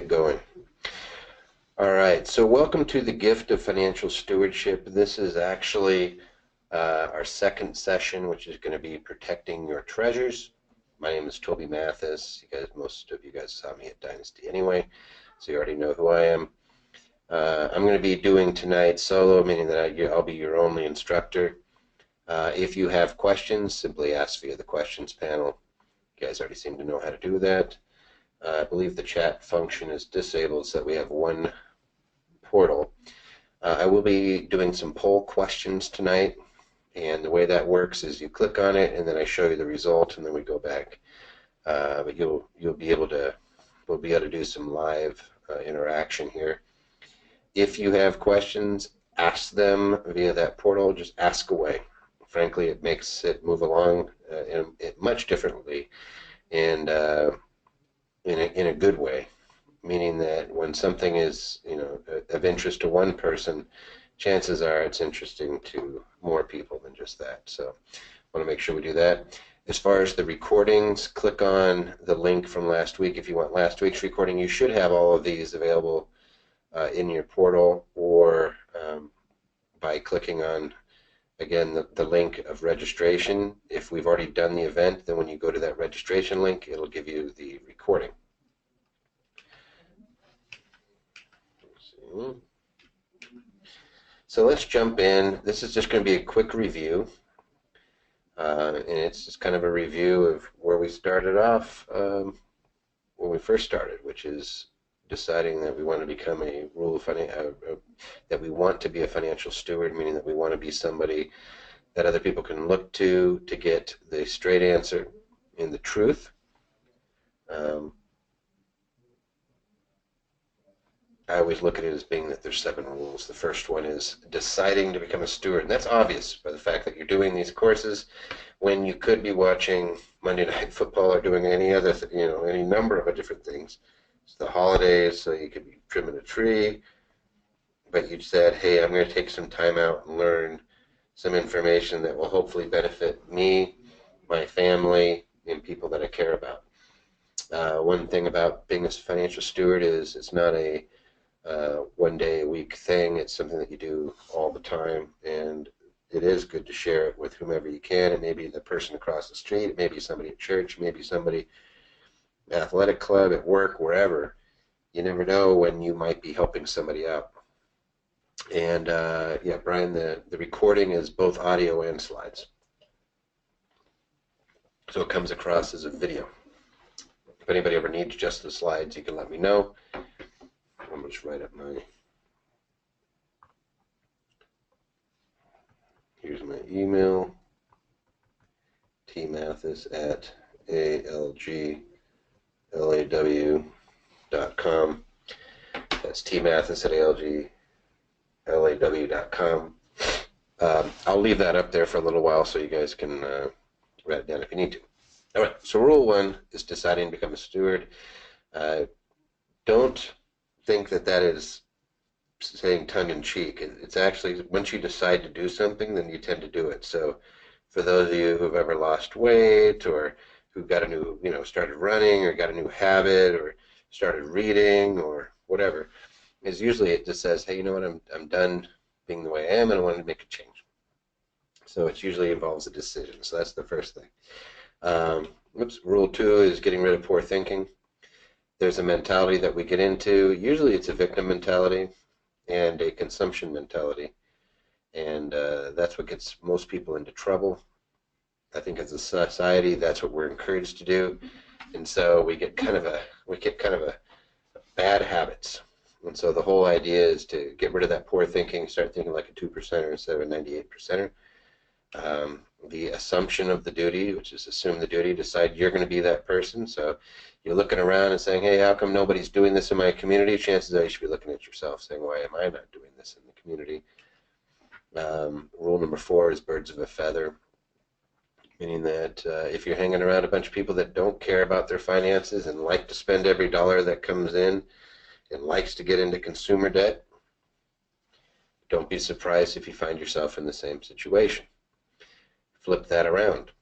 going. All right, so welcome to the gift of financial stewardship. This is actually our second session, which is going to be protecting your treasures. My name is Toby Mathis. Most of you guys saw me at Dynasty anyway, so you already know who I am. I'm going to be doing tonight solo, meaning that I'll be your only instructor. If you have questions, simply ask via the questions panel. You guys already seem to know how to do that. I believe the chat function is disabled so that we have one portal. I will be doing some poll questions tonight, and the way that works is you click on it and then I show you the result and then we go back. But we'll be able to do some live interaction here. If you have questions, ask them via that portal. Just ask away. Frankly, it makes it move along much differently and in a good way, meaning that when something is of interest to one person, chances are it's interesting to more people than just that. So I want to make sure we do that. As far as the recordings, click on the link from last week. If you want last week's recording, you should have all of these available in your portal, or by clicking on, again, the link of registration. If we've already done the event, then when you go to that registration link, it'll give you the recording. So let's jump in. This is just going to be a quick review, and it's just kind of a review of where we started off when we first started, which is deciding that we want to become that we want to be a financial steward, meaning that we want to be somebody that other people can look to get the straight answer and the truth. I always look at it as being that there's 7 rules. The first one is deciding to become a steward, and that's obvious by the fact that you're doing these courses when you could be watching Monday Night Football or doing any other, any number of different things. It's the holidays, so you could be trimming a tree, but you said, hey, I'm going to take some time out and learn some information that will hopefully benefit me, my family, and people that I care about. One thing about being a financial steward is it's not a one day a week thing. It's something that you do all the time, and it is good to share it with whomever you can. It may be the person across the street, it may be somebody at church, maybe somebody athletic club, at work, wherever. You never know when you might be helping somebody out. And yeah, Brian, the recording is both audio and slides, so it comes across as a video. If anybody ever needs just the slides, you can let me know. I'm just write up here's my email, tmathis@alglaw.com. That's tmathis@alglaw.com. I'll leave that up there for a little while so you guys can write it down if you need to. All right, so rule 1 is deciding to become a steward. Don't think that is saying tongue-in-cheek. It's actually, once you decide to do something, then you tend to do it. So for those of you who've ever lost weight, or who got a new, started running, or got a new habit, or started reading, or whatever, is usually it just says, hey, you know what, I'm done being the way I am and I want to make a change. So it usually involves a decision. So that's the first thing. Rule 2 is getting rid of poor thinking. There's a mentality that we get into. Usually it's a victim mentality and a consumption mentality, and that's what gets most people into trouble. I think as a society, that's what we're encouraged to do, and so we get kind of a bad habits. And so the whole idea is to get rid of that poor thinking, start thinking like a 2%er instead of a 98%er. The assumption of the duty, which is assume the duty, decide you're going to be that person. So you're looking around and saying, hey, how come nobody's doing this in my community? Chances are you should be looking at yourself saying, why am I not doing this in the community? Rule number 4 is birds of a feather, meaning that if you're hanging around a bunch of people that don't care about their finances and like to spend every dollar that comes in and likes to get into consumer debt, don't be surprised if you find yourself in the same situation. Flip that around.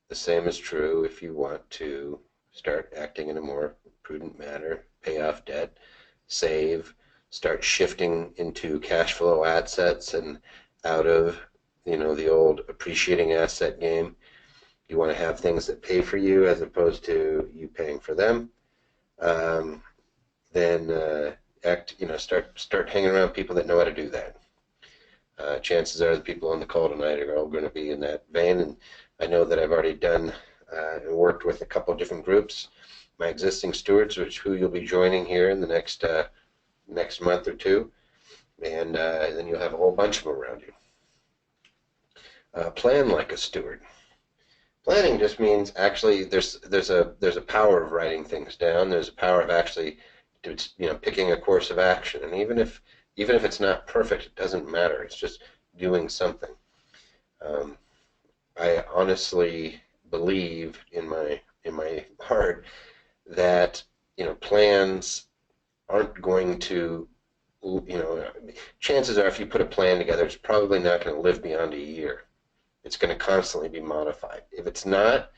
The same is true if you want to start acting in a more prudent manner, pay off debt, save, start shifting into cash flow assets and out of, the old appreciating asset game. You want to have things that pay for you as opposed to you paying for them. Then start hanging around people that know how to do that. Chances are the people on the call tonight are all going to be in that vein, and I know that I've already done and worked with a couple of different groups. My existing stewards, who you'll be joining here in the next month or two, and then you'll have a whole bunch of them around you. Plan like a steward. Planning just means actually there's a power of writing things down. There's a power of actually picking a course of action, and even if it's not perfect, it doesn't matter. It's just doing something. I honestly believe in my heart that plans aren't going to, chances are if you put a plan together, it's probably not going to live beyond a year. It's going to constantly be modified. If it's not,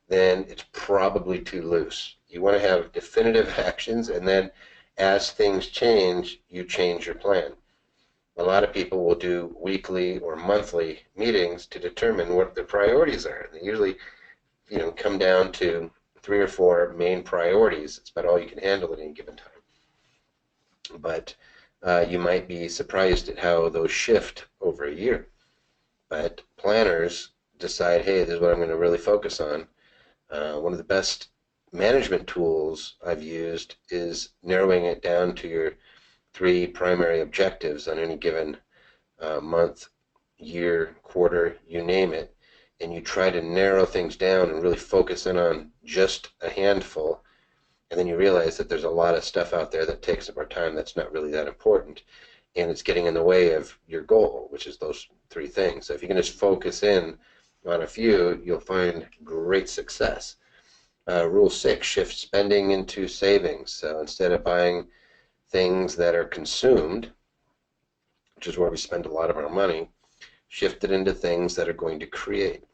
then it's probably too loose. You want to have definitive actions, and then as things change, you change your plan. A lot of people will do weekly or monthly meetings to determine what their priorities are. And they usually, come down to 3 or 4 main priorities. It's about all you can handle at any given time. But you might be surprised at how those shift over a year. But planners decide, hey, this is what I'm going to really focus on. One of the best management tools I've used is narrowing it down to your 3 primary objectives on any given month, year, quarter, you name it, and you try to narrow things down and really focus in on just a handful, and then you realize that there's a lot of stuff out there that takes up our time that's not really that important, and it's getting in the way of your goal, which is those 3 things. So if you can just focus in on a few, you'll find great success. Rule 6, shift spending into savings. So instead of buying things that are consumed, which is where we spend a lot of our money, shift it into things that are going to create.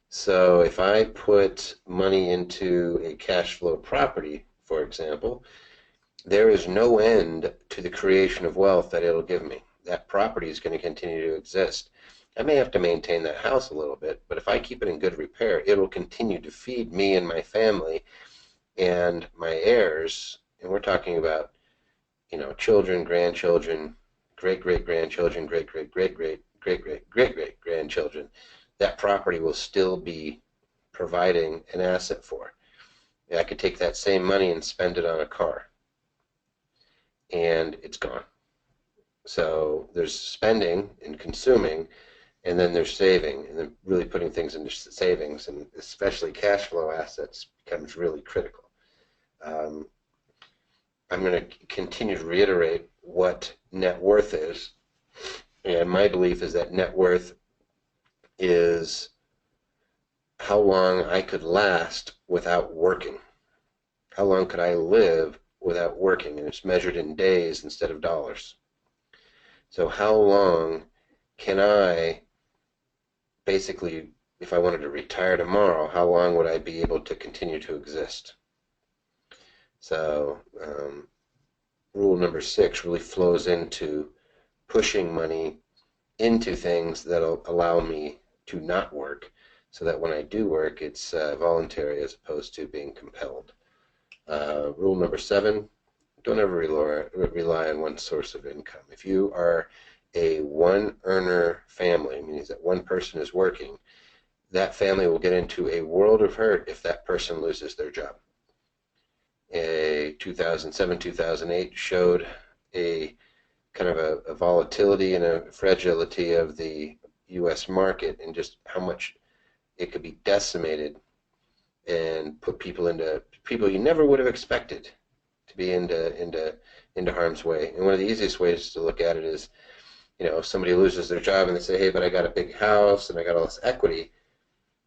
So if I put money into a cash flow property, for example, there is no end to the creation of wealth that it'll give me. That property is going to continue to exist. I may have to maintain that house a little bit, but if I keep it in good repair, it'll continue to feed me and my family and my heirs. And we're talking about, children, grandchildren, great-great-grandchildren, great-great-great-great-great-great-great-grandchildren. That property will still be providing an asset for. I could take that same money and spend it on a car, and it's gone. So there's spending and consuming, and then there's saving, and then really putting things into savings, and especially cash flow assets becomes really critical. I'm going to continue to reiterate what net worth is, and my belief is that net worth is how long I could last without working. How long could I live without working? And it's measured in days instead of dollars. So how long can I, basically, if I wanted to retire tomorrow, how long would I be able to continue to exist? So rule number 6 really flows into pushing money into things that'll allow me to not work, so that when I do work, it's voluntary as opposed to being compelled. Rule number 7, don't ever rely on one source of income. If you are a one-earner family, meaning that one person is working, that family will get into a world of hurt if that person loses their job. A 2007-2008 showed a kind of a volatility and a fragility of the U.S. market, and just how much it could be decimated and put people you never would have expected to be into harm's way. And one of the easiest ways to look at it is, if somebody loses their job and they say, hey, but I got a big house and I got all this equity,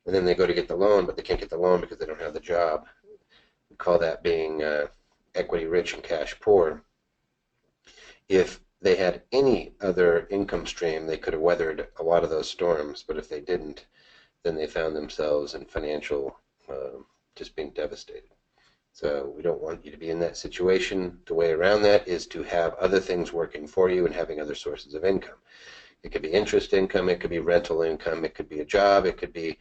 and then they go to get the loan, but they can't get the loan because they don't have the job. We call that being equity rich and cash poor. If they had any other income stream, they could have weathered a lot of those storms, but if they didn't, then they found themselves in financial, just being devastated. So we don't want you to be in that situation. The way around that is to have other things working for you and having other sources of income. It could be interest income, it could be rental income, it could be a job, it could be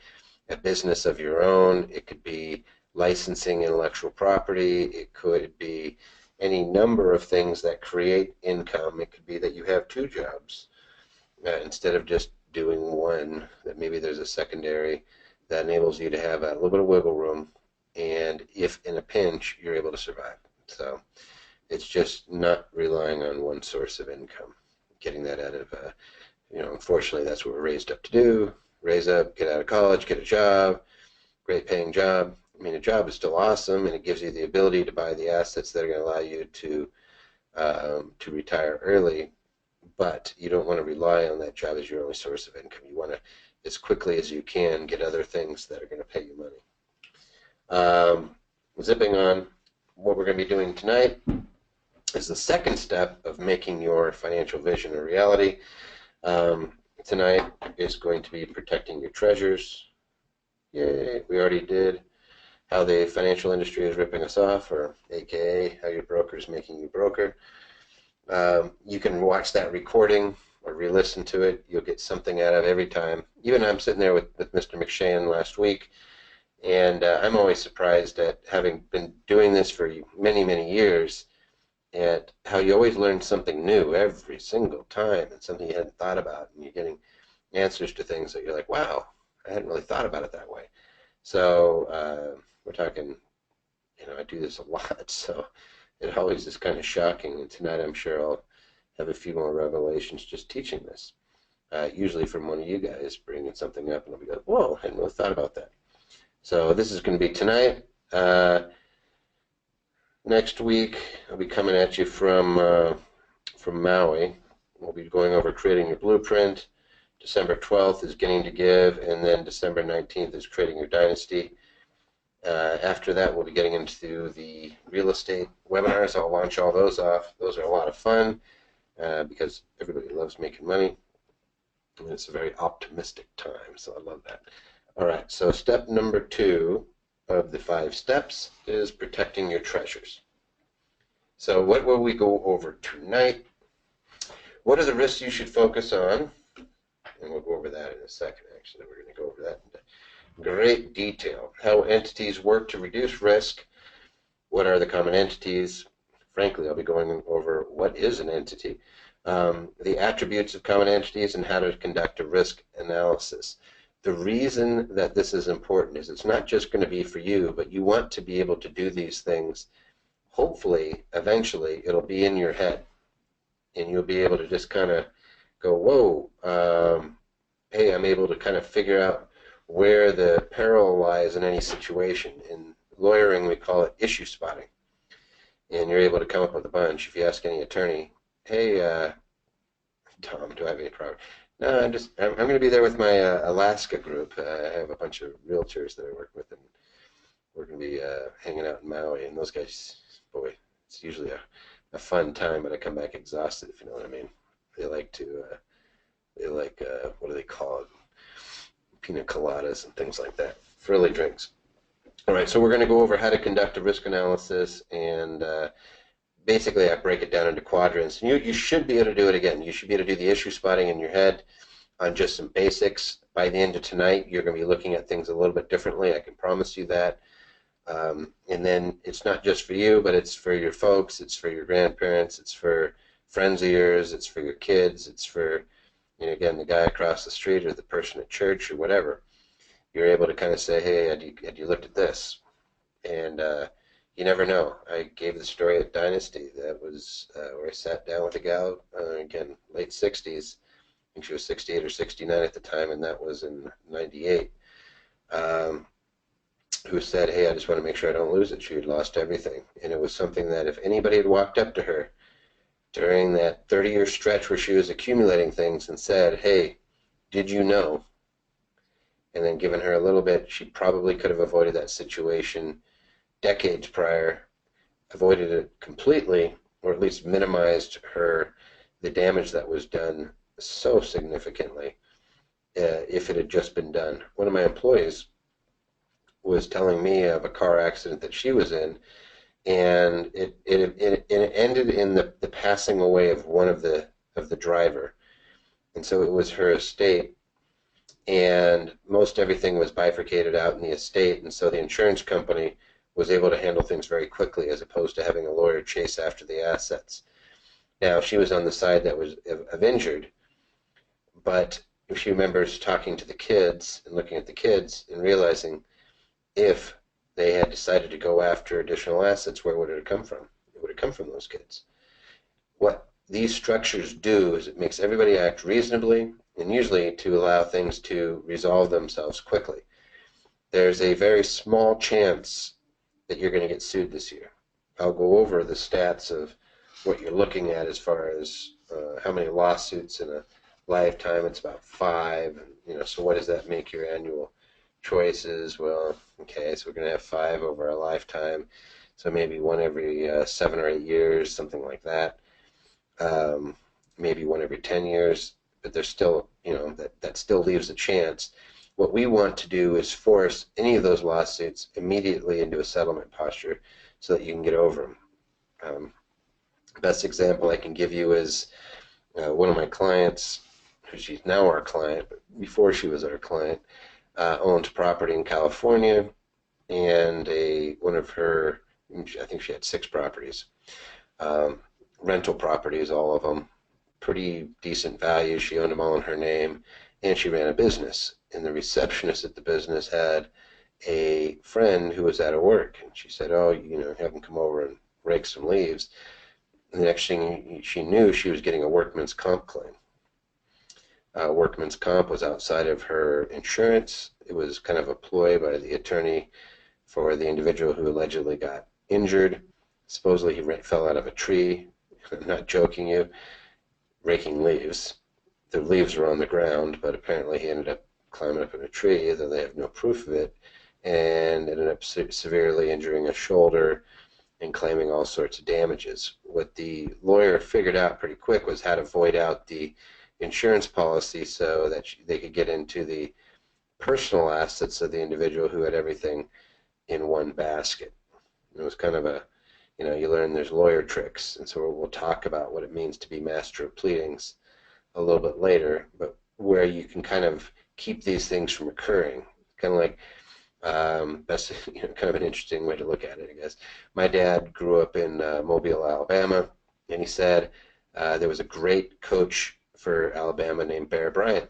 a business of your own, it could be licensing intellectual property, it could be any number of things that create income. It could be that you have two jobs instead of just doing one, that maybe there's a secondary that enables you to have a little bit of wiggle room, and if in a pinch, you're able to survive. So it's just not relying on one source of income, getting that out of, unfortunately, that's what we're raised up to do. Raise up, get out of college, get a job, great paying job. I mean, a job is still awesome, and it gives you the ability to buy the assets that are going to allow you to retire early, but you don't want to rely on that job as your only source of income. You want to, as quickly as you can, get other things that are going to pay you money. Zipping on, what we're going to be doing tonight is the second step of making your financial vision a reality. Tonight is going to be protecting your treasures. Yay, we already did how the financial industry is ripping us off, or AKA how your broker is making you broker. You can watch that recording or re-listen to it. You'll get something out of it every time. Even I'm sitting there with Mr. McShane last week, and I'm always surprised at, having been doing this for many, many years, at how you always learn something new every single time, and something you hadn't thought about, and you're getting answers to things that you're like, wow, I hadn't really thought about it that way. So we're talking, I do this a lot, so it always is kind of shocking, and tonight I'm sure I'll have a few more revelations just teaching this, usually from one of you guys bringing something up, and I'll be like, whoa, I hadn't really thought about that. So this is going to be tonight. Next week, I'll be coming at you from Maui. We'll be going over creating your blueprint. December 12th is getting to give, and then December 19th is creating your dynasty. After that, we'll be getting into the real estate webinars. I'll launch all those off. Those are a lot of fun because everybody loves making money, and it's a very optimistic time, so I love that. All right, so step number 2 of the 5 steps is protecting your treasures. So what will we go over tonight? What are the risks you should focus on? And we'll go over that in a second, actually. We're going to go over that in great detail. How entities work to reduce risk. What are the common entities? Frankly, I'll be going over what is an entity. The attributes of common entities and how to conduct a risk analysis. The reason that this is important is it's not just going to be for you, but you want to be able to do these things. Hopefully, eventually, it'll be in your head, and you'll be able to just kind of go, whoa, hey, I'm able to kind of figure out where the peril lies in any situation. In lawyering, we call it issue spotting, and you're able to come up with a bunch. If you ask any attorney, hey, Tom, do I have any problem? No, I'm going to be there with my Alaska group. I have a bunch of realtors that I work with, and we're going to be hanging out in Maui. And those guys, boy, it's usually a fun time, but I come back exhausted, if you know what I mean. They like what do they call it? Pina coladas and things like that. Frilly drinks. All right, so we're going to go over how to conduct a risk analysis, and basically I break it down into quadrants. And you should be able to do it again. You should be able to do the issue spotting in your head on just some basics. By the end of tonight, you're going to be looking at things a little bit differently. I can promise you that. And then it's not just for you, but it's for your folks, it's for your grandparents, it's for friends of yours, it's for your kids, it's for, again, the guy across the street or the person at church or whatever. You're able to kind of say, hey, had you looked at this? And you never know. I gave the story at Dynasty. That was where I sat down with a gal, again, late 60s. I think she was 68 or 69 at the time, and that was in 98. Who said, hey, I just want to make sure I don't lose it. She had lost everything. And it was something that if anybody had walked up to her during that 30-year stretch where she was accumulating things and said, hey, did you know? And then given her a little bit, she probably could have avoided that situation decades prior, avoided it completely, or at least minimized the damage that was done so significantly if it had just been done. One of my employees was telling me of a car accident that she was in and it ended in the passing away of one of the driver, and so it was her estate, and most everything was bifurcated out in the estate, and so the insurance company was able to handle things very quickly as opposed to having a lawyer chase after the assets. Now she was on the side that was of injured, but if she remembers talking to the kids and looking at the kids and realizing if they had decided to go after additional assets, where would it have come from? It would have come from those kids. What these structures do is it makes everybody act reasonably and usually to allow things to resolve themselves quickly. There's a very small chance that you're going to get sued this year. I'll go over the stats of what you're looking at as far as how many lawsuits in a lifetime. It's about 5. So what does that make your annual choices? Well, okay, so we're going to have 5 over a lifetime. So maybe one every 7 or 8 years, something like that. Maybe one every 10 years. But there's still, that still leaves a chance. What we want to do is force any of those lawsuits immediately into a settlement posture so that you can get over them. Best example I can give you is one of my clients, who she's now our client, but before she was our client, owned property in California, and one of her, I think she had 6 properties, rental properties, all of them, pretty decent value. She owned them all in her name, and she ran a business. And the receptionist at the business had a friend who was out of work, and she said, "Oh, have him come over and rake some leaves." And the next thing she knew, she was getting a workman's comp claim. Workman's comp was outside of her insurance. It was kind of a ploy by the attorney for the individual who allegedly got injured. Supposedly he fell out of a tree. I'm not joking you, raking leaves. The leaves were on the ground, but apparently he ended up climbing up in a tree, though they have no proof of it, and ended up severely injuring a shoulder and claiming all sorts of damages. What the lawyer figured out pretty quick was how to void out the insurance policy so that they could get into the personal assets of the individual who had everything in one basket. It was kind of you learn there's lawyer tricks, and so we'll talk about what it means to be master of pleadings a little bit later, but where you can kind of keep these things from occurring. Kind of like that's kind of an interesting way to look at it, I guess. My dad grew up in Mobile, Alabama, and he said there was a great coach for Alabama named Bear Bryant.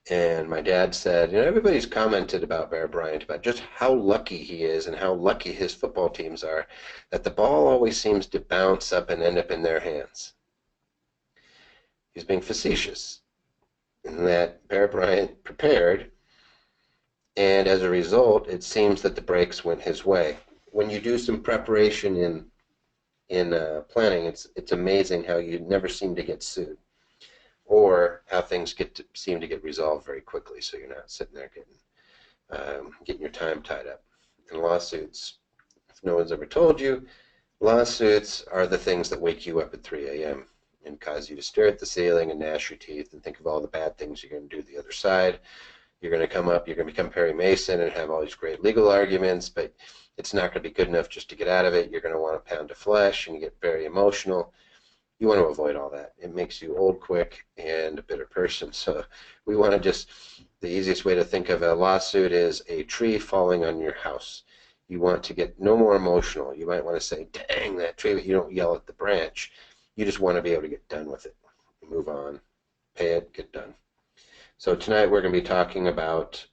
And my dad said, everybody's commented about Bear Bryant, about just how lucky he is and how lucky his football teams are, that the ball always seems to bounce up and end up in their hands. He's being facetious, in that Bear Bryant prepared, and as a result, it seems that the breaks went his way. When you do some preparation in planning, it's amazing how you never seem to get sued, or how things seem to get resolved very quickly. So you're not sitting there getting your time tied up. And lawsuits, if no one's ever told you, lawsuits are the things that wake you up at 3 a.m. and cause you to stare at the ceiling and gnash your teeth and think of all the bad things you're going to do the other side. You're going to become Perry Mason and have all these great legal arguments, but it's not going to be good enough just to get out of it. You're going to want a pound of flesh, and you get very emotional. You want to avoid all that. It makes you old quick and a bitter person. So we want to the easiest way to think of a lawsuit is a tree falling on your house. You want to get no more emotional. You might want to say, dang, that tree, but you don't yell at the branch. You just want to be able to get done with it. Move on, pay it, get done. So tonight we're going to be talking about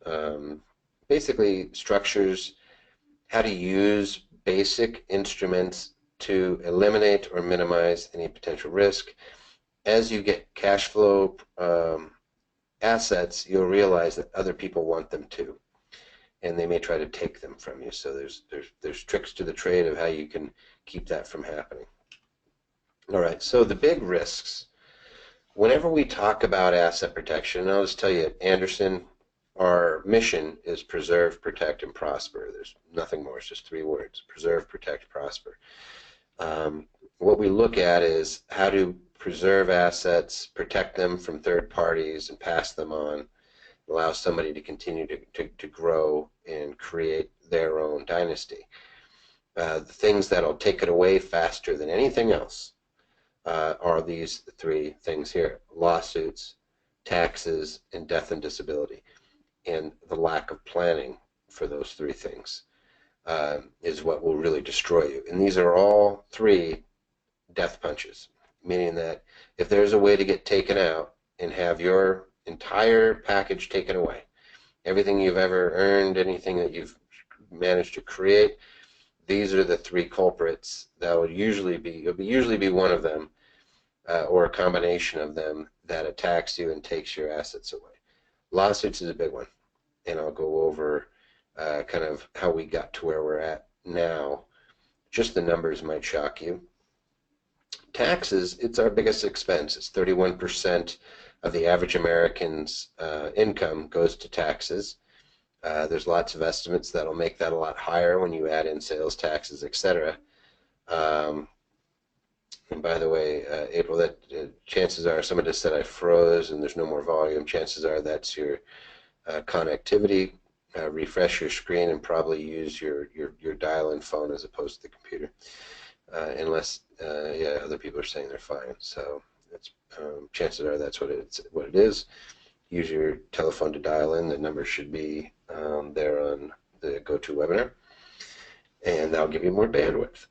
basically structures, how to use basic instruments to eliminate or minimize any potential risk. As you get cash flow assets, you'll realize that other people want them too, and they may try to take them from you. So there's tricks to the trade of how you can keep that from happening. All right, so the big risks. Whenever we talk about asset protection, and I'll just tell you at Anderson, our mission is preserve, protect, and prosper. There's nothing more. It's just 3 words: preserve, protect, prosper. What we look at is how to preserve assets, protect them from third parties, and pass them on, allow somebody to continue to grow and create their own dynasty. The things that'll take it away faster than anything else are these three things here: lawsuits, taxes, and death and disability. And the lack of planning for those three things is what will really destroy you. And these are all three death punches, meaning that if there's a way to get taken out and have your entire package taken away, everything you've ever earned, anything that you've managed to create, these are the three culprits that will usually be, it'll usually be one of them or a combination of them that attacks you and takes your assets away. Lawsuits is a big one, and I'll go over kind of how we got to where we're at now. Just the numbers might shock you. Taxes, it's our biggest expense. It's 31% of the average American's income goes to taxes. There's lots of estimates that'll make that a lot higher when you add in sales taxes, etc. And by the way, April, that chances are, someone just said I froze and there's no more volume. Chances are that's your connectivity. Refresh your screen and probably use your dial-in phone as opposed to the computer. Unless, yeah, other people are saying they're fine. So it's, chances are that's what it is. Use your telephone to dial in. The number should be there on the GoToWebinar, and that'll give you more bandwidth.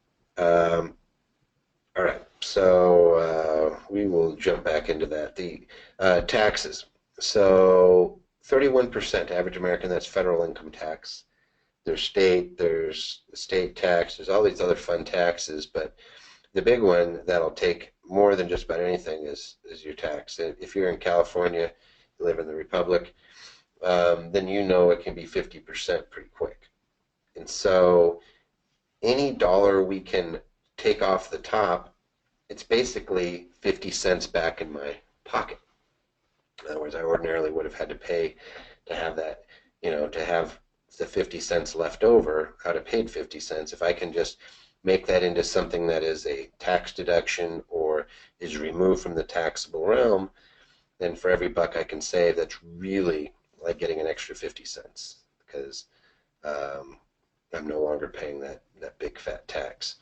All right, so we will jump back into that. The taxes. So 31% average American, that's federal income tax. There's state tax, there's all these other fun taxes, but the big one that'll take more than just about anything is your tax. If you're in California, you live in the Republic, then you know it can be 50% pretty quick. And so any dollar we can take off the top, it's basically 50 cents back in my pocket. In other words, I ordinarily would have had to pay to have that, to have the 50 cents left over. I'd have paid 50 cents. If I can just make that into something that is a tax deduction or is removed from the taxable realm, then for every buck I can save, that's really like getting an extra 50 cents because I'm no longer paying that big fat tax.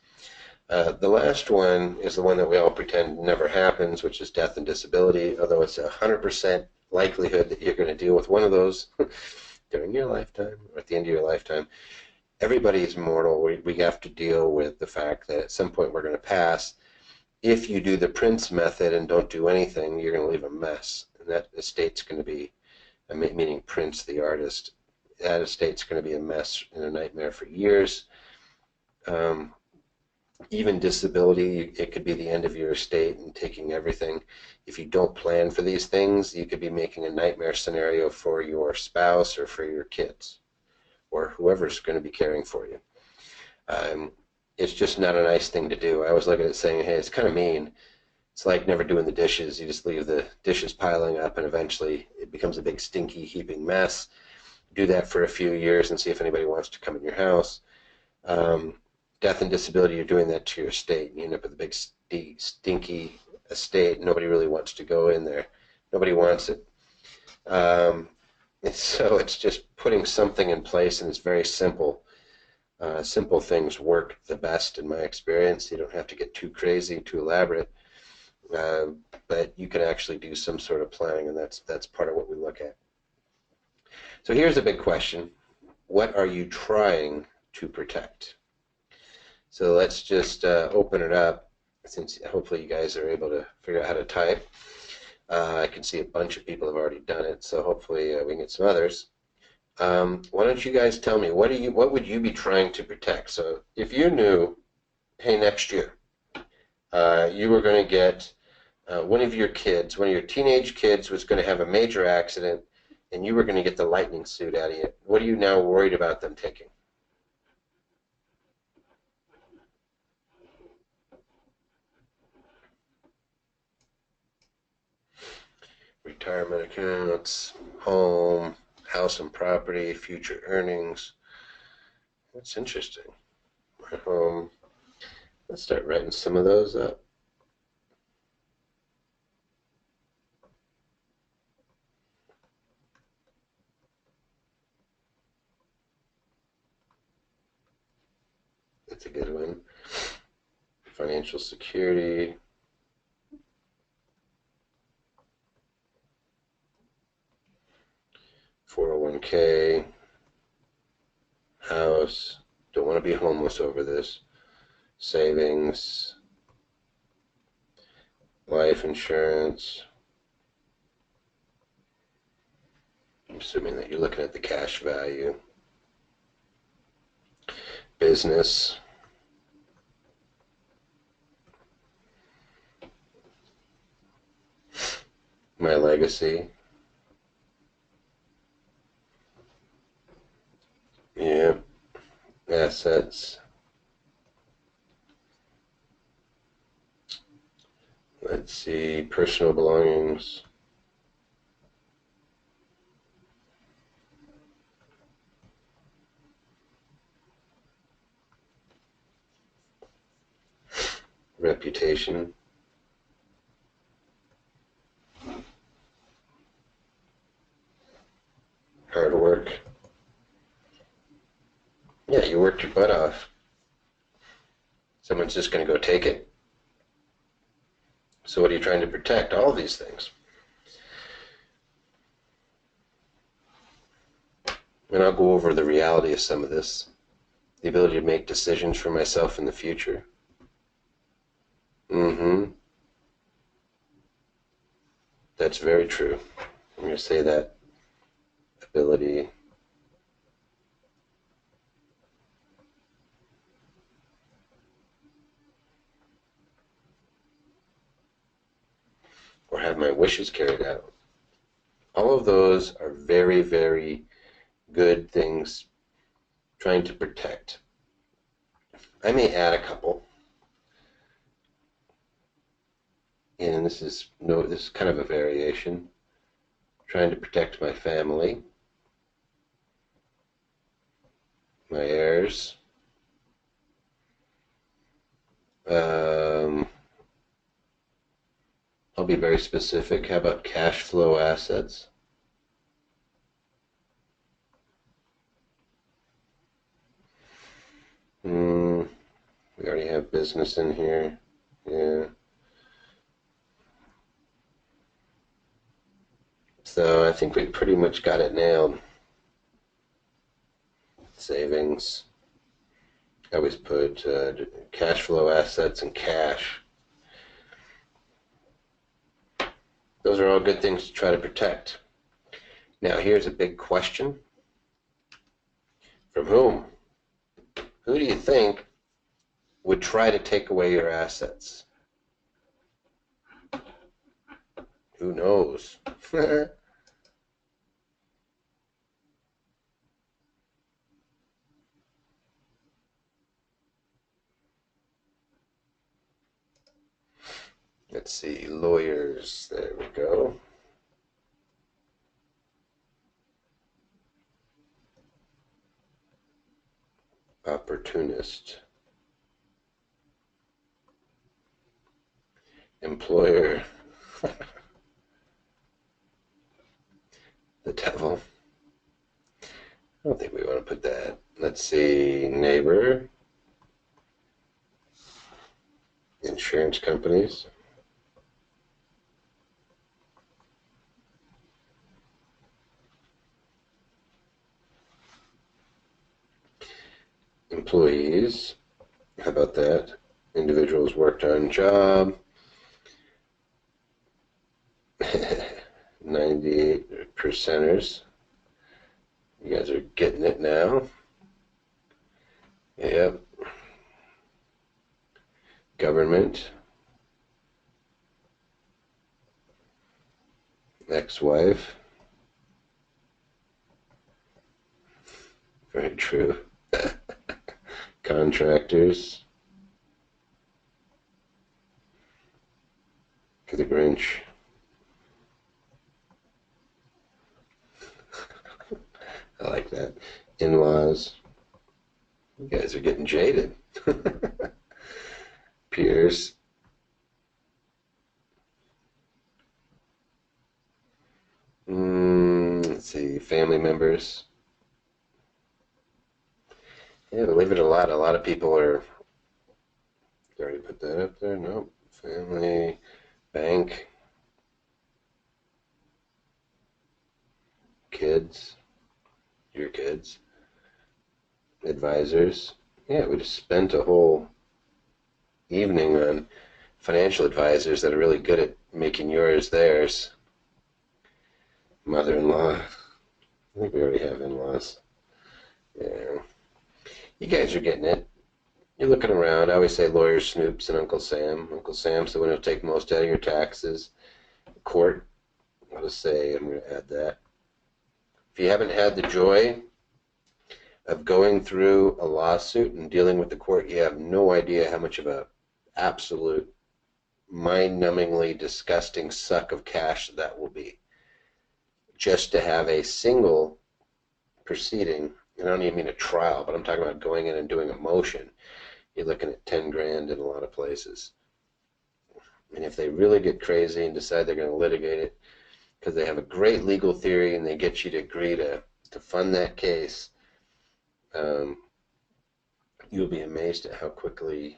The last one is the one that we all pretend never happens, which is death and disability, although it's 100% likelihood that you're going to deal with one of those during your lifetime or at the end of your lifetime. Everybody's mortal. We have to deal with the fact that at some point we're going to pass. If you do the Prince method and don't do anything, you're going to leave a mess. And that estate's going to be, meaning Prince the artist, that estate's going to be a mess and a nightmare for years. Even disability, it could be the end of your estate and taking everything. If you don't plan for these things, you could be making a nightmare scenario for your spouse or for your kids or whoever's going to be caring for you. It's just not a nice thing to do. I always look at it saying, hey, it's kind of mean. It's like never doing the dishes. You just leave the dishes piling up and eventually it becomes a big stinky heaping mess. Do that for a few years and see if anybody wants to come in your house. Death and disability, you're doing that to your estate. You end up with a big stinky estate. Nobody really wants to go in there. Nobody wants it. And so it's just putting something in place, and it's very simple. Simple things work the best in my experience. You don't have to get too crazy, too elaborate, but you can actually do some sort of planning, and that's part of what we look at. So here's a big question. What are you trying to protect? So let's just open it up, since hopefully you guys are able to figure out how to type. I can see a bunch of people have already done it, so hopefully we can get some others. Why don't you guys tell me, what would you be trying to protect? So if you knew, hey, next year, you were going to get one of your teenage kids was going to have a major accident, and you were going to get the lightning suit out of it, what are you now worried about them taking? Retirement accounts, home, house and property, future earnings. That's interesting. Let's start writing some of those up. That's a financial security, .401k, house, don't want to be homeless over this, savings, life insurance. I'm assuming that you're looking at the cash value. Business, my legacy. Yeah, assets. Let's see, personal belongings. Reputation. Hard work. Yeah, you worked your butt off. Someone's just going to go take it. So what are you trying to protect? All of these things. And I'll go over the reality of some of this. The ability to make decisions for myself in the future. That's very true. I'm going to say that ability. Or have my wishes carried out. All of those are very, very good things trying to protect. I may add a couple. And this is kind of a variation. Trying to protect my family, my heirs. I'll be very specific. How about cash flow assets? We already have business in here. Yeah. So I think we pretty much got it nailed. Savings. I always put cash flow assets and cash. Those are all good things to try to protect. Now here's a big question. From whom? Who do you think would try to take away your assets? Who knows? Let's see, lawyers. There we go. Opportunist. Employer. The devil. I don't think we want to put that. Let's see, neighbor. Insurance companies. Employees. How about that? Individuals worked on job. 98 percenters. You guys are getting it now. Yep. Government. Ex-wife. Very true. Contractors. For the Grinch. I like that. In-laws. You guys are getting jaded. Peers. Let's see. Family members. Yeah, believe it or not, a lot of people are Did I already put that up there? Nope. Family, bank, kids, your kids, advisors. Yeah, we just spent a whole evening on financial advisors that are really good at making yours theirs. Mother-in-law. I think we already have in-laws. Yeah. You guys are getting it. You're looking around. I always say lawyer Snoops and Uncle Sam. Uncle Sam's the one who'll take most out of your taxes. Court, I'll just say, I'm going to add that. If you haven't had the joy of going through a lawsuit and dealing with the court, you have no idea how much of a absolute mind-numbingly disgusting suck of cash that will be. Just to have a single proceeding, and I don't even mean a trial, but I'm talking about going in and doing a motion. You're looking at 10 grand in a lot of places. And if they really get crazy and decide they're going to litigate it because they have a great legal theory and they get you to agree to fund that case, you'll be amazed at how quickly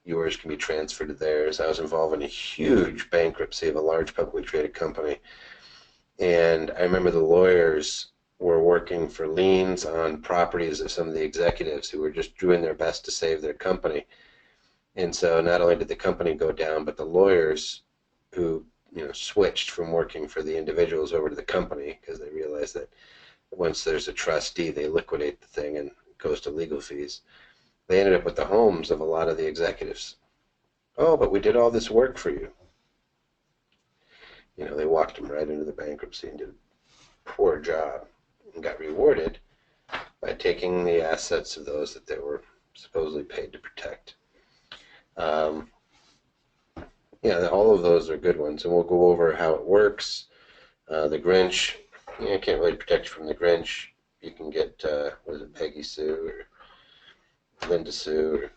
yours can be transferred to theirs. I was involved in a huge bankruptcy of a large publicly traded company, and I remember the lawyers were working for liens on properties of some of the executives who were just doing their best to save their company. And so not only did the company go down, but the lawyers who switched from working for the individuals over to the company because they realized that once there's a trustee, they liquidate the thing and it goes to legal fees. They ended up with the homes of a lot of the executives. Oh, but we did all this work for you. They walked them right into the bankruptcy and did a poor job and got rewarded by taking the assets of those that they were supposedly paid to protect. All of those are good ones, and we'll go over how it works. The Grinch, I can't really protect you from the Grinch. You can get, Peggy Sue or Linda Sue, or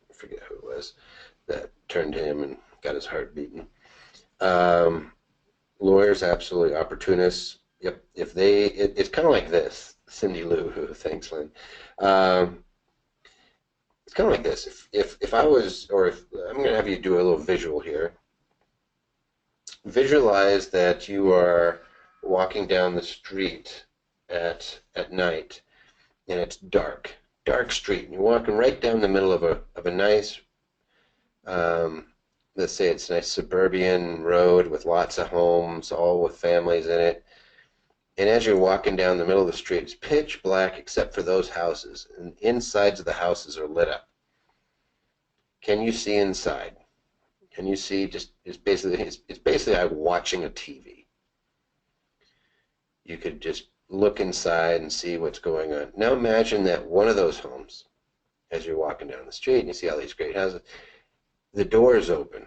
I forget who it was, that turned him and got his heart beaten. Lawyers, absolutely opportunists. Yep, it's kind of like this. Cindy Lou, thanks, Lynn. It's kind of like this. If I was, or if I'm going to have you do a little visual here. Visualize that you are walking down the street at night, and it's dark street, and you're walking right down the middle of a nice, let's say it's a nice suburban road with lots of homes, all with families in it. And as you're walking down the middle of the street, it's pitch black except for those houses, and insides of the houses are lit up. Can you see inside? Can you see? It's basically like watching a TV. You could just look inside and see what's going on. Now imagine that one of those homes, as you're walking down the street and you see all these great houses, the door is open.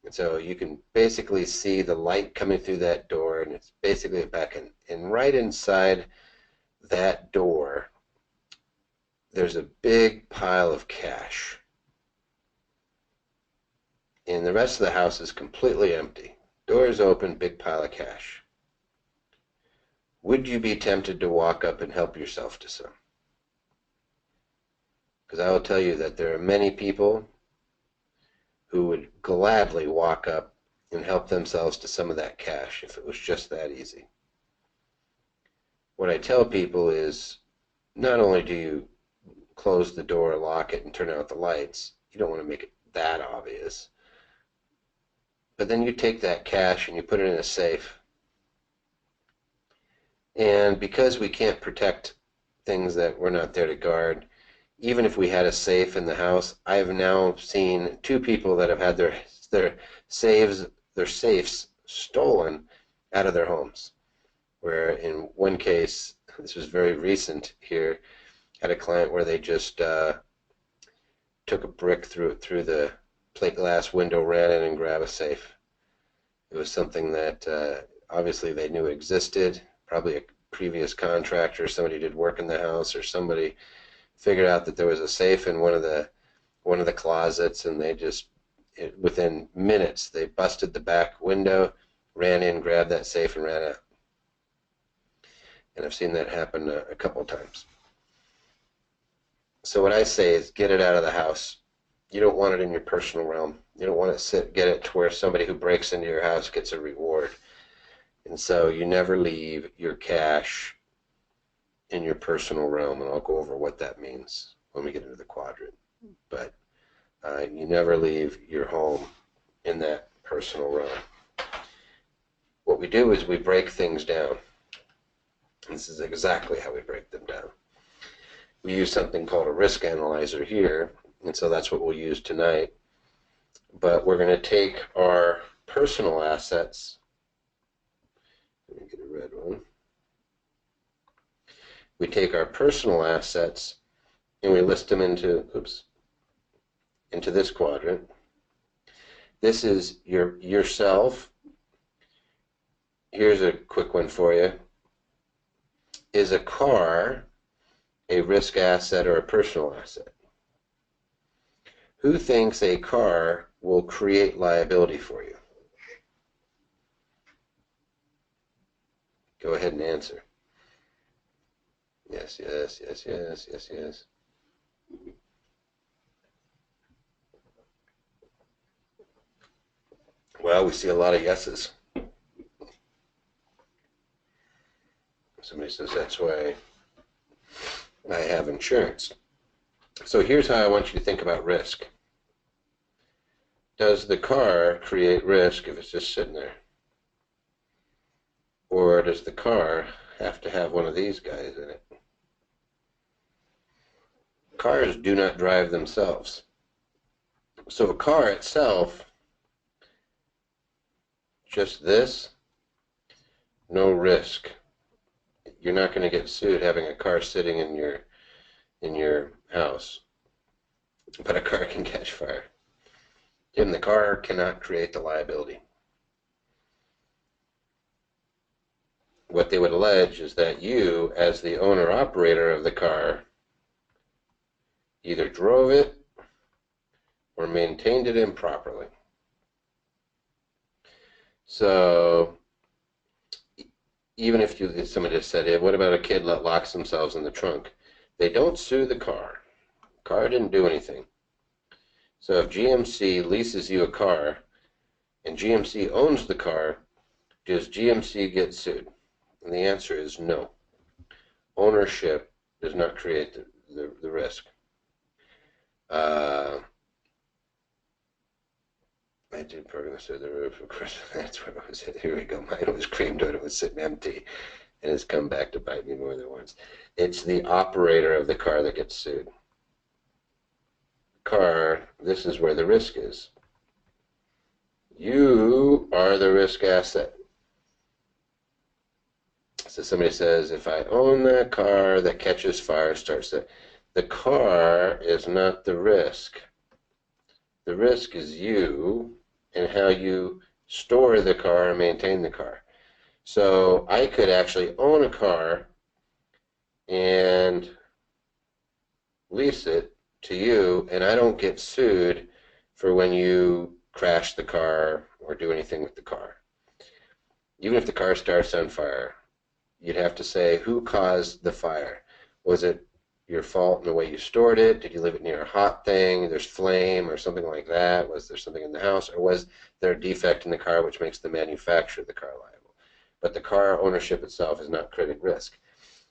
And so you can basically see the light coming through that door, and it's basically back in. And right inside that door, there's a big pile of cash. And the rest of the house is completely empty. Doors open, big pile of cash. Would you be tempted to walk up and help yourself to some? Because I will tell you that there are many people who would gladly walk up and help themselves to some of that cash if it was just that easy. What I tell people is, not only do you close the door, lock it, and turn out the lights, you don't want to make it that obvious. But then you take that cash and you put it in a safe. And because we can't protect things that we're not there to guard, even if we had a safe in the house, I have now seen two people that have had their safes stolen out of their homes. Where in one case, this was very recent here, had a client where they just took a brick through the plate glass window, ran in and grabbed a safe. It was something that obviously they knew existed. Probably a previous contractor, somebody did work in the house, or somebody figured out that there was a safe in one of the closets, and they just within minutes they busted the back window, ran in, grabbed that safe, and ran out. And I've seen that happen a couple of times. So what I say is get it out of the house. You don't want it in your personal realm. You don't want to get it to where somebody who breaks into your house gets a reward. And so you never leave your cash in your personal realm, and I'll go over what that means when we get into the quadrant. But you never leave your home in that personal realm. What we do is we break things down. This is exactly how we break them down. We use something called a risk analyzer here, and so that's what we'll use tonight. But we're going to take our personal assets. Let me get a red one. We take our personal assets and we list them into this quadrant. This is yourself. Here's a quick one for you. Is a car a risk asset or a personal asset? Who thinks a car will create liability for you? Go ahead and answer. Yes, yes, yes, yes, yes, yes. Well, we see a lot of yeses. Somebody says that's why I have insurance. So here's how I want you to think about risk. Does the car create risk if it's just sitting there? Or does the car have to have one of these guys in it? Cars do not drive themselves. So a car itself, just this, no risk. You're not going to get sued having a car sitting in your house. But a car can catch fire. And the car cannot create the liability. What they would allege is that you, as the owner-operator of the car, either drove it or maintained it improperly. So even if somebody just said, hey, what about a kid that locks themselves in the trunk? They don't sue the car. The car didn't do anything. So if GMC leases you a car and GMC owns the car, does GMC get sued? And the answer is no. Ownership does not create the risk. I did program through the roof, of course. That's what it was. Here we go. Mine was creamed when it was sitting empty, and it's come back to bite me more than once. It's the operator of the car that gets sued. Car, this is where the risk is. You are the risk asset. So somebody says, if I own that car that catches fire, starts the car is not the risk. The risk is you and how you store the car and maintain the car. So I could actually own a car and lease it to you, and I don't get sued for when you crash the car or do anything with the car. Even if the car starts on fire, you'd have to say, who caused the fire? Was it your fault in the way you stored it? Did you leave it near a hot thing? There's flame or something like that? Was there something in the house? Or was there a defect in the car which makes the manufacturer of the car liable? But the car ownership itself is not creating risk.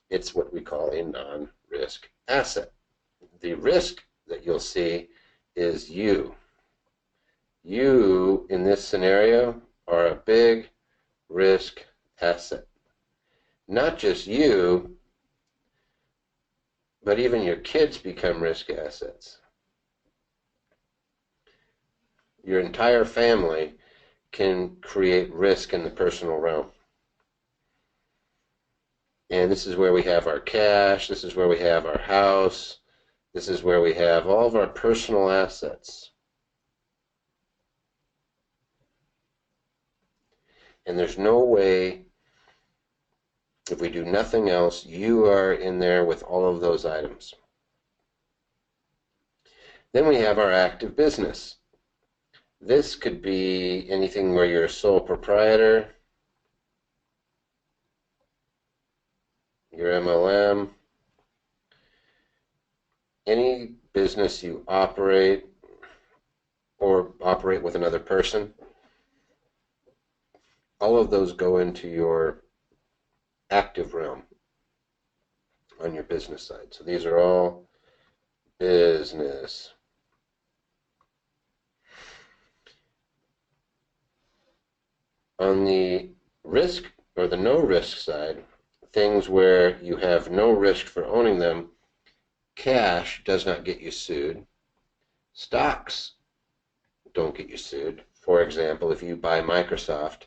It's what we call a non-risk asset. The risk that you'll see is you. You, in this scenario, are a big risk asset. Not just you, but even your kids become risk assets. Your entire family can create risk in the personal realm. And this is where we have our cash, this is where we have our house, this is where we have all of our personal assets. And there's no way, if we do nothing else, you are in there with all of those items. Then we have our active business. This could be anything where you're a sole proprietor, your MLM, any business you operate, operate with another person. All of those go into your active realm on your business side. So these are all business. On the risk or the no risk side, things where you have no risk for owning them, cash does not get you sued. Stocks don't get you sued. For example, if you buy Microsoft,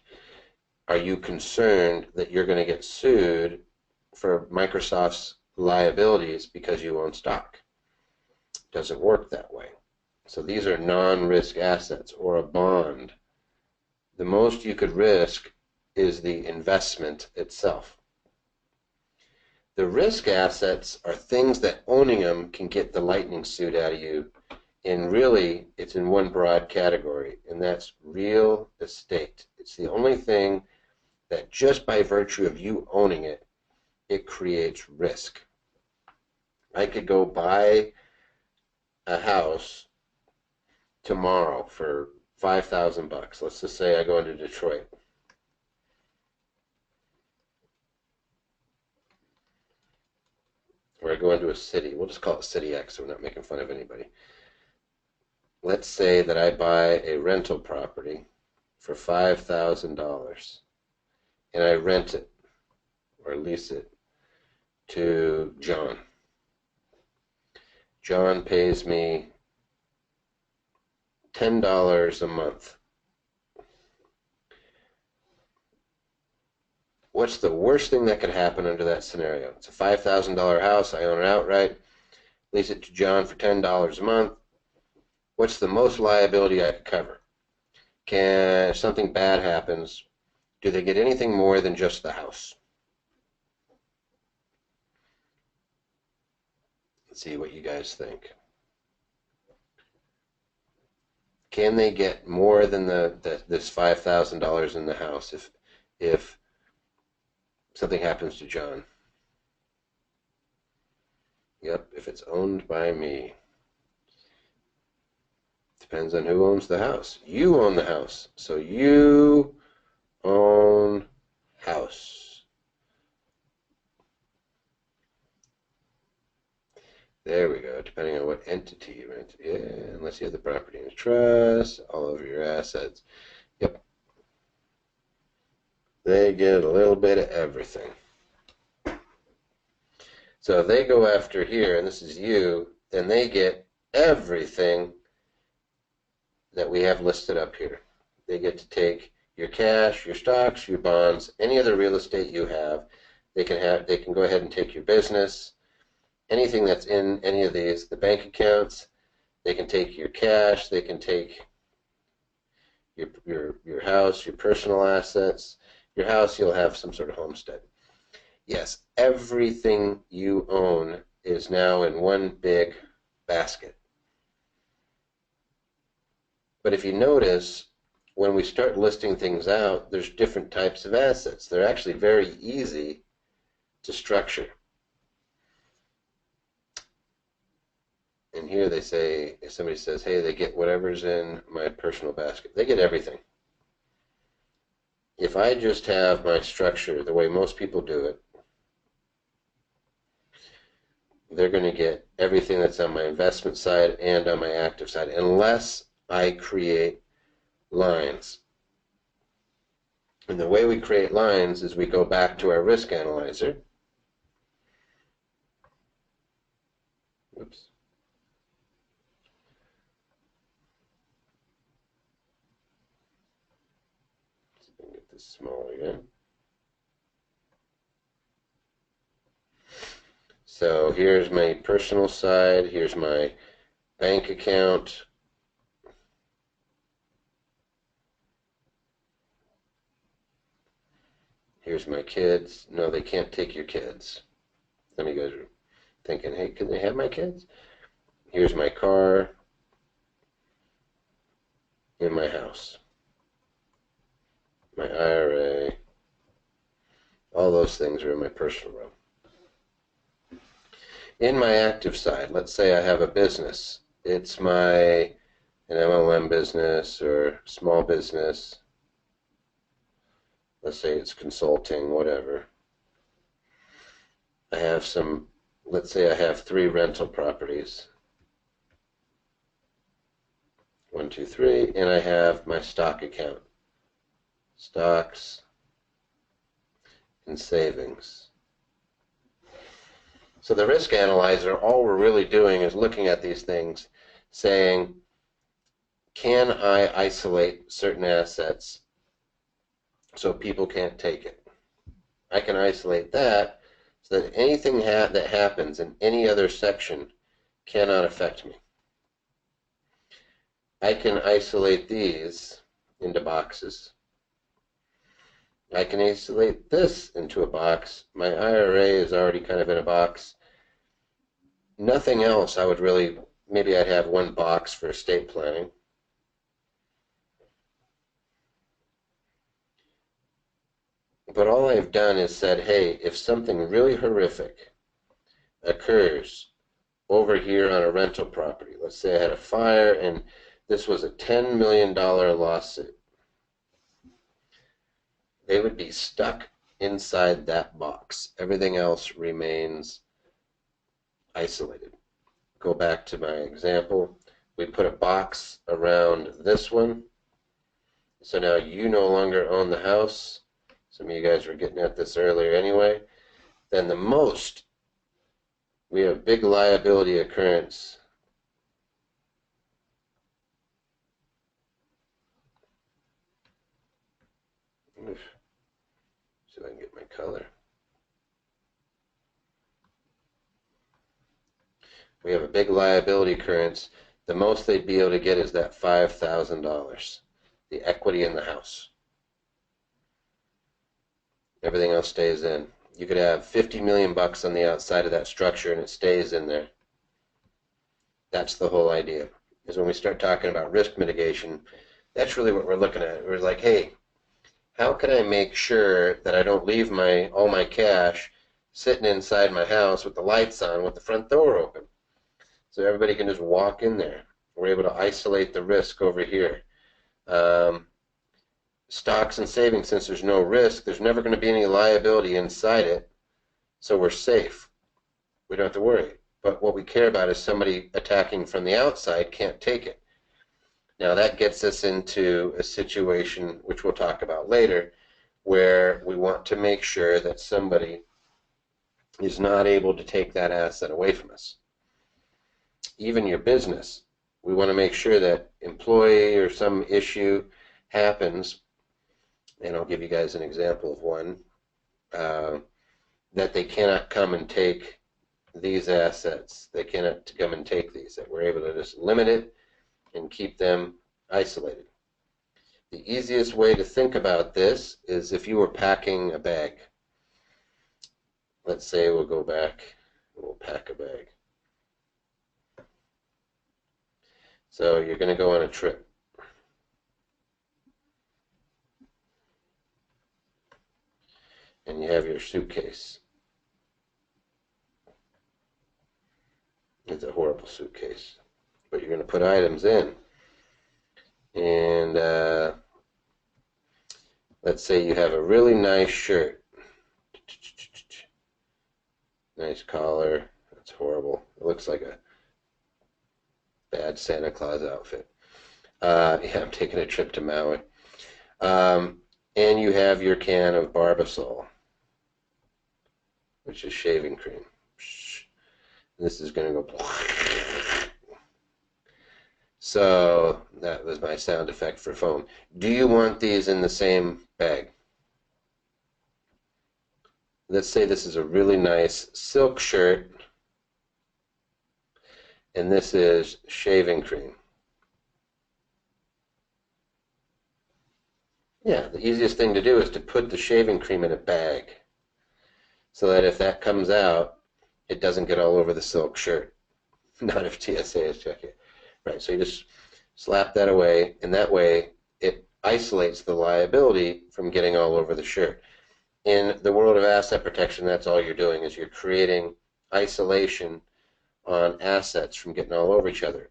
are you concerned that you're going to get sued for Microsoft's liabilities because you own stock? It doesn't work that way. So these are non-risk assets, or a bond. The most you could risk is the investment itself. The risk assets are things that owning them can get the lightning suit out of you. And really, it's in one broad category, and that's real estate. It's the only thing that just by virtue of you owning it, it creates risk. I could go buy a house tomorrow for $5,000. Let's just say I go into Detroit. Or I go into a city. We'll just call it City X so we're not making fun of anybody. Let's say that I buy a rental property for $5,000 and I rent it or lease it to John. John pays me $10 a month. What's the worst thing that could happen under that scenario? It's a $5,000 house. I own it outright. Lease it to John for $10 a month. What's the most liability I could cover? If something bad happens, do they get anything more than just the house? Let's see what you guys think. Can they get more than this $5,000 in the house if something happens to John? Yep, if it's owned by me. Depends on who owns the house. You own the house. So you own house. There we go. Depending on what entity you rent. Yeah, unless you have the property in a trust, all over your assets. Yep. They get a little bit of everything. So if they go after here, and this is you, then they get everything that we have listed up here. They get to take your cash, your stocks, your bonds, any other real estate you have. They can go ahead and take your business, anything that's in any of these, the bank accounts. They can take your cash. They can take your house, your personal assets. Your house, you'll have some sort of homestead. Yes, everything you own is now in one big basket. But if you notice, when we start listing things out, there's different types of assets. They're actually very easy to structure. And here they say, if somebody says, hey, they get whatever's in my personal basket, they get everything. If I just have my structure the way most people do it, they're going to get everything that's on my investment side and on my active side, unless I create lines. And the way we create lines is we go back to our risk analyzer. Oops. Let's see if I can get this smaller again. So here's my personal side. Here's my bank account. Here's my kids. No, they can't take your kids. Some of you guys are thinking, hey, can they have my kids? Here's my car and my house. My IRA. All those things are in my personal realm. In my active side, let's say I have a business. It's my an MLM business or small business. Let's say it's consulting, whatever. I have some, let's say I have 3 rental properties. 1, 2, 3, and I have my stock account. Stocks and savings. So the risk analyzer, all we're really doing is looking at these things, saying, can I isolate certain assets so people can't take it? I can isolate that so that anything that happens in any other section cannot affect me. I can isolate these into boxes. I can isolate this into a box. My IRA is already kind of in a box. Nothing else I would really, maybe I'd have one box for estate planning. But all I've done is said, hey, if something really horrific occurs over here on a rental property, let's say I had a fire and this was a $10 million lawsuit, they would be stuck inside that box. Everything else remains isolated. Go back to my example. We put a box around this one. So now you no longer own the house. Some of you guys were getting at this earlier anyway. Then the most, we have big liability occurrence. Oof. See if I can get my color. We have a big liability occurrence. The most they'd be able to get is that $5,000, the equity in the house. Everything else stays in. You could have 50 million bucks on the outside of that structure and it stays in there. That's the whole idea. Is when we start talking about risk mitigation, that's really what we're looking at. We're like, hey, how can I make sure that I don't leave all my cash sitting inside my house with the lights on with the front door open? So everybody can just walk in there. We're able to isolate the risk over here. Stocks and savings, since there's no risk, there's never going to be any liability inside it, so we're safe. We don't have to worry. But what we care about is somebody attacking from the outside can't take it. Now that gets us into a situation, which we'll talk about later, where we want to make sure that somebody is not able to take that asset away from us. Even your business, we want to make sure that employee or some issue happens, and I'll give you guys an example of one, that they cannot come and take these assets. They cannot come and take these, that we're able to just limit it and keep them isolated. The easiest way to think about this is if you were packing a bag. Let's say we'll go back and we'll pack a bag. So you're going to go on a trip. And you have your suitcase. It's a horrible suitcase. But you're going to put items in. And let's say you have a really nice shirt. Nice collar. That's horrible. It looks like a bad Santa Claus outfit. Yeah, I'm taking a trip to Maui. And you have your can of Barbasol, which is shaving cream. This is going to go. So that was my sound effect for phone. Do you want these in the same bag? Let's say this is a really nice silk shirt, and this is shaving cream. Yeah, the easiest thing to do is to put the shaving cream in a bag so that if that comes out, it doesn't get all over the silk shirt. Not if TSA is checking. Right, so you just slap that away, and that way it isolates the liability from getting all over the shirt. In the world of asset protection, that's all you're doing, is you're creating isolation on assets from getting all over each other.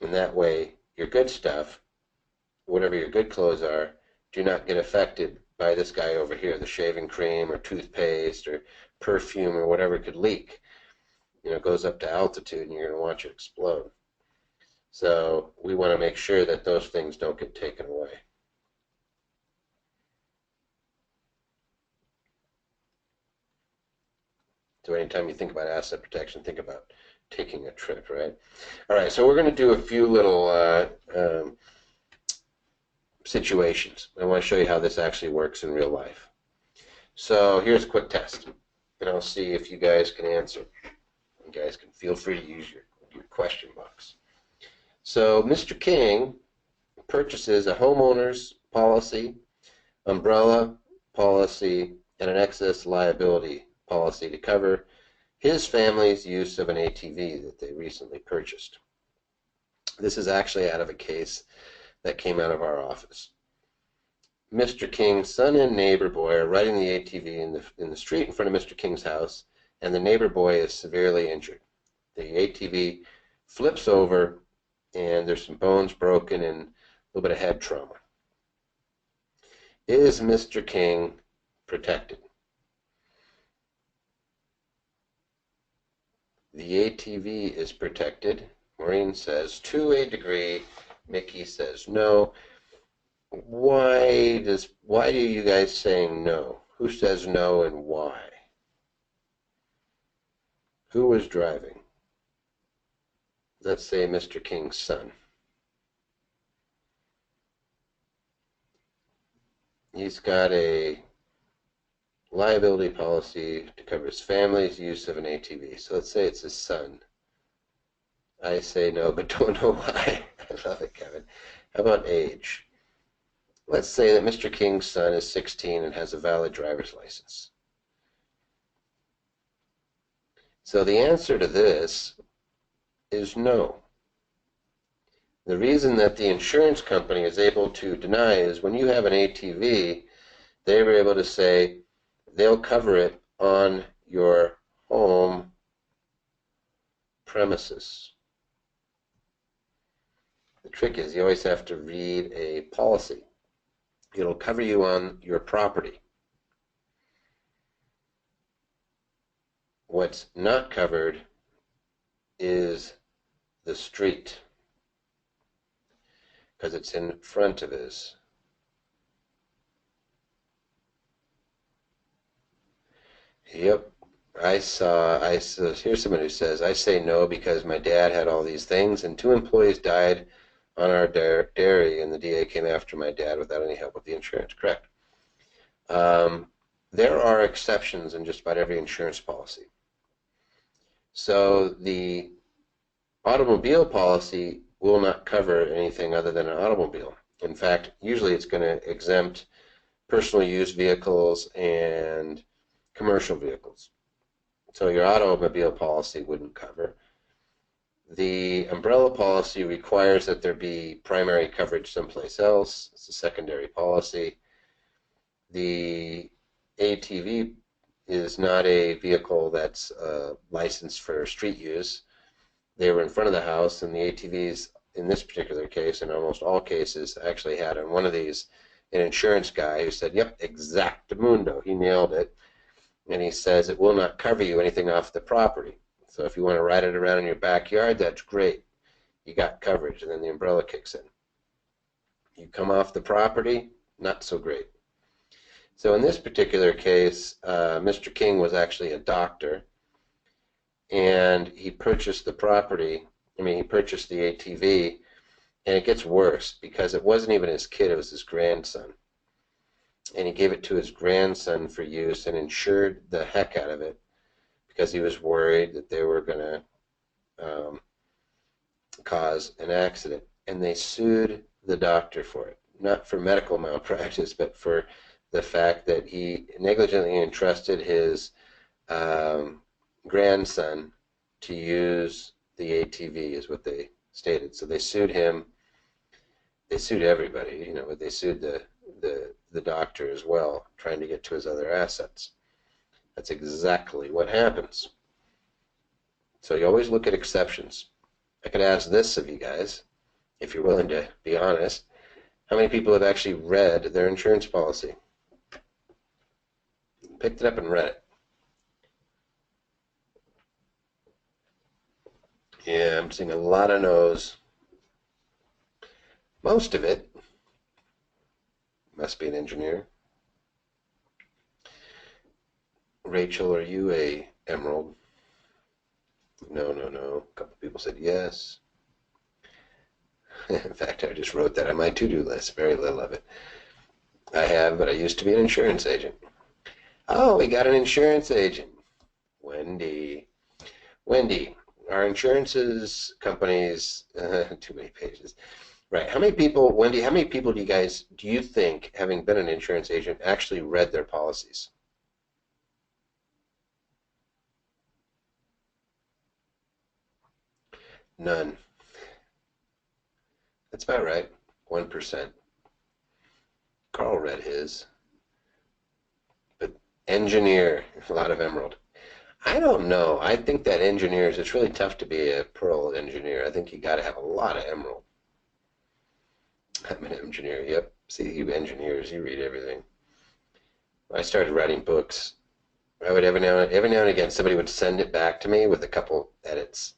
And that way, your good stuff, whatever your good clothes are, do not get affected by this guy over here, the shaving cream or toothpaste or perfume or whatever could leak. It goes up to altitude and you're going to watch it explode. So we want to make sure that those things don't get taken away. So anytime you think about asset protection, think about taking a trip, right? All right, so we're going to do a few little situations. I want to show you how this actually works in real life. So here's a quick test, and I'll see if you guys can answer. You guys can feel free to use your question box. So Mr. King purchases a homeowner's policy, umbrella policy, and an excess liability policy to cover his family's use of an ATV that they recently purchased. This is actually out of a case that came out of our office. Mr. King's son and neighbor boy are riding the ATV in the street in front of Mr. King's house, and the neighbor boy is severely injured. The ATV flips over, and there's some bones broken and a little bit of head trauma. Is Mr. King protected? The ATV is protected. Maureen says to a degree. Mickey says no. Why do you guys saying no? Who says no and why? Who was driving? Let's say Mr. King's son. He's got a liability policy to cover his family's use of an ATV. So let's say it's his son. I say no, but don't know why. I love it, Kevin. How about age? Let's say that Mr. King's son is 16 and has a valid driver's license. So the answer to this is no. The reason that the insurance company is able to deny is when you have an ATV, they were able to say they'll cover it on your home premises. The trick is you always have to read a policy. It'll cover you on your property. What's not covered is the street, because it's in front of his. Yep. Here's someone who says, I say no because my dad had all these things and 2 employees died on our dairy and the DA came after my dad without any help with the insurance. Correct. There are exceptions in just about every insurance policy. So the automobile policy will not cover anything other than an automobile. In fact, usually it's going to exempt personal use vehicles and commercial vehicles. So your automobile policy wouldn't cover. The umbrella policy requires that there be primary coverage someplace else. It's a secondary policy. The ATV is not a vehicle that's licensed for street use. They were in front of the house, and the ATVs, in this particular case, in almost all cases, actually had on one of these an insurance guy who said, yep, exactamundo, he nailed it. And he says it will not cover you anything off the property. So if you want to ride it around in your backyard, that's great. You got coverage, and then the umbrella kicks in. You come off the property, not so great. So in this particular case, Mr. King was actually a doctor, and he purchased the property. He purchased the ATV, and it gets worse because it wasn't even his kid, it was his grandson. And he gave it to his grandson for use and insured the heck out of it because he was worried that they were going to cause an accident. And they sued the doctor for it, not for medical malpractice, but for the fact that he negligently entrusted his grandson to use the ATV, is what they stated. So they sued him. They sued everybody, but they sued the doctor as well, trying to get to his other assets. That's exactly what happens. So you always look at exceptions. I could ask this of you guys. if you're willing to be honest, how many people have actually read their insurance policy? Picked it up and read it. Yeah, I'm seeing a lot of no's. Most of it must be an engineer. Rachel, are you a emerald? No, no, no. A couple people said yes. In fact, I just wrote that on my to-do list. Very little of it. I have, but I used to be an insurance agent. Oh, we got an insurance agent. Wendy. Wendy, our insurances companies, too many pages. Right. How many people, Wendy, how many people do you think, having been an insurance agent, actually read their policies? None. That's about right. 1%. Carl read his. But engineer, a lot of emerald. I don't know. I think that engineers, it's really tough to be a pearl engineer. I think you got to have a lot of emerald. I'm an engineer. Yep. See, you engineers, you read everything. I started writing books. I would every now and again somebody would send it back to me with a couple edits.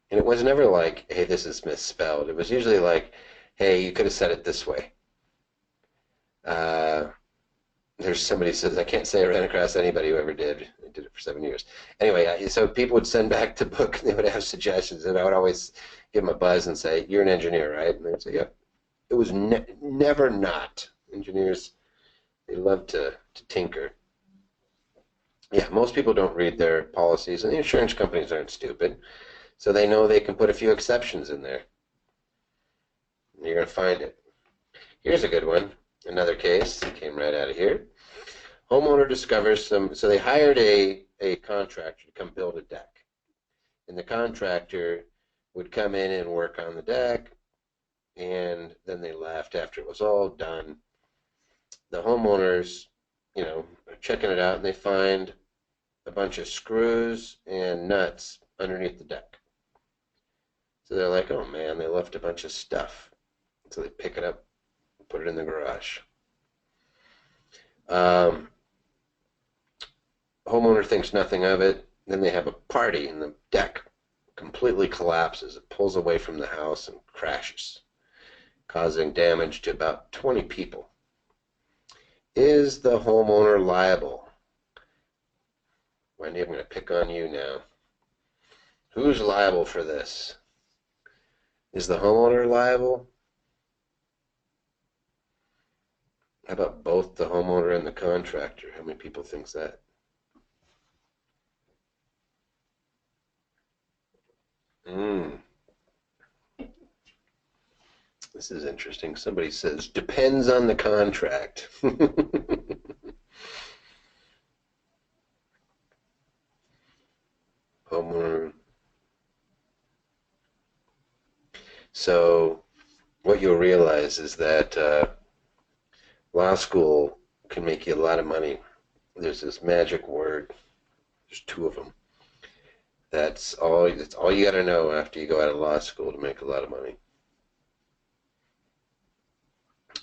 And it was never like, hey, this is misspelled. It was usually like, hey, you could have said it this way. Uh, there's somebody says, I can't say I ran across anybody who ever did. I did it for 7 years. Anyway, so people would send back the book and they would have suggestions, and I would always give them a buzz and say, you're an engineer, right? And they would say, yep. It was never not. Engineers, they love to tinker. Yeah, most people don't read their policies, and the insurance companies aren't stupid, so they know they can put a few exceptions in there. You're going to find it. Here's a good one. Another case came right out of here. Homeowner discovers so they hired a contractor to come build a deck. And the contractor would come in and work on the deck, and then they left after it was all done. The homeowners, are checking it out, and they find a bunch of screws and nuts underneath the deck. So they're like, oh man, they left a bunch of stuff. So they pick it up, put it in the garage. Homeowner thinks nothing of it. Then they have a party, and the deck completely collapses. It pulls away from the house and crashes, causing damage to about 20 people. Is the homeowner liable? Wendy, I'm going to pick on you now. Who's liable for this? Is the homeowner liable? How about both the homeowner and the contractor? How many people thinks that? This is interesting. Somebody says, depends on the contract. Homeowner. So what you'll realize is that law school can make you a lot of money. There's this magic word. There's two of them. That's all you got to know after you go out of law school to make a lot of money.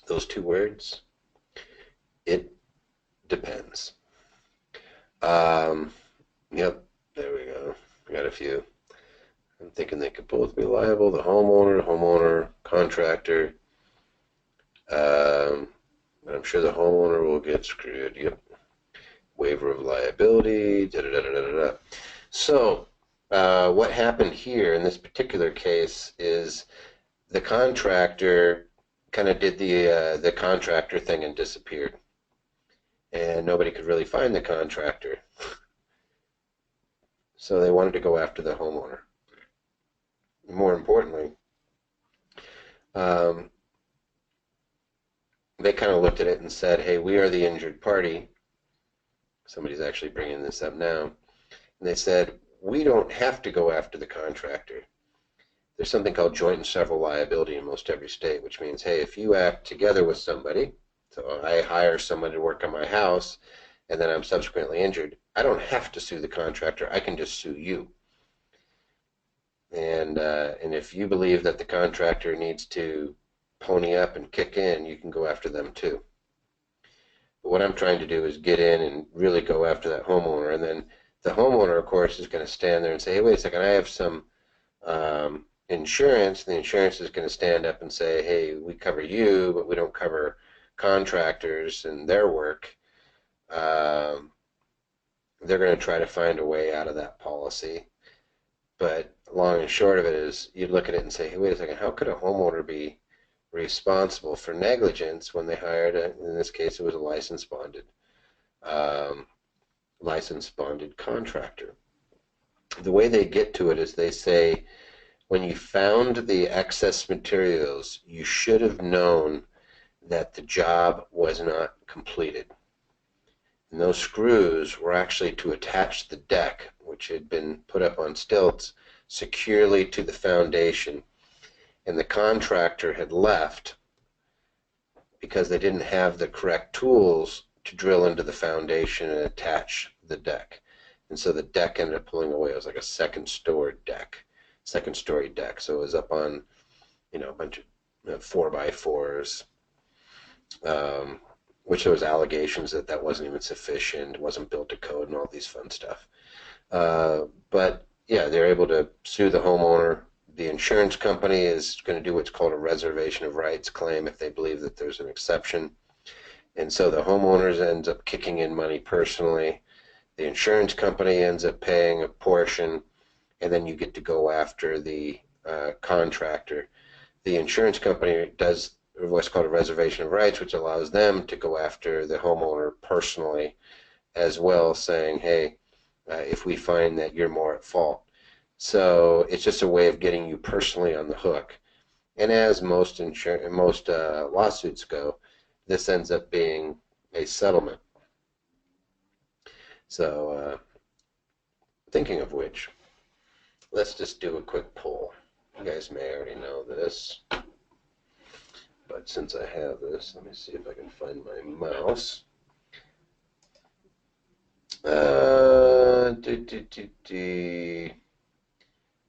Those two words, it depends. Yep, there we go. We got a few. I'm thinking they could both be liable. The homeowner, contractor. But I'm sure the homeowner will get screwed. Yep. Waiver of liability. Da da da da da da. So, what happened here in this particular case is the contractor kind of did the contractor thing and disappeared, and nobody could really find the contractor. So they wanted to go after the homeowner. More importantly, they kind of looked at it and said, hey, we are the injured party. Somebody's actually bringing this up now. And they said, we don't have to go after the contractor. There's something called joint and several liability in most every state, which means, hey, if you act together with somebody, so I hire someone to work on my house, and then I'm subsequently injured, I don't have to sue the contractor. I can just sue you. And if you believe that the contractor needs to pony up and kick in, you can go after them too. But what I'm trying to do is get in and really go after that homeowner, and then the homeowner, of course, is going to stand there and say, "Hey, wait a second, I have some insurance." And the insurance is going to stand up and say, "Hey, we cover you, but we don't cover contractors and their work." Um, they're going to try to find a way out of that policy. But long and short of it is, you look at it and say, "Hey, wait a second, how could a homeowner be responsible for negligence when they hired in this case, it was a um, licensed bonded contractor?" The way they get to it is they say, when you found the excess materials, you should have known that the job was not completed. And those screws were actually to attach the deck, which had been put up on stilts, securely to the foundation. And the contractor had left because they didn't have the correct tools to drill into the foundation and attach the deck. And so the deck ended up pulling away. It was like a second story deck. So it was up on, a bunch of 4x4s, um, which there was allegations that that wasn't even sufficient, wasn't built to code, and all these fun stuff. But yeah, they're able to sue the homeowner. The insurance company is going to do what's called a reservation of rights claim if they believe that there's an exception. And so the homeowners ends up kicking in money personally. The insurance company ends up paying a portion, and then you get to go after the contractor. The insurance company does what's called a reservation of rights, which allows them to go after the homeowner personally as well, saying, "Hey, if we find that you're more at fault." So it's just a way of getting you personally on the hook. And as most lawsuits go, this ends up being a settlement. So thinking of which, let's just do a quick poll. You guys may already know this, but since I have this, let me see if I can find my mouse.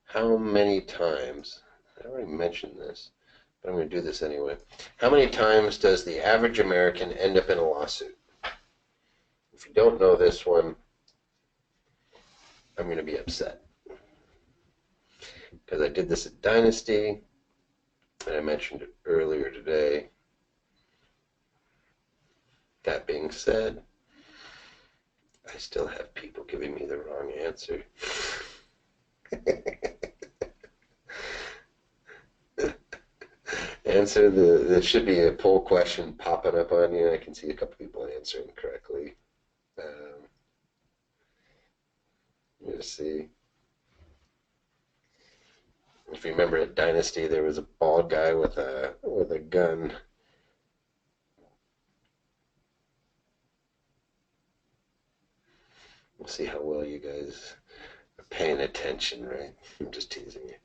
How many times, I already mentioned this, but I'm going to do this anyway. How many times does the average American end up in a lawsuit? If you don't know this one, I'm going to be upset. Because I did this at Dynasty, and I mentioned it earlier today. That being said, I still have people giving me the wrong answer. There should be a poll question popping up on you. I can see a couple people answering correctly. Let's see. If you remember at Dynasty, there was a bald guy with a gun. We'll see how well you guys are paying attention, right? I'm just teasing you.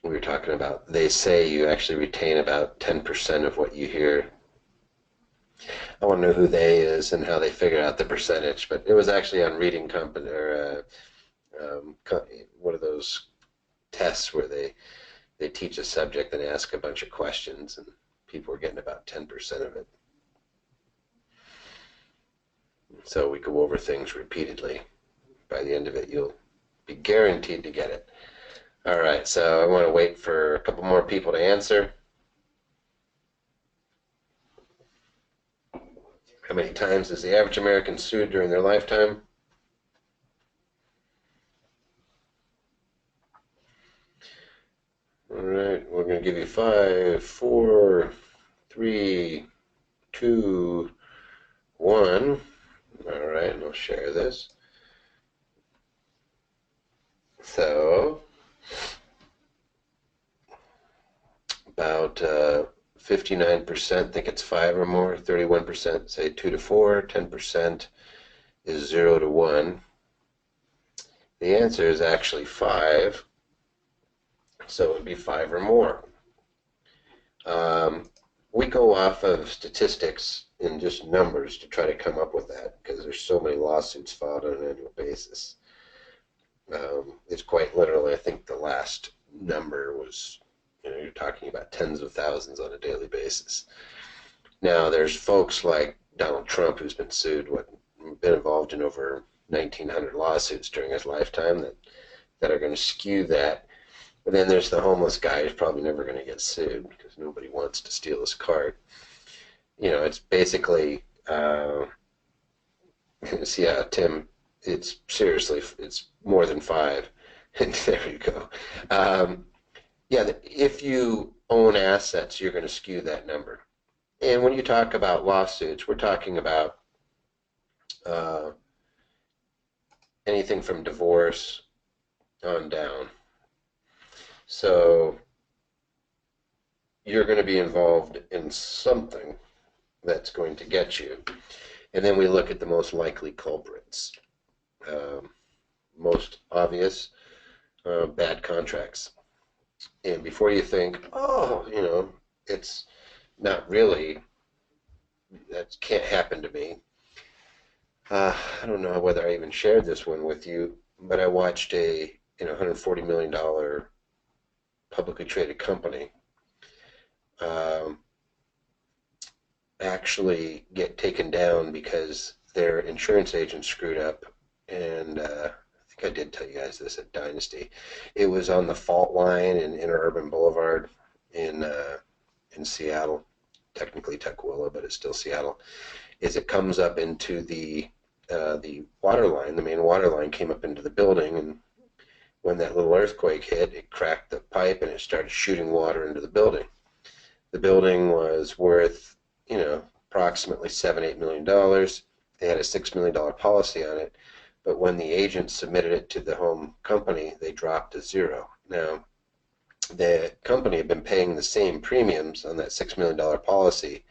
We were talking about, they say you actually retain about 10% of what you hear. I want to know who they is and how they figured out the percentage, but it was actually on Reading Company, or one of those tests where they teach a subject and ask a bunch of questions, and people were getting about 10% of it. So we go over things repeatedly. By the end of it, you'll be guaranteed to get it. All right, so I want to wait for a couple more people to answer. How many times is the average American sued during their lifetime? All right, we're going to give you 5, 4, 3, 2, 1. All right, and I'll share this. So, about 59% think it's 5 or more, 31% say 2 to 4, 10% is 0 to 1. The answer is actually 5, so it would be 5 or more. We go off of statistics and just numbers to try to come up with that because there's so many lawsuits filed on an annual basis. It's quite literally, I think the last number was, you're talking about tens of thousands on a daily basis. Now, there's folks like Donald Trump who's been sued, been involved in over 1,900 lawsuits during his lifetime that are going to skew that. But then there's the homeless guy who's probably never going to get sued because nobody wants to steal his cart. It's basically, yeah, Tim, it's seriously, it's more than five. And there you go. Um, yeah, if you own assets, you're going to skew that number. And when you talk about lawsuits, we're talking about uh, anything from divorce on down. So you're going to be involved in something that's going to get you. And then we look at the most likely culprits. Most obvious, bad contracts. And before you think, oh, it's not really, that can't happen to me. I don't know whether I even shared this one with you, but I watched a $140 million publicly traded company um, actually get taken down because their insurance agent screwed up. And I think I did tell you guys this at Dynasty. It was on the fault line in Interurban Boulevard in Seattle, technically Tukwila, but it's still Seattle. Is it comes up into the water line, the main water line came up into the building, and when that little earthquake hit, it cracked the pipe and it started shooting water into the building. The building was worth, approximately $7-8 million. They had a $6 million policy on it, but when the agent submitted it to the home company, they dropped to zero. Now, the company had been paying the same premiums on that $6 million policy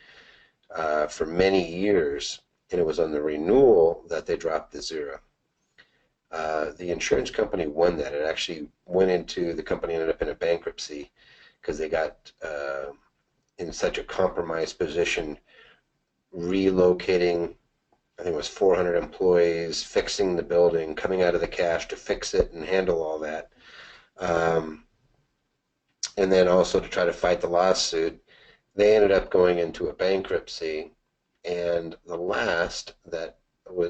for many years, and it was on the renewal that they dropped to zero. The insurance company won that. It actually the company ended up in a bankruptcy because they got in such a compromised position, relocating, I think it was 400 employees, fixing the building, coming out of the cash to fix it and handle all that. Um, and then also to try to fight the lawsuit, they ended up going into a bankruptcy, and the last that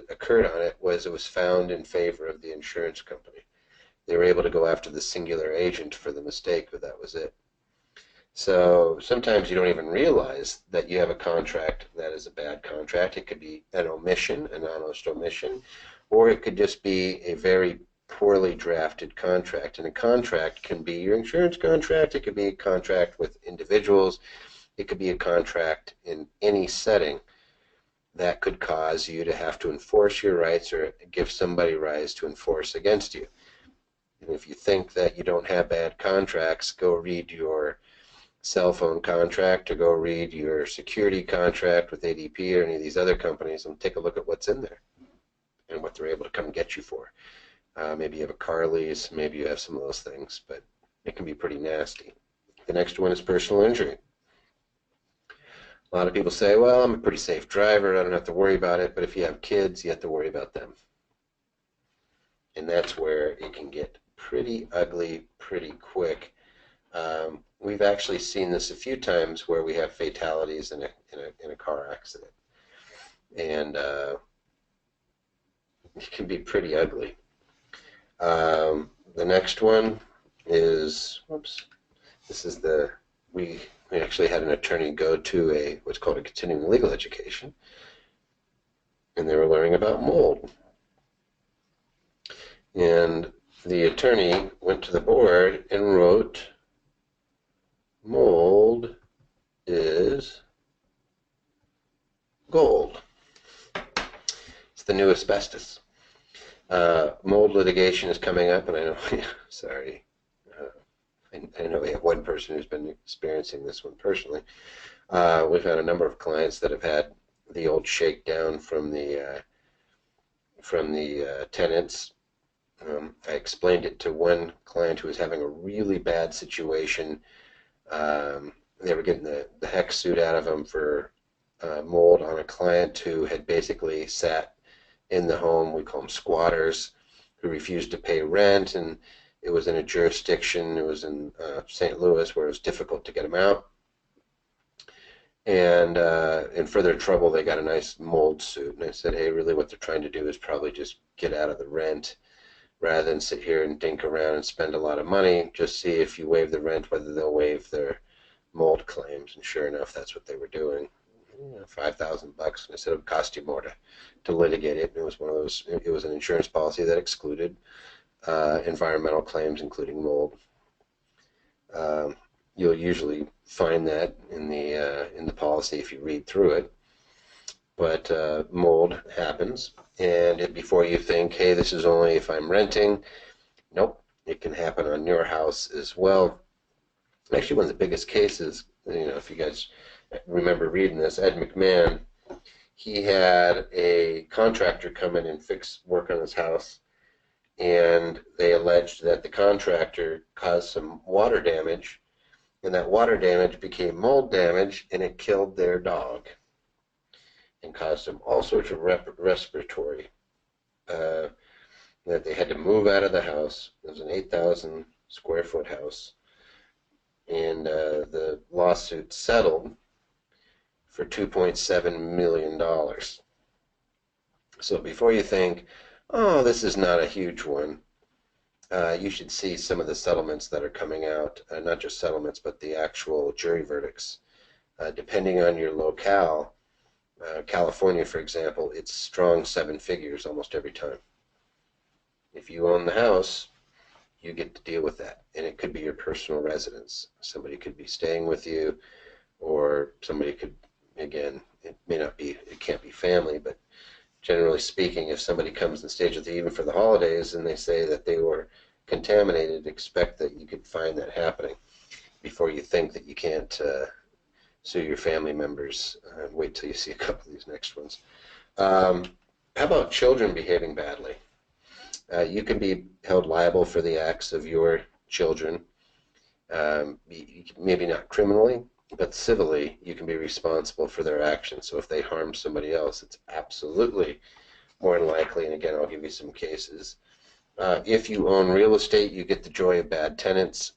occurred on it was found in favor of the insurance company. They were able to go after the singular agent for the mistake, but that was it. So sometimes you don't even realize that you have a contract that is a bad contract. It could be an omission, an honest omission, or it could just be a very poorly drafted contract. And a contract can be your insurance contract. It could be a contract with individuals. It could be a contract in any setting that could cause you to have to enforce your rights or give somebody rights to enforce against you. And if you think that you don't have bad contracts, go read your cell phone contract or go read your security contract with ADP or any of these other companies and take a look at what's in there and what they're able to come get you for. Maybe you have a car lease, maybe you have some of those things, but it can be pretty nasty. The next one is personal injury. A lot of people say, well, I'm a pretty safe driver, I don't have to worry about it, but if you have kids, you have to worry about them. And that's where it can get pretty ugly pretty quick. We've actually seen this a few times where we have fatalities in a car accident. And it can be pretty ugly. The next one is, this is we actually had an attorney go to what's called a continuing legal education, and they were learning about mold. And the attorney went to the board and wrote, mold is gold. It's the new asbestos. Mold litigation is coming up, and I know, sorry, I know we have one person who's been experiencing this one personally. We've had a number of clients that have had the old shakedown from the tenants. I explained it to one client who was having a really bad situation. They were getting the heck suit out of them for mold on a client who had basically sat in the home. We call them squatters. who refused to pay rent, and it was in a jurisdiction, it was in St. Louis, where it was difficult to get them out. And in further trouble, they got a nice mold suit. And I said, hey, really what they're trying to do is probably just get out of the rent rather than sit here and dink around and spend a lot of money. Just see if you waive the rent, whether they'll waive their mold claims. And sure enough, that's what they were doing. $5,000. And I said it would cost you more to litigate it. And it was one of those. It was an insurance policy that excluded environmental claims, including mold. You'll usually find that in the policy if you read through it. But mold happens, and before you think, hey, this is only if I'm renting, nope, it can happen on your house as well. Actually, one of the biggest cases, if you guys remember reading this, Ed McMahon, he had a contractor come in and fix work on his house, and they alleged that the contractor caused some water damage, and that water damage became mold damage, and it killed their dog and caused them all sorts of respiratory, that they had to move out of the house. It was an 8,000 square foot house, and the lawsuit settled for $2.7 million. So before you think, oh, this is not a huge one, you should see some of the settlements that are coming out, not just settlements, but the actual jury verdicts. Depending on your locale, California, for example, it's strong 7 figures almost every time. If you own the house, you get to deal with that. And it could be your personal residence. Somebody could be staying with you, or somebody could, again, it can't be family, but generally speaking, if somebody comes and stays with you even for the holidays and they say that they were contaminated, expect that you could find that happening before you think that you can't sue your family members. Wait till you see a couple of these next ones. How about children behaving badly? You can be held liable for the acts of your children. Maybe not criminally, but civilly, you can be responsible for their actions. So if they harm somebody else, it's absolutely more than likely, and again, I'll give you some cases. If you own real estate, you get the joy of bad tenants.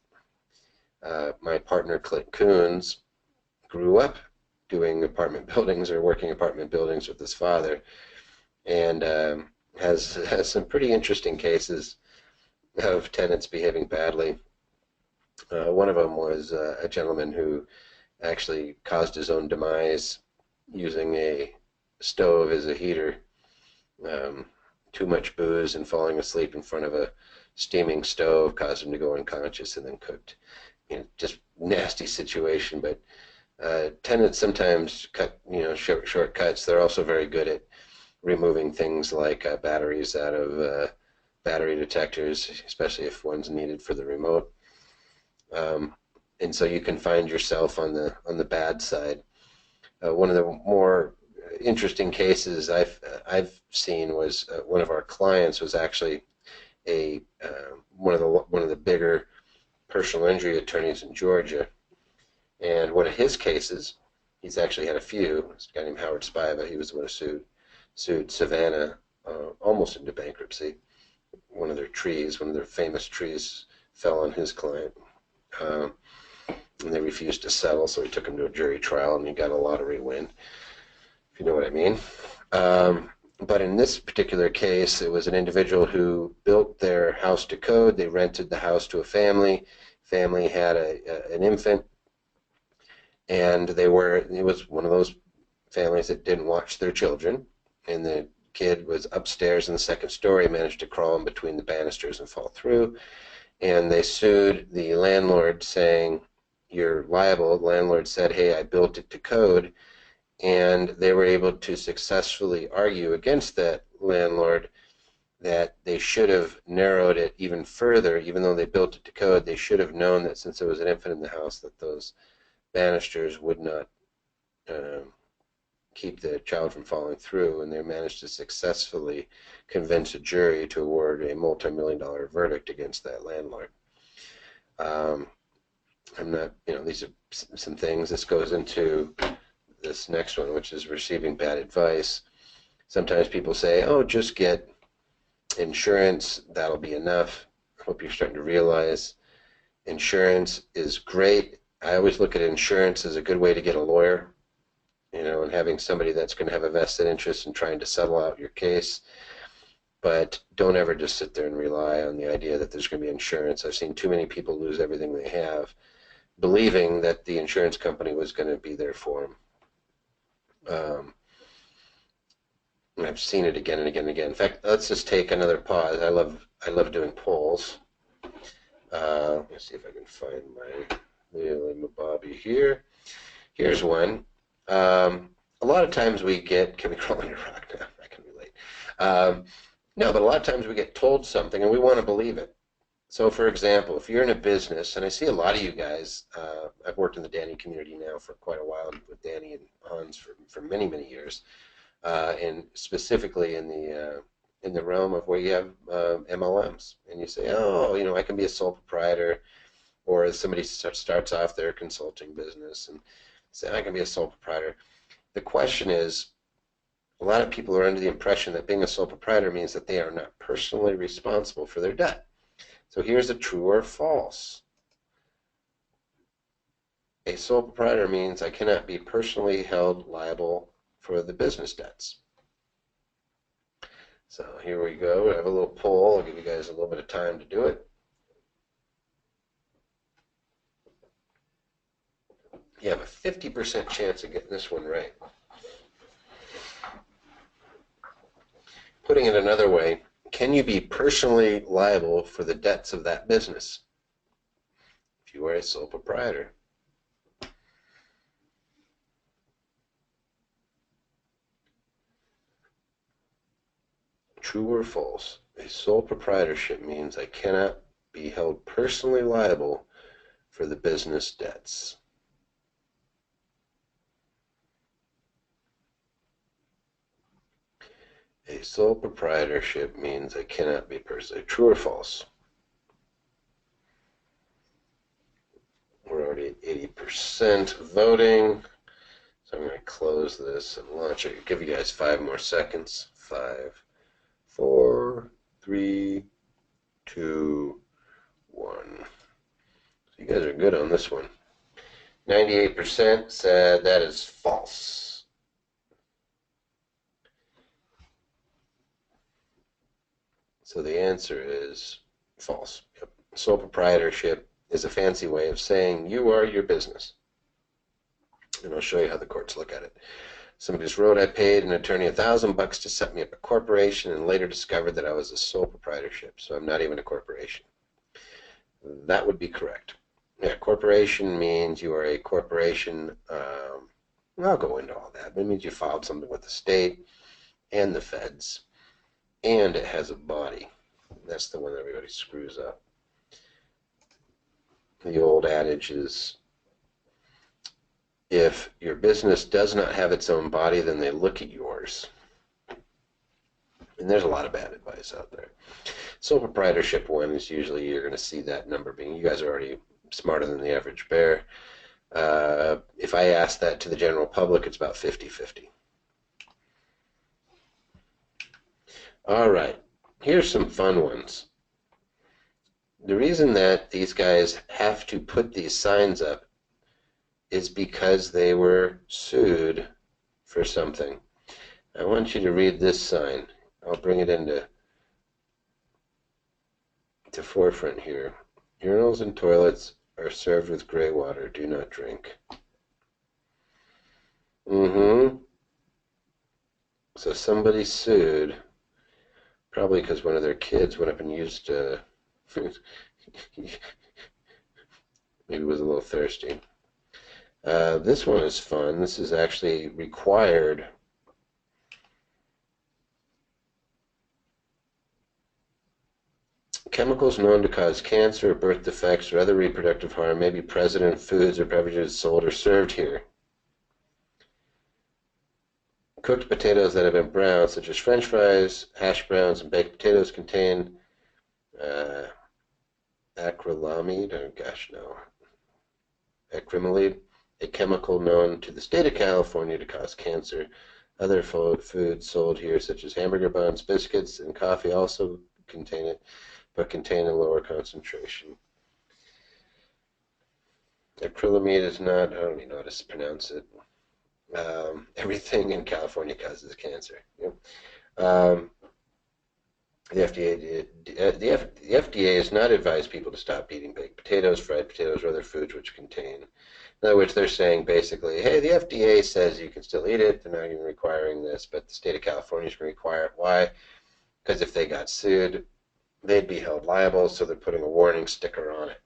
My partner, Clint Coons, grew up doing apartment buildings or working apartment buildings with his father, and has some pretty interesting cases of tenants behaving badly. One of them was a gentleman who actually caused his own demise using a stove as a heater. Too much booze and falling asleep in front of a steaming stove caused him to go unconscious and then cooked. Just nasty situation, but tenants sometimes cut shortcuts. They're also very good at removing things like batteries out of battery detectors, especially if one's needed for the remote. And so you can find yourself on the bad side. One of the more interesting cases I've seen was one of our clients was actually one of the bigger personal injury attorneys in Georgia, and one of his cases, he's actually had a few. This guy named Howard Spiva, he was the one who sued Savannah almost into bankruptcy. One of their famous trees fell on his client. And they refused to settle, so he took him to a jury trial, and he got a lottery win, if you know what I mean. But in this particular case, it was an individual who built their house to code. They rented the house to a family. Family had an infant, and it was one of those families that didn't watch their children, and the kid was upstairs in the second story, managed to crawl in between the banisters and fall through. And they sued the landlord saying, you're liable. The landlord said, hey, I built it to code. And they were able to successfully argue against that landlord that they should have narrowed it even further. Even though they built it to code, they should have known that since there was an infant in the house, that those banisters would not keep the child from falling through. And they managed to successfully convince a jury to award a multi-million-dollar verdict against that landlord. These are some things. This goes into this next one, which is receiving bad advice. Sometimes people say, oh, just get Insurance, that'll be enough. I hope you're starting to realize insurance is great. I always look at insurance as a good way to get a lawyer, and having somebody that's going to have a vested interest in trying to settle out your case. But don't ever just sit there and rely on the idea that there's going to be insurance. I've seen too many people lose everything they have, believing that the insurance company was going to be there for them. And I've seen it again and again and again. In fact, let's just take another pause. I love doing polls. Let's see if I can find my little Bobby here. Here's one. A lot of times we get, can we crawl on your rock now? I can relate. No, but a lot of times we get told something and we want to believe it. So, for example, if you're in a business, and I see a lot of you guys, I've worked in the Danny community now for quite a while with Danny and Hans for many, many years, and specifically in the realm of where you have MLMs, and you say, oh, I can be a sole proprietor, or as somebody starts off their consulting business and say, I can be a sole proprietor. The question is, a lot of people are under the impression that being a sole proprietor means that they are not personally responsible for their debt. So here's a true or false. A sole proprietor means I cannot be personally held liable for the business debts. So here we go. I have a little poll. I'll give you guys a little bit of time to do it. You have a 50% chance of getting this one right. Putting it another way, can you be personally liable for the debts of that business if you are a sole proprietor? True or false? A sole proprietorship means I cannot be held personally liable for the business debts. A sole proprietorship means I cannot be personally. True or false? We're already at 80% voting. So I'm going to close this and launch it. Give you guys 5 more seconds. 5, 4, 3, 2, 1. So you guys are good on this one. 98% said that is false. So the answer is false. Yep. Sole proprietorship is a fancy way of saying you are your business. And I'll show you how the courts look at it. Somebody just wrote, I paid an attorney $1,000 to set me up a corporation and later discovered that I was a sole proprietorship, so I'm not even a corporation. That would be correct. Yeah, corporation means you are a corporation. I'll go into all that. It means you filed something with the state and the feds, and it has a body. That's the one that everybody screws up. The old adage is, if your business does not have its own body, then they look at yours. And there's a lot of bad advice out there. Sole proprietorship one is usually, you're going to see that number being, you guys are already smarter than the average bear. If I ask that to the general public, it's about 50-50. All right, here's some fun ones. The reason that these guys have to put these signs up is because they were sued for something. I want you to read this sign. I'll bring it into forefront here. Urinals and toilets are served with gray water. Do not drink. So somebody sued, probably because one of their kids went up and used maybe was a little thirsty. This one is fun. This is actually required. Chemicals known to cause cancer, birth defects, or other reproductive harm may be present in foods or beverages sold or served here. Cooked potatoes that have been browned, such as French fries, hash browns, and baked potatoes, contain acrylamide. Oh gosh, no. Acrylamide, a chemical known to the state of California to cause cancer. Other foods sold here, such as hamburger buns, biscuits, and coffee, also contain it, but contain a lower concentration. Acrylamide is not, I don't even know how to pronounce it. Everything in California causes cancer. Yep. The the FDA has not advised people to stop eating baked potatoes, fried potatoes, or other foods which contain. In other words, they're saying basically, hey, the FDA says you can still eat it. They're not even requiring this, but the state of California is going to require it. Why? Because if they got sued, they'd be held liable, so they're putting a warning sticker on it.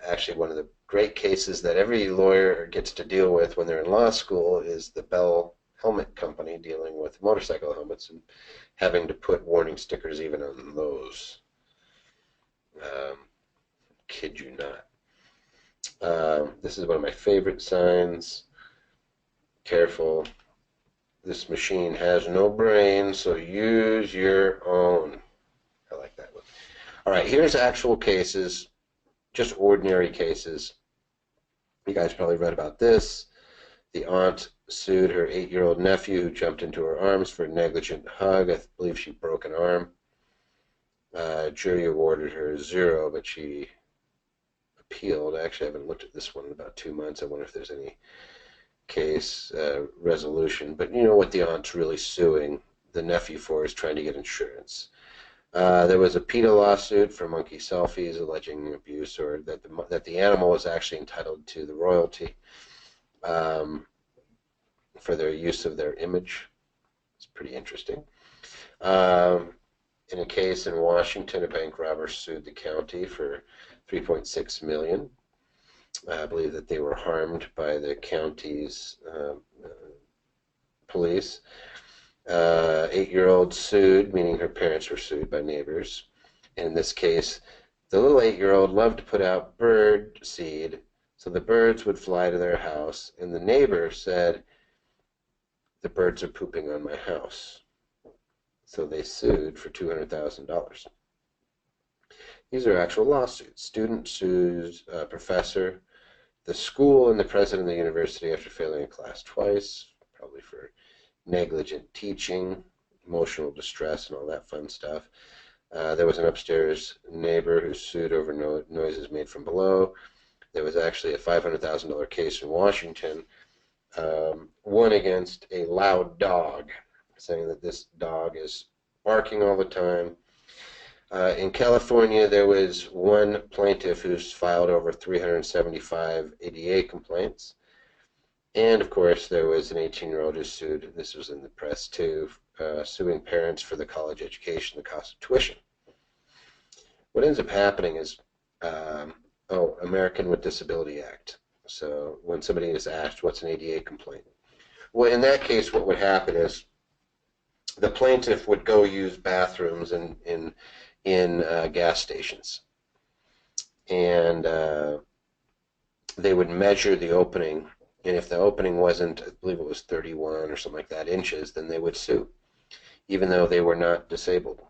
Actually, one of the great cases that every lawyer gets to deal with when they're in law school is the Bell Helmet Company dealing with motorcycle helmets and having to put warning stickers even on those. Kid you not. This is one of my favorite signs. Careful. This machine has no brain, so use your own. I like that one. All right, here's actual cases, just ordinary cases. You guys probably read about this. The aunt sued her 8-year-old nephew who jumped into her arms for a negligent hug. I believe she broke an arm. Jury awarded her 0, but she appealed. Actually, I haven't looked at this one in about 2 months. I wonder if there's any case resolution. But you know what the aunt's really suing the nephew for is trying to get insurance. There was a PETA lawsuit for monkey selfies alleging abuse, or that the animal was actually entitled to the royalty for their use of their image. It's pretty interesting. In a case in Washington, a bank robber sued the county for $3.6 million. I believe that they were harmed by the county's police. 8-year-old sued, meaning her parents were sued by neighbors. And in this case, the little 8-year-old loved to put out bird seed, so the birds would fly to their house, and the neighbor said, the birds are pooping on my house. So they sued for $200,000. These are actual lawsuits. Student sues professor, the school, and the president of the university after failing a class twice, probably for negligent teaching, emotional distress, and all that fun stuff. There was an upstairs neighbor who sued over noises made from below. There was actually a $500,000 case in Washington, one against a loud dog, saying that this dog is barking all the time. In California, there was one plaintiff who's filed over 375 ADA complaints. And, of course, there was an 18-year-old who sued, this was in the press too, suing parents for the college education, the cost of tuition. What ends up happening is, American with Disability Act. So when somebody is asked, what's an ADA complaint? Well, in that case, what would happen is the plaintiff would go use bathrooms in gas stations. And they would measure the opening. And if the opening wasn't, I believe it was 31 or something like that inches, then they would sue, even though they were not disabled,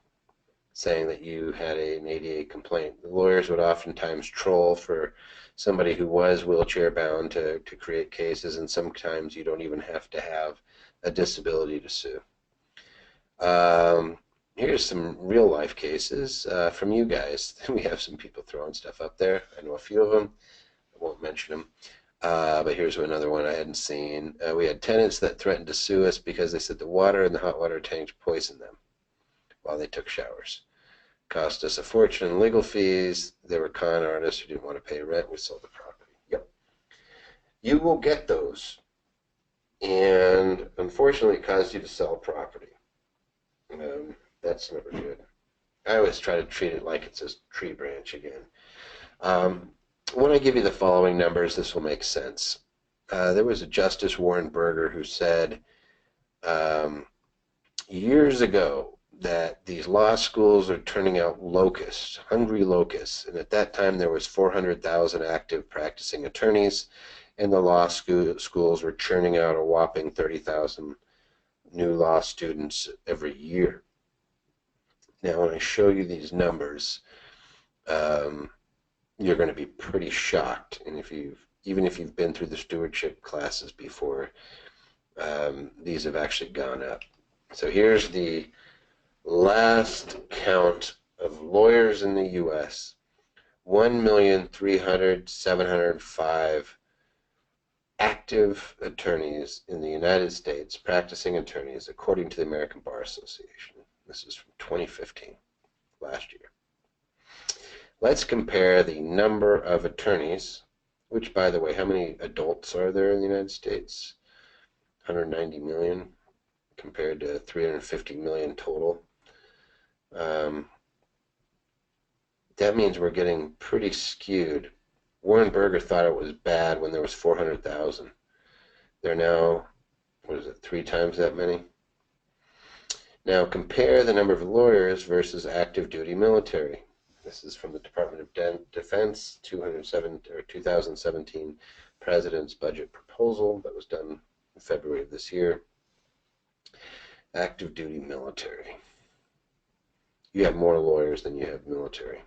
saying that you had an ADA complaint. The lawyers would oftentimes troll for somebody who was wheelchair bound to create cases, and sometimes you don't even have to have a disability to sue. Here's some real life cases from you guys. We have some people throwing stuff up there. I know a few of them. I won't mention them. But here's another one I hadn't seen. We had tenants that threatened to sue us because they said the water in the hot water tanks poisoned them while they took showers. Cost us a fortune in legal fees. They were con artists who didn't want to pay rent. We sold the property. Yep. You will get those. And unfortunately, it caused you to sell property. That's never good. I always try to treat it like it's a tree branch again. When I give you the following numbers, this will make sense. There was a Justice Warren Berger who said years ago that these law schools are turning out locusts, hungry locusts, and at that time there was 400,000 active practicing attorneys, and the law schools were churning out a whopping 30,000 new law students every year. Now, when I show you these numbers, you're going to be pretty shocked. And even if you've been through the stewardship classes before, these have actually gone up. So here's the last count of lawyers in the U.S. 1,300,705 active attorneys in the United States, practicing attorneys, according to the American Bar Association. This is from 2015, last year. Let's compare the number of attorneys, which, by the way, how many adults are there in the United States? 190 million compared to 350 million total. That means we're getting pretty skewed. Warren Berger thought it was bad when there was 400,000. They're now, what is it, 3 times that many? Now compare the number of lawyers versus active duty military. This is from the Department of Defense 2017 President's Budget Proposal that was done in February of this year. Active duty military. You have more lawyers than you have military.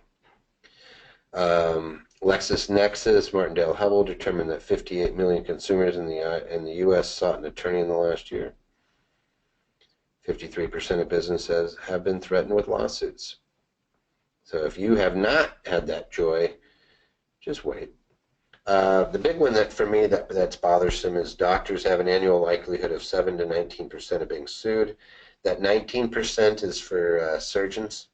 LexisNexis, Martindale Hubbell determined that 58 million consumers in the U.S. sought an attorney in the last year. 53% of businesses have been threatened with lawsuits. So if you have not had that joy, just wait. The big one that for me that's bothersome is doctors have an annual likelihood of 7 to 19% of being sued. That 19% is for surgeons,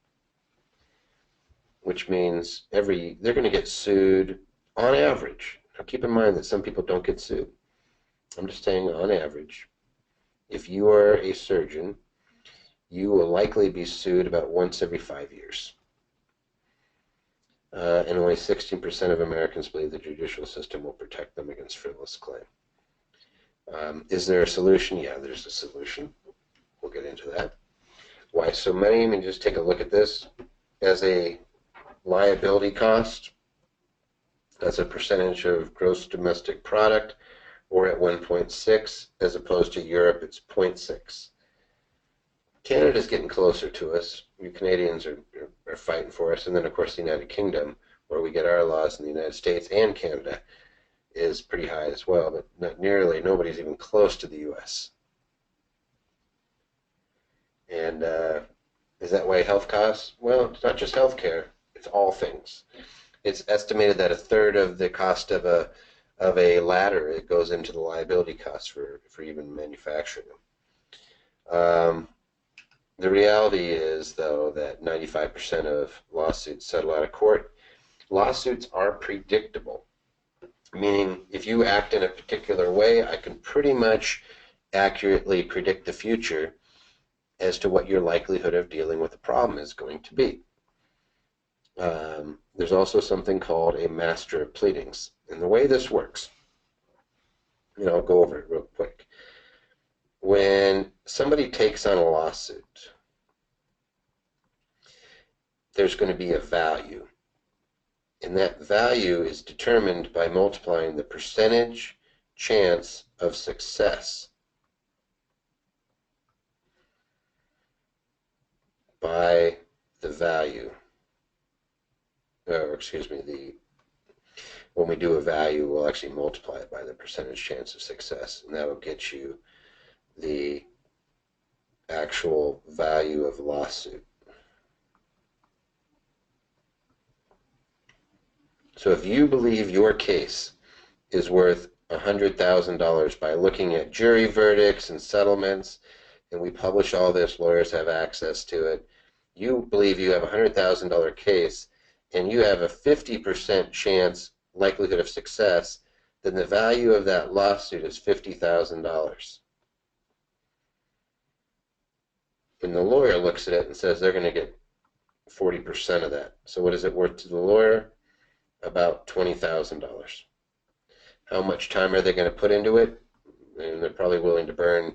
which means they're going to get sued on average. Now keep in mind that some people don't get sued. I'm just saying on average. If you are a surgeon, you will likely be sued about once every 5 years. And only 16% of Americans believe the judicial system will protect them against frivolous claim. Is there a solution? Yeah, there's a solution. We'll get into that. Why so many? I mean, just take a look at this. As a liability cost, as a percentage of gross domestic product, we're at 1.6, as opposed to Europe, it's 0.6. Canada's getting closer to us. You Canadians are fighting for us. And then, of course, the United Kingdom, where we get our laws in the United States and Canada, is pretty high as well, but not nearly. Nobody's even close to the U.S. And is that why health costs? Well, it's not just health care. It's all things. It's estimated that a third of the cost of a ladder, it goes into the liability costs for even manufacturing them. The reality is, though, that 95% of lawsuits settle out of court. Lawsuits are predictable, meaning if you act in a particular way, I can pretty much accurately predict the future as to what your likelihood of dealing with the problem is going to be. There's also something called a master of pleadings. And the way this works, I'll go over it real quick. When somebody takes on a lawsuit, there's going to be a value. And that value is determined by multiplying the percentage chance of success by the value. Or excuse me, when we do a value, we'll actually multiply it by the percentage chance of success. And that will get you the actual value of the lawsuit. So if you believe your case is worth $100,000 by looking at jury verdicts and settlements, and we publish all this, lawyers have access to it, you believe you have a $100,000 case, and you have a 50% chance likelihood of success, then the value of that lawsuit is $50,000. And the lawyer looks at it and says they're going to get 40% of that. So what is it worth to the lawyer? About $20,000. How much time are they going to put into it? And they're probably willing to burn,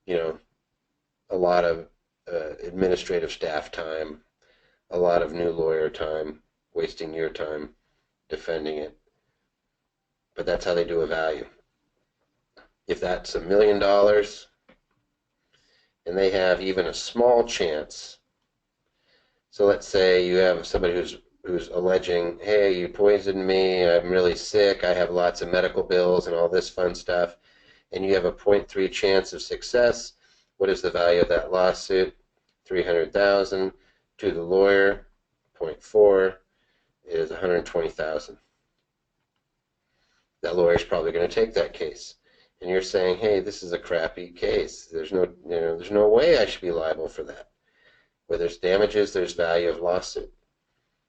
a lot of administrative staff time, a lot of new lawyer time, wasting your time defending it. But that's how they do a value. If that's $1 million, and they have even a small chance, so let's say you have somebody who's alleging, hey, you poisoned me, I'm really sick, I have lots of medical bills and all this fun stuff, and you have a 0.3 chance of success, what is the value of that lawsuit? $300,000. To the lawyer, 0.4 is $120,000. That lawyer is probably going to take that case. And you're saying, hey, this is a crappy case. There's no way I should be liable for that. Where there's damages, there's value of lawsuit.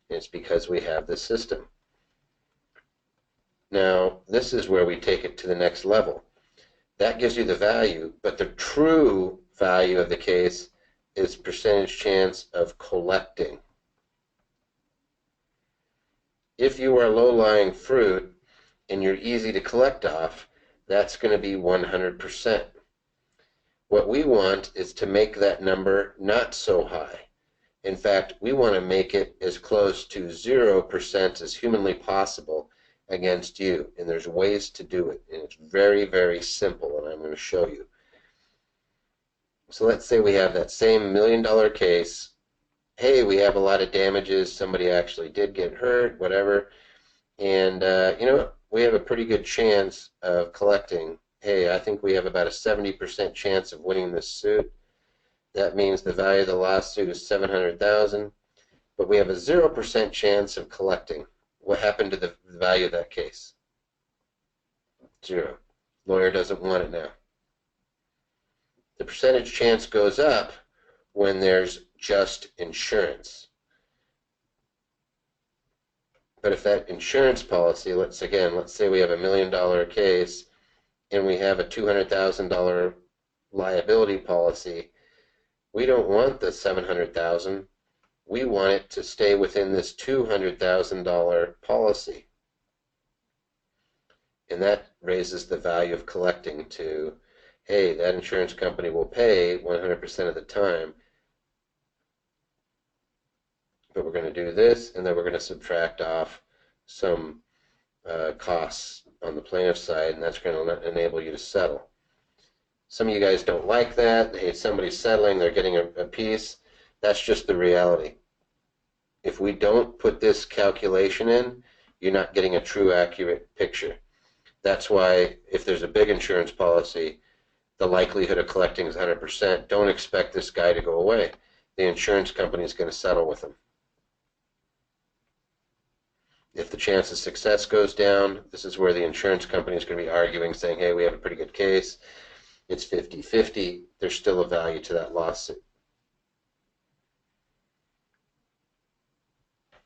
And it's because we have this system. Now, this is where we take it to the next level. That gives you the value, but the true value of the case is percentage chance of collecting. If you are low-lying fruit and you're easy to collect off, that's going to be 100%. What we want is to make that number not so high. In fact, we want to make it as close to 0% as humanly possible against you. And there's ways to do it. And it's very, very simple, and I'm going to show you. So let's say we have that same $1 million case. Hey, we have a lot of damages. Somebody actually did get hurt, whatever. And you know what? We have a pretty good chance of collecting. Hey, I think we have about a 70% chance of winning this suit. That means the value of the lawsuit is $700,000, but we have a 0% chance of collecting. What happened to the value of that case? 0. Lawyer doesn't want it now. The percentage chance goes up when there's just insurance. But if that insurance policy, let's say we have a $1 million case and we have a $200,000 liability policy, we don't want the $700,000. We want it to stay within this $200,000 policy. And that raises the value of collecting to, hey, that insurance company will pay 100% of the time, but we're going to do this, and then we're going to subtract off some costs on the plaintiff's side, and that's going to enable you to settle. Some of you guys don't like that. Hey, somebody's settling, they're getting a piece. That's just the reality. If we don't put this calculation in, you're not getting a true, accurate picture. That's why if there's a big insurance policy, the likelihood of collecting is 100%. Don't expect this guy to go away. The insurance company is going to settle with him. If the chance of success goes down, this is where the insurance company is going to be arguing, saying, hey, we have a pretty good case. It's 50-50. There's still a value to that lawsuit.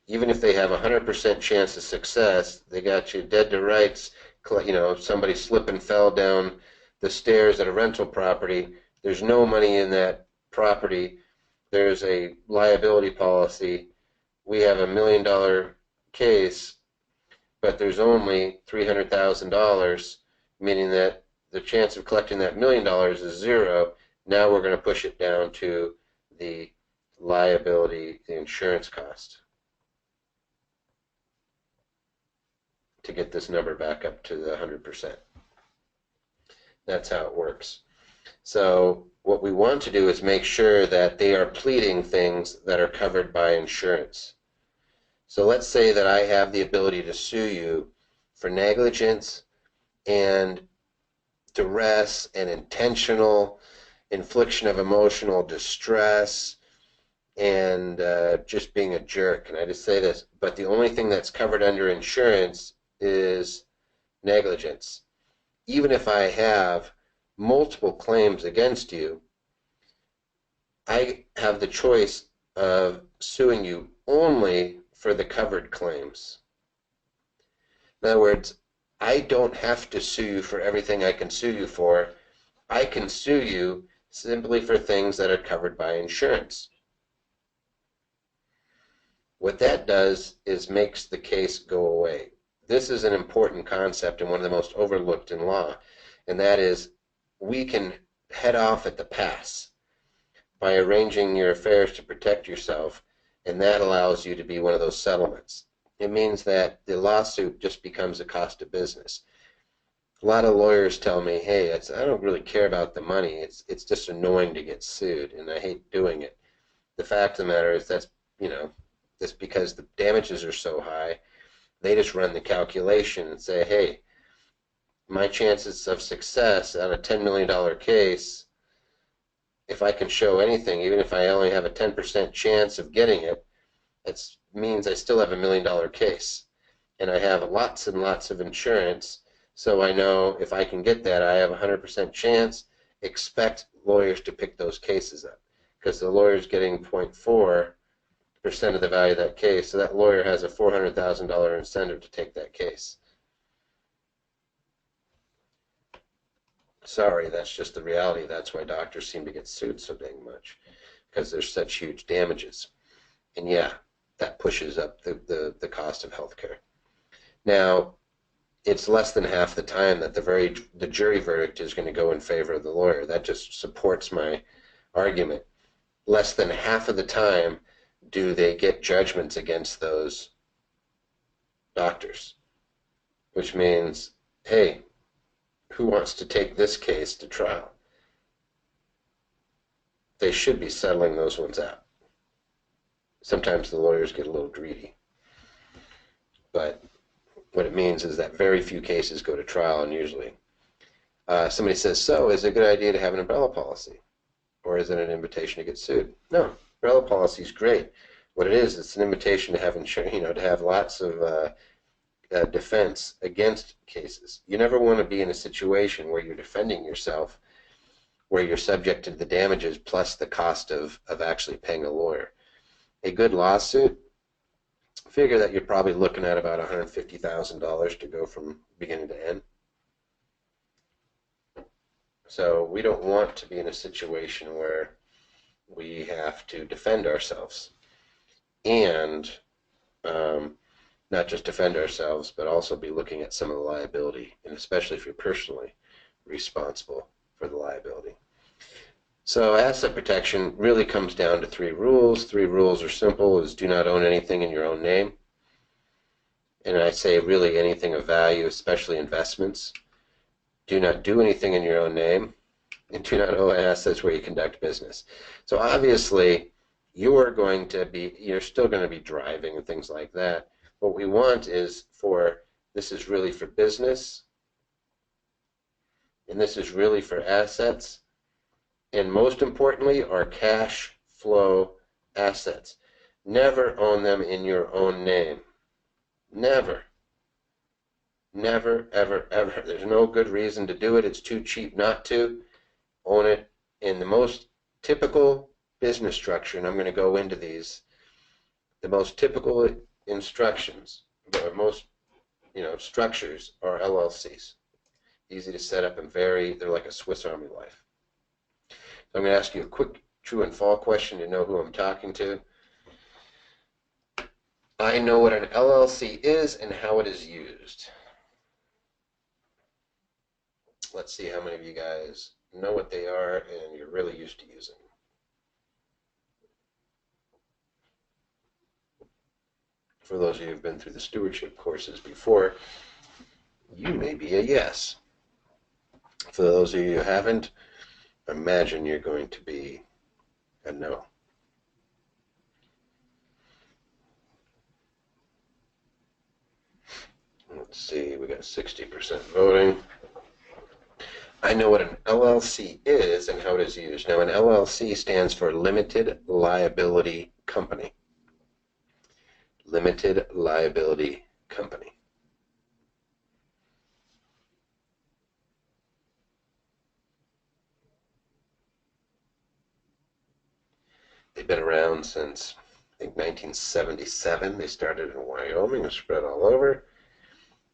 Even if they have a 100% chance of success, they got you dead to rights. You know, if somebody slipped and fell down the stairs at a rental property, there's no money in that property. There's a liability policy. We have a $1 million case, but there's only $300,000, meaning that the chance of collecting that $1 million is 0. Now we're going to push it down to the liability, the insurance cost, to get this number back up to the 100%. That's how it works. So what we want to do is make sure that they are pleading things that are covered by insurance. So let's say that I have the ability to sue you for negligence and duress and intentional infliction of emotional distress and just being a jerk. And I just say this, but the only thing that's covered under insurance is negligence. Even if I have multiple claims against you, I have the choice of suing you only for the covered claims. In other words, I don't have to sue you for everything I can sue you for. I can sue you simply for things that are covered by insurance. What that does is makes the case go away. This is an important concept and one of the most overlooked in law, and that is we can head off at the pass by arranging your affairs to protect yourself, and that allows you to be one of those settlements. It means that the lawsuit just becomes a cost of business. A lot of lawyers tell me, hey, I don't really care about the money. It's just annoying to get sued, and I hate doing it. The fact of the matter is that's because the damages are so high. They just run the calculation and say, hey, my chances of success on a $10 million case, if I can show anything, even if I only have a 10% chance of getting it, it means I still have a $1 million case. And I have lots and lots of insurance, so I know if I can get that, I have a 100% chance. Expect lawyers to pick those cases up, because the lawyer's getting 0.4% of the value of that case, so that lawyer has a $400,000 incentive to take that case. Sorry, that's just the reality. That's why doctors seem to get sued so dang much, because there's such huge damages. And yeah, that pushes up the cost of healthcare. Now, it's less than half the time that the jury verdict is going to go in favor of the lawyer. That just supports my argument. Less than half of the time do they get judgments against those doctors, which means, hey, who wants to take this case to trial? They should be settling those ones out. Sometimes the lawyers get a little greedy, but what it means is that very few cases go to trial, and usually somebody says, so is it a good idea to have an umbrella policy, or is it an invitation to get sued? No, umbrella policy is great. What it is, it's an invitation to have insurance, to have lots of defense against cases. You never want to be in a situation where you're defending yourself, where you're subject to the damages plus the cost of actually paying a lawyer. A good lawsuit, figure that you're probably looking at about $150,000 to go from beginning to end. So we don't want to be in a situation where we have to defend ourselves, and not just defend ourselves, but also be looking at some of the liability, and especially if you're personally responsible for the liability. So asset protection really comes down to 3 rules. 3 rules are simple: is do not own anything in your own name. And I say really anything of value, especially investments. Do not do anything in your own name, and do not own assets where you conduct business. So obviously, you're still going to be driving and things like that. What we want is this is really for business, and this is really for assets, and most importantly, are cash flow assets. Never own them in your own name. Never. Never, ever, ever. There's no good reason to do it. It's too cheap not to. Own it in the most typical business structure, and I'm going to go into these. The most typical instructions, or most structures, are LLCs. Easy to set up and they're like a Swiss Army knife. So I'm going to ask you a quick true and false question to know who I'm talking to. I know what an LLC is and how it is used. Let's see how many of you guys know what they are and you're really used to using them. For those of you who have been through the stewardship courses before, you may be a yes. For those of you who haven't, imagine you're going to be a no. Let's see, we got 60% voting. I know what an LLC is and how it is used. Now, an LLC stands for Limited Liability Company. Limited Liability Company. They've been around since, I think, 1977. They started in Wyoming and spread all over.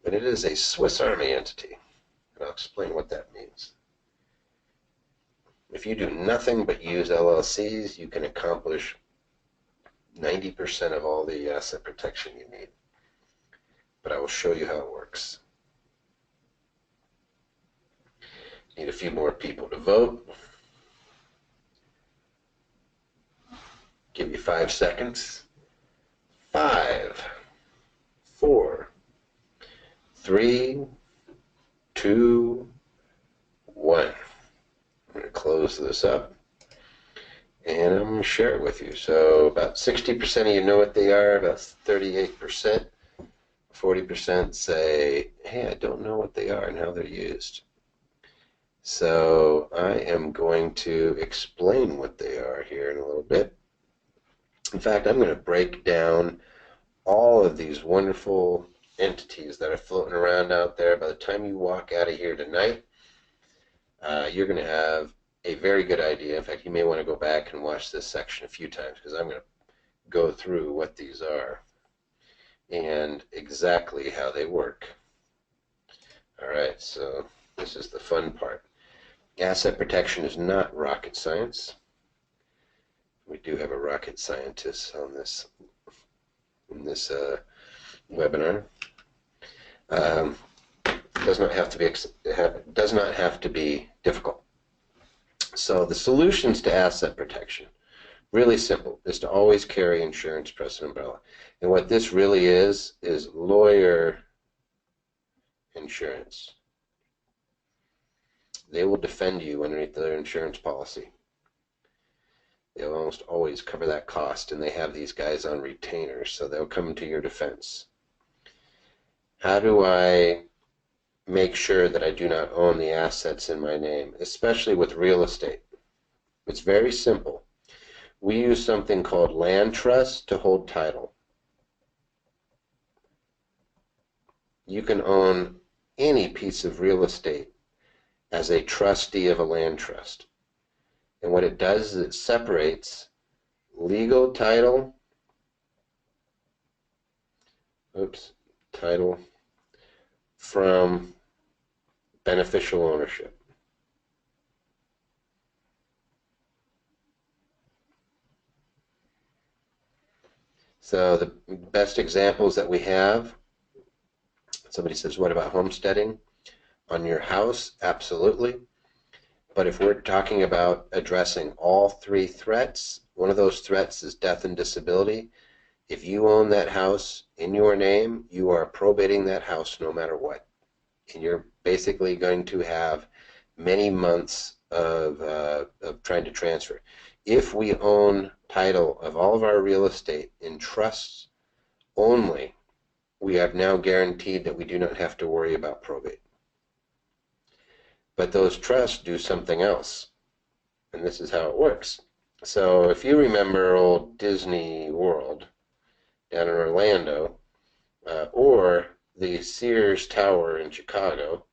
But it is a Swiss Army entity. And I'll explain what that means. If you do nothing but use LLCs, you can accomplish 90% of all the asset protection you need. But I will show you how it works. Need a few more people to vote. Give you 5 seconds. 5, 4, 3, 2, 1. I'm going to close this up, and I'm going to share it with you. So about 60% of you know what they are, about 38%. 40% say, hey, I don't know what they are and how they're used. So I am going to explain what they are here in a little bit. In fact, I'm going to break down all of these wonderful entities that are floating around out there. By the time you walk out of here tonight, you're going to have a very good idea. In fact, you may want to go back and watch this section a few times because I'm going to go through what these are and exactly how they work. All right, so this is the fun part. Asset protection is not rocket science. We do have a rocket scientist on this in this webinar. Does not have to be difficult. So the solutions to asset protection, really simple, is to always carry insurance plus an umbrella. And what this really is lawyer insurance. They will defend you underneath their insurance policy. They'll almost always cover that cost, and they have these guys on retainer, so they'll come to your defense. How do I make sure that I do not own the assets in my name, especially with real estate? It's very simple. We use something called land trust to hold title. You can own any piece of real estate as a trustee of a land trust. And what it does is it separates legal title, title from beneficial ownership. So the best examples that we have, somebody says, what about homesteading? On your house, absolutely. But if we're talking about addressing all three threats, one of those threats is death and disability. If you own that house in your name, you are probating that house no matter what. And you're basically going to have many months of trying to transfer. If we own title of all of our real estate in trusts only, we have now guaranteed that we do not have to worry about probate. But those trusts do something else, and this is how it works. So if you remember old Disney World down in Orlando, or the Sears Tower in Chicago,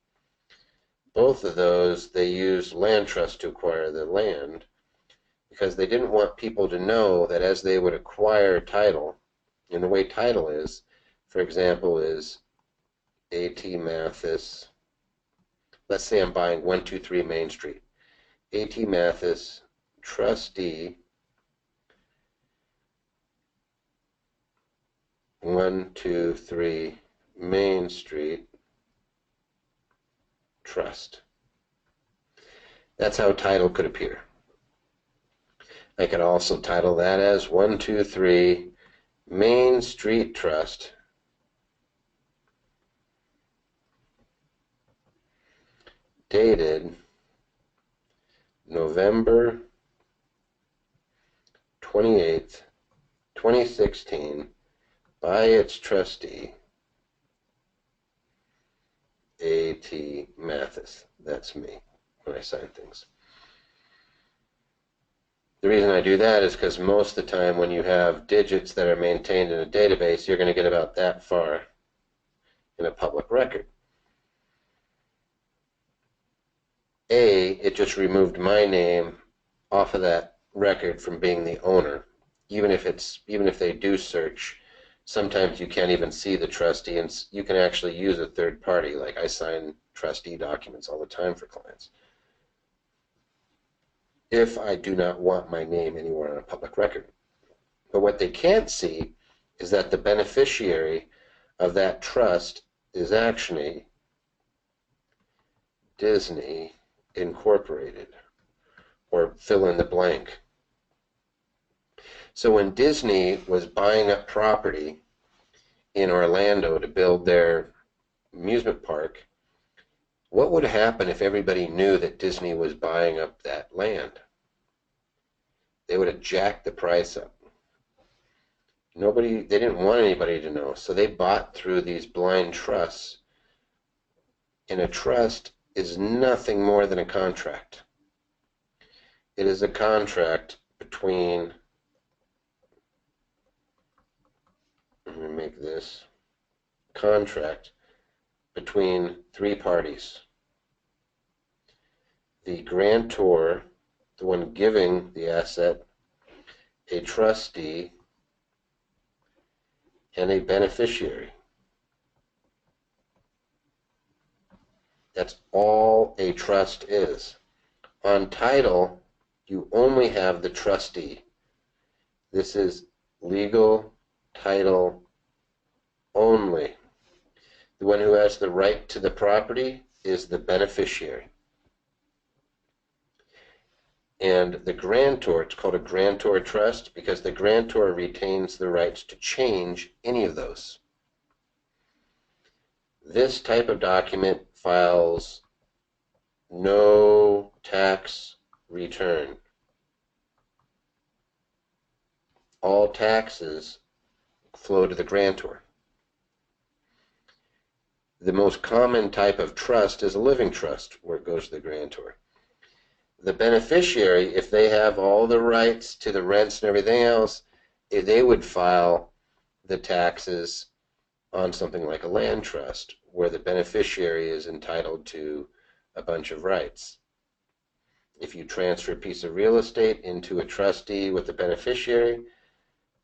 both of those, they used land trust to acquire the land because they didn't want people to know that as they would acquire title, and the way title is, for example, is A.T. Mathis. Let's say I'm buying 123 Main Street. A.T. Mathis, trustee, 123 Main Street, trust. That's how title could appear. I could also title that as 123 Main Street Trust, dated November 28th, 2016, by its trustee, A.T. Mathis. That's me when I sign things. The reason I do that is because most of the time when you have digits that are maintained in a database, you're going to get about that far in a public record. It just removed my name off of that record from being the owner. Even if they do search, sometimes you can't even see the trustee, and you can actually use a third party. Like I sign trustee documents all the time for clients. If I do not want my name anywhere on a public record. But what they can't see is that the beneficiary of that trust is actually Disney Incorporated, or fill in the blank. So when Disney was buying up property in Orlando to build their amusement park, what would happen if everybody knew that Disney was buying up that land? They would have jacked the price up. They didn't want anybody to know, so they bought through these blind trusts And a trust is nothing more than a contract. It is a contract between, let me make this, contract between three parties. The grantor, the one giving the asset, a trustee, and a beneficiary. That's all a trust is. On title, you only have the trustee. This is legal title only. The one who has the right to the property is the beneficiary. And the grantor, it's called a grantor trust because the grantor retains the rights to change any of those. This type of document files no tax return. All taxes flow to the grantor. The most common type of trust is a living trust, where it goes to the grantor. The beneficiary, if they have all the rights to the rents and everything else, they would file the taxes on something like a land trust, where the beneficiary is entitled to a bunch of rights. If you transfer a piece of real estate into a trustee with the beneficiary,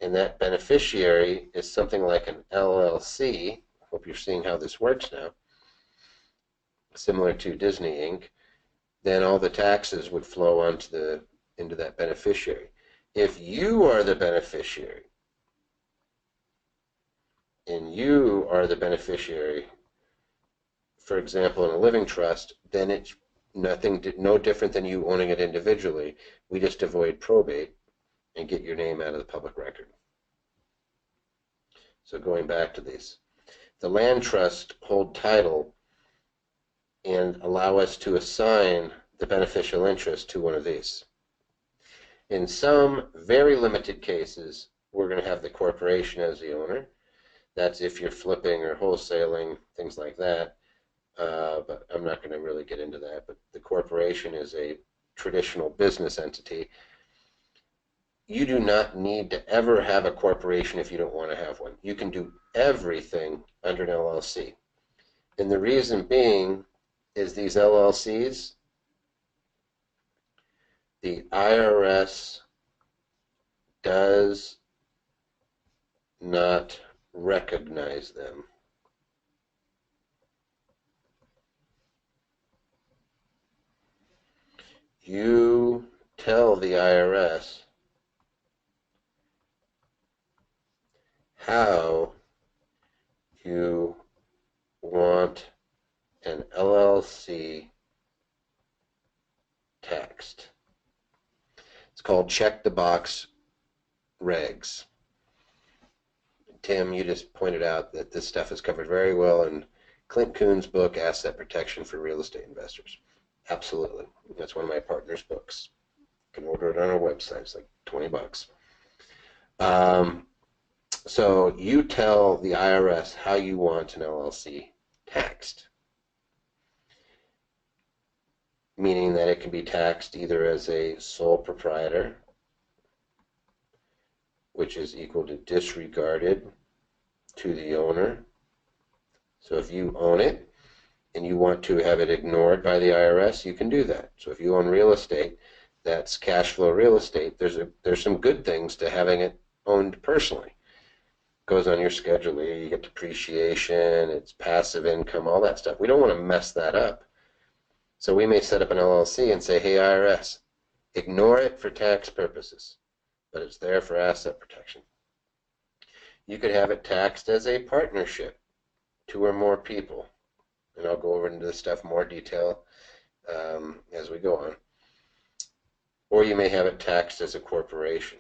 and that beneficiary is something like an LLC, I hope you're seeing how this works now, similar to Disney Inc., then all the taxes would flow into that beneficiary. If you are the beneficiary, and you are the beneficiary, for example, in a living trust, then it's no different than you owning it individually. We just avoid probate and get your name out of the public record. So going back to these, the land trust hold title and allow us to assign the beneficial interest to one of these. In some very limited cases, we're going to have the corporation as the owner. That's if you're flipping or wholesaling, things like that. But I'm not going to really get into that. But the corporation is a traditional business entity. You do not need to ever have a corporation if you don't want to have one. You can do everything under an LLC. And the reason being is these LLCs, the IRS does not recognize them. You tell the IRS how you want an LLC taxed. It's called check the box regs. Tim, you just pointed out that this stuff is covered very well in Clint Kuhn's book, Asset Protection for Real Estate Investors. Absolutely. That's one of my partner's books. You can order it on our website. It's like $20. So you tell the IRS how you want an LLC taxed, meaning that it can be taxed either as a sole proprietor, which is equal to disregarded to the owner. So if you own it and you want to have it ignored by the IRS, you can do that. So if you own real estate, that's cash flow real estate. There's some good things to having it owned personally. It goes on your schedule. You get depreciation, it's passive income, all that stuff. We don't want to mess that up. So we may set up an LLC and say, hey, IRS, ignore it for tax purposes, but it's there for asset protection. You could have it taxed as a partnership, 2 or more people. And I'll go over into this stuff in more detail as we go on. Or you may have it taxed as a corporation.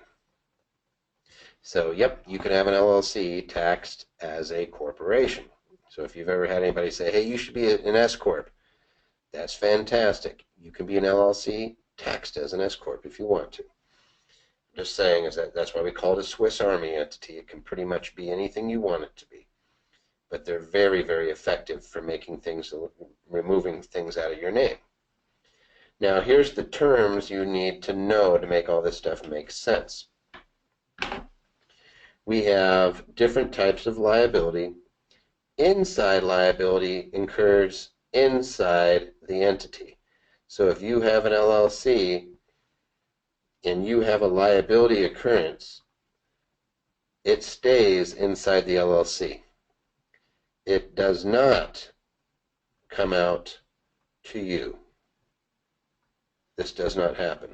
So, yep, you can have an LLC taxed as a corporation. So if you've ever had anybody say, hey, you should be an S-Corp, that's fantastic. You can be an LLC taxed as an S-Corp if you want to. Just saying is that's why we call it a Swiss Army entity. It can pretty much be anything you want it to be. but they're very, very effective for removing things out of your name. Now, here's the terms you need to know to make all this stuff make sense. We have different types of liability. Inside liability incurs inside the entity. So if you have an LLC and you have a liability occurrence, it stays inside the LLC. It does not come out to you. This does not happen.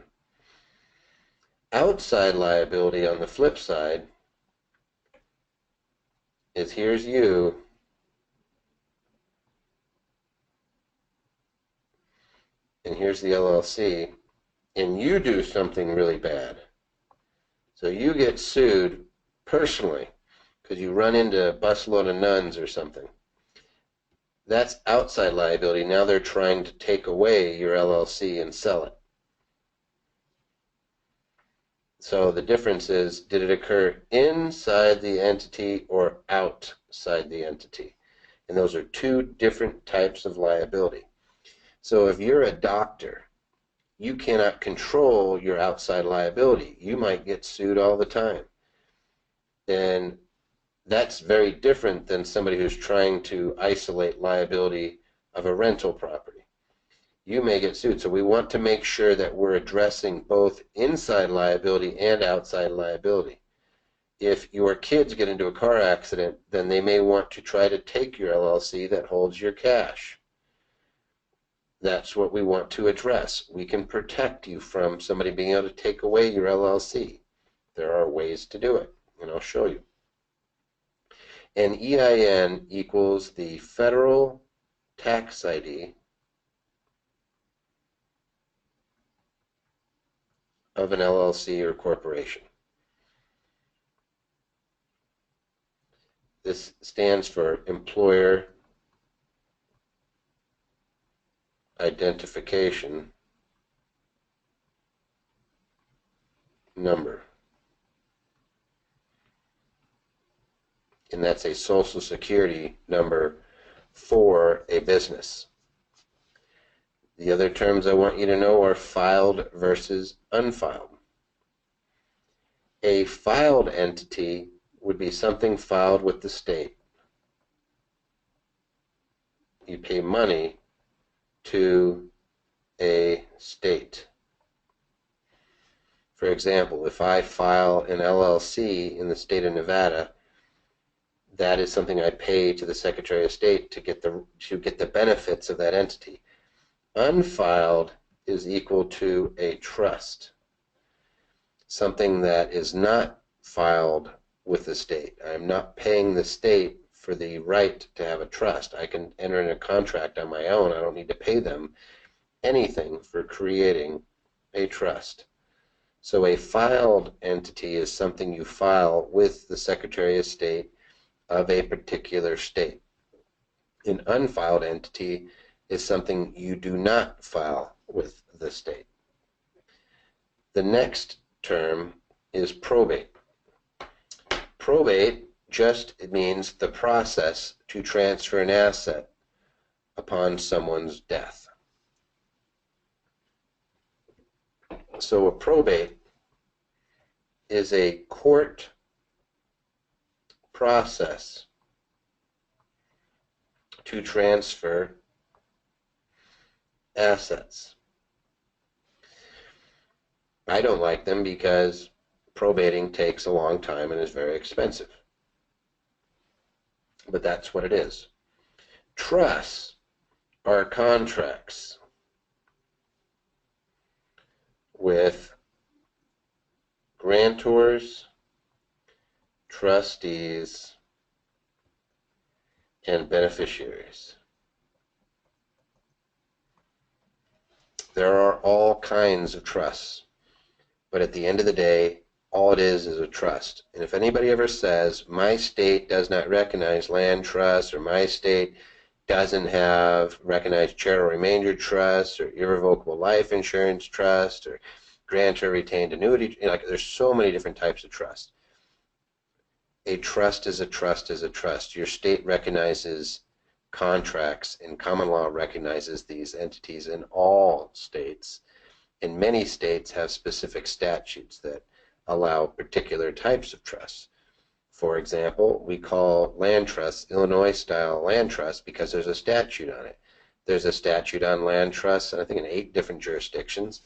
Outside liability, on the flip side, is here's you, and here's the LLC, and you do something really bad. So you get sued personally because you run into a busload of nuns or something. That's outside liability. Now they're trying to take away your LLC and sell it. So the difference is, did it occur inside the entity or outside the entity? And those are two different types of liability. So if you're a doctor, you cannot control your outside liability. You might get sued all the time. And that's very different than somebody who's trying to isolate liability of a rental property. You may get sued. So we want to make sure that we're addressing both inside liability and outside liability. If your kids get into a car accident, then they may want to try to take your LLC that holds your cash. That's what we want to address. We can protect you from somebody being able to take away your LLC. There are ways to do it, and I'll show you. An EIN equals the federal tax ID of an LLC or corporation. This stands for Employer Identification Number. And that's a social security number for a business. The other terms I want you to know are filed versus unfiled. A filed entity would be something filed with the state. You pay money to a state. For example, if I file an LLC in the state of Nevada, that is something I pay to the Secretary of State to get the benefits of that entity. Unfiled is equal to a trust, something that is not filed with the state. I'm not paying the state for the right to have a trust. I can enter in a contract on my own. I don't need to pay them anything for creating a trust. So a filed entity is something you file with the Secretary of State of a particular state. An unfiled entity is something you do not file with the state. The next term is probate. Probate just means the process to transfer an asset upon someone's death. So a probate is a court process to transfer assets. I don't like them because probating takes a long time and is very expensive. But that's what it is. Trusts are contracts with grantors, trustees, and beneficiaries. There are all kinds of trusts, but at the end of the day, all it is a trust. And if anybody ever says, my state does not recognize land trusts, or my state doesn't have recognized charitable remainder trusts, or irrevocable life insurance trust, or grantor retained annuity, like there's so many different types of trust. a trust is a trust is a trust. Your state recognizes contracts, and common law recognizes these entities in all states. And many states have specific statutes that allow particular types of trusts. For example, we call land trusts Illinois-style land trusts because there's a statute on it. There's a statute on land trusts, I think in 8 different jurisdictions.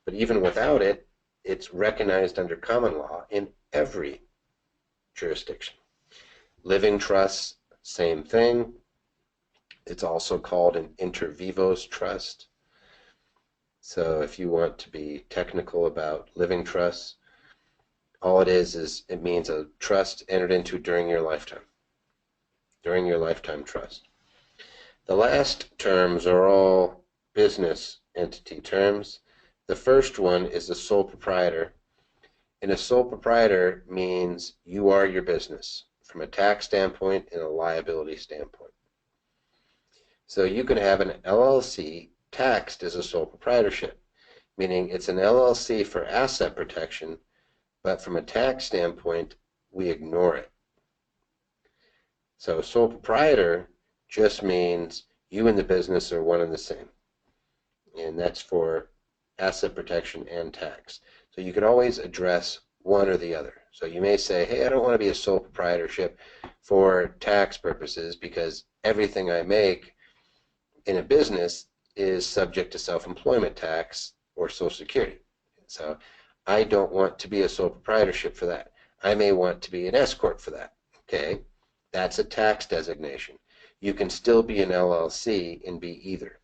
But even without it, it's recognized under common law in every jurisdiction. Living trusts, same thing. It's also called an inter vivos trust. So if you want to be technical about living trusts, all it is it means a trust entered into during your lifetime. During your lifetime trust. The last terms are all business entity terms. The first one is a sole proprietor. And a sole proprietor means you are your business from a tax standpoint and a liability standpoint. So you can have an LLC taxed as a sole proprietorship, meaning it's an LLC for asset protection, but from a tax standpoint, we ignore it. So sole proprietor just means you and the business are one and the same. And that's for asset protection and tax. So you can always address one or the other. So you may say, hey, I don't want to be a sole proprietorship for tax purposes because everything I make in a business is subject to self-employment tax or Social Security. So I don't want to be a sole proprietorship for that. I may want to be an S corp for that. Okay, that's a tax designation. You can still be an LLC and be either.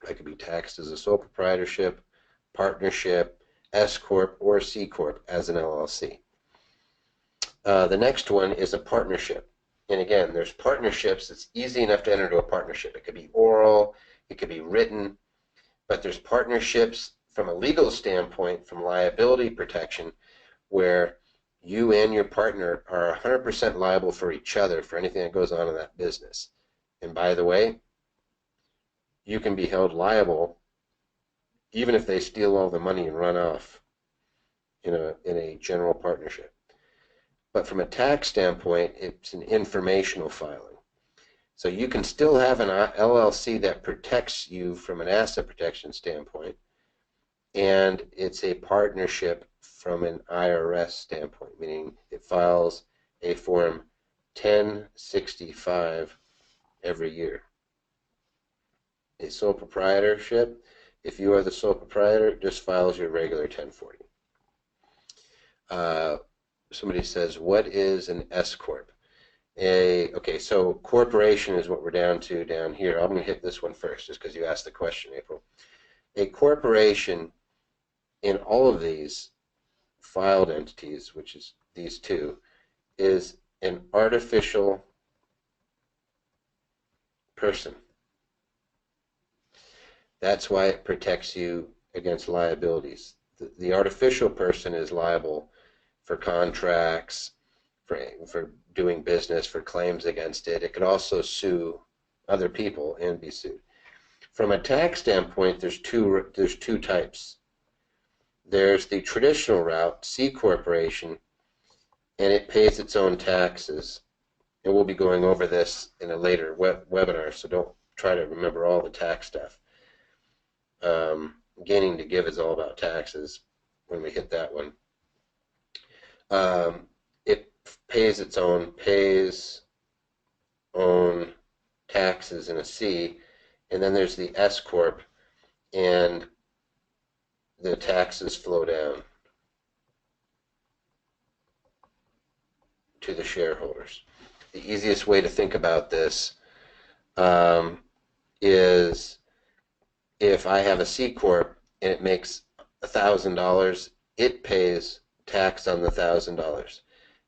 I could be taxed as a sole proprietorship, partnership, S corp, or C corp as an LLC. The next one is a partnership. And again, there's partnerships. It's easy enough to enter into a partnership. It could be oral, it could be written, but there's partnerships from a legal standpoint, from liability protection, where you and your partner are 100% liable for each other for anything that goes on in that business. And by the way, you can be held liable even if they steal all the money and run off in a general partnership. But from a tax standpoint, it's an informational filing. So you can still have an LLC that protects you from an asset protection standpoint, and it's a partnership from an IRS standpoint, meaning it files a Form 1065 every year. A sole proprietorship, if you are the sole proprietor, just files your regular 1040. Somebody says, what is an S corp? Okay, so corporation is what we're down to down here. I'm going to hit this one first just because you asked the question, April. A corporation in all of these filed entities, which is these two, is an artificial person. That's why it protects you against liabilities. The artificial person is liable for contracts, for doing business, for claims against it. It could also sue other people and be sued. From a tax standpoint, there's two types. There's the traditional route, C corporation, and it pays its own taxes. And we'll be going over this in a later webinar, so don't try to remember all the tax stuff. Gaining to Give is all about taxes when we hit that one. It pays its own taxes in a C, and then there's the S corp, and the taxes flow down to the shareholders. The easiest way to think about this is if I have a C corp and it makes $1,000, it pays tax on the $1,000.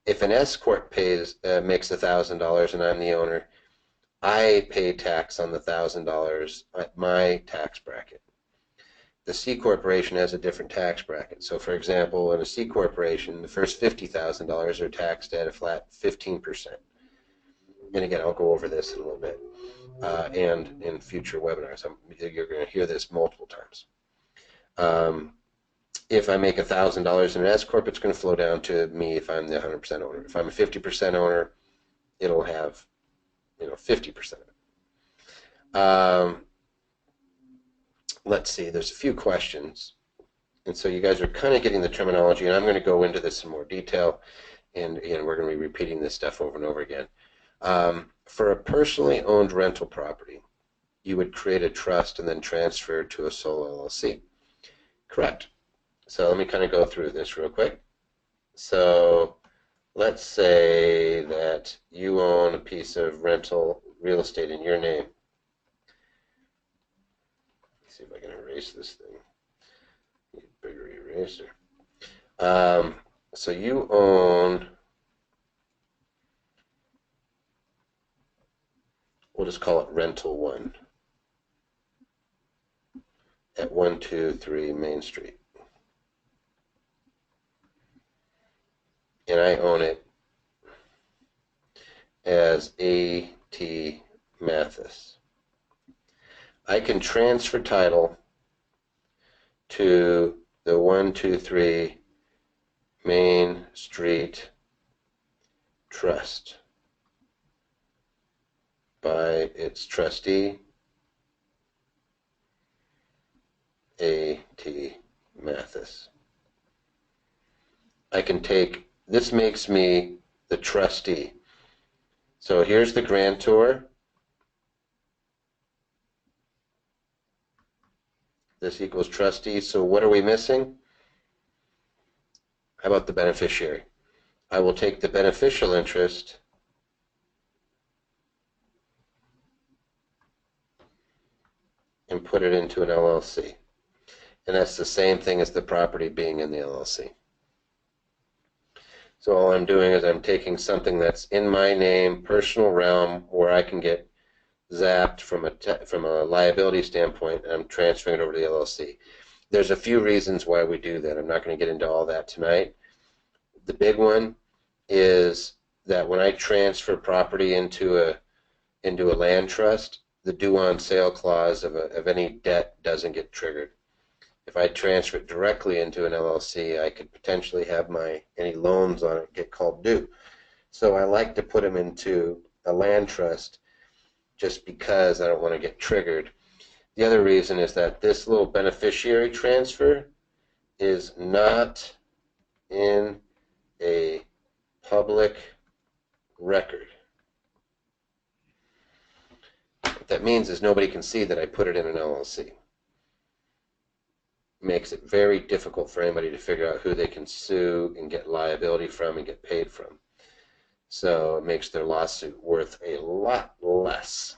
If an S corp makes $1,000 and I'm the owner, I pay tax on the $1,000 at my tax bracket. The C corporation has a different tax bracket. So, for example, in a C corporation, the first $50,000 are taxed at a flat 15%. And again, I'll go over this in a little bit, and in future webinars. You're going to hear this multiple times. If I make $1,000 in an S corp, it's going to flow down to me if I'm the 100% owner. If I'm a 50% owner, it'll have 50% of it. Let's see. There's a few questions, and so you guys are kind of getting the terminology, and I'm going to go into this in more detail, and we're going to be repeating this stuff over and over again. For a personally owned rental property, you would create a trust and then transfer it to a sole LLC. Correct. So let me kind of go through this real quick. So let's say that you own a piece of rental real estate in your name. Let's see if I can erase this thing. Need a bigger eraser. So you own, we'll just call it Rental 1 at 123 Main Street. And I own it as A.T. Mathis. I can transfer title to the 123 Main Street Trust by its trustee, A.T. Mathis. I can take, this makes me the trustee. So here's the grantor. This equals trustee. So what are we missing? How about the beneficiary? I will take the beneficial interest and put it into an LLC. And that's the same thing as the property being in the LLC. So all I'm doing is I'm taking something that's in my name, personal realm, where I can get zapped from a liability standpoint, and I'm transferring it over to the LLC. There's a few reasons why we do that. I'm not going to get into all that tonight. The big one is that when I transfer property into a land trust, the due on sale clause of any debt doesn't get triggered. If I transfer it directly into an LLC, I could potentially have any loans on it get called due. So I like to put them into a land trust just because I don't want to get triggered. The other reason is that this little beneficiary transfer is not in a public record. What that means is nobody can see that I put it in an LLC. Makes it very difficult for anybody to figure out who they can sue and get liability from and get paid from. So it makes their lawsuit worth a lot less.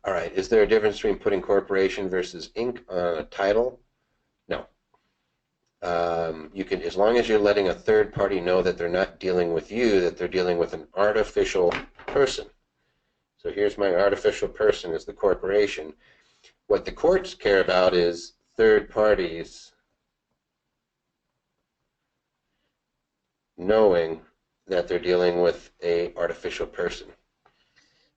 All right, is there a difference between putting corporation versus Inc. on a title? No. You can, as long as you're letting a third party know that they're not dealing with you, that they're dealing with an artificial person. So here's my artificial person is the corporation. What the courts care about is third parties knowing that they're dealing with a artificial person.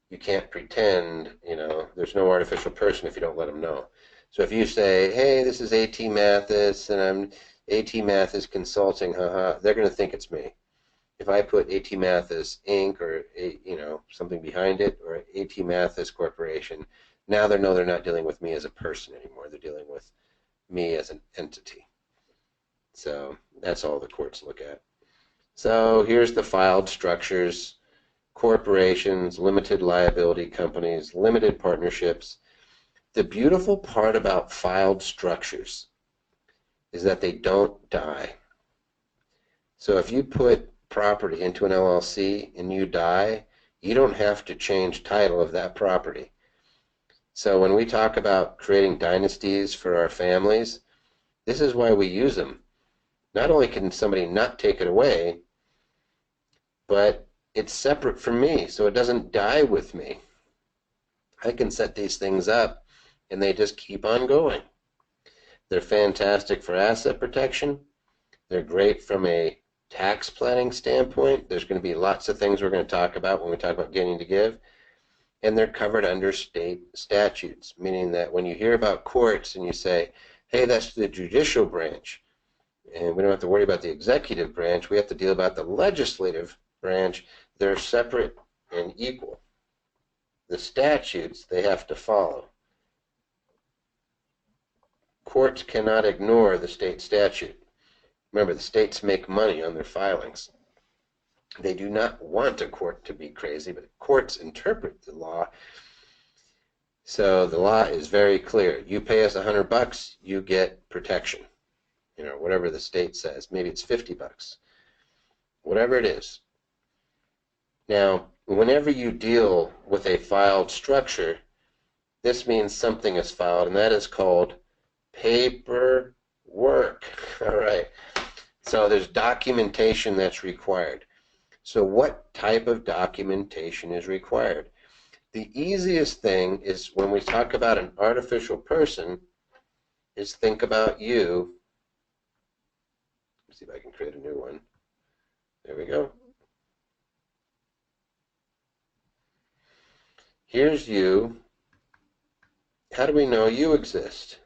You can't pretend, there's no artificial person if you don't let them know. So if you say, hey, this is A.T. Mathis, and I'm A.T. Mathis Consulting, they're going to think it's me. If I put A.T. Mathis Inc. or something behind it, or A.T. Mathis Corporation, now they know they're not dealing with me as a person anymore. They're dealing with me as an entity. So that's all the courts look at. So here's the filed structures: corporations, limited liability companies, limited partnerships. The beautiful part about filed structures is that they don't die. So if you put property into an LLC and you die, you don't have to change title of that property. So when we talk about creating dynasties for our families, this is why we use them. Not only can somebody not take it away, but it's separate from me, so it doesn't die with me. I can set these things up, and they just keep on going. They're fantastic for asset protection. They're great from a tax planning standpoint. There's going to be lots of things we're going to talk about when we talk about getting to give. And they're covered under state statutes, meaning that when you hear about courts and you say, Hey, that's the judicial branch. And we don't have to worry about the executive branch. We have to deal about the legislative branch. They're separate and equal. The statutes they have to follow. Courts cannot ignore the state statute. Remember, the states make money on their filings. They do not want a court to be crazy, but courts interpret the law. So the law is very clear. You pay us $100, you get protection. Whatever the state says. Maybe it's $50. Whatever it is. Now, whenever you deal with a filed structure, this means something is filed, and that is called paperwork. All right. So there's documentation that's required. So what type of documentation is required? The easiest thing is when we talk about an artificial person is think about you. Let's see if I can create a new one. There we go. Here's you. How do we know you exist?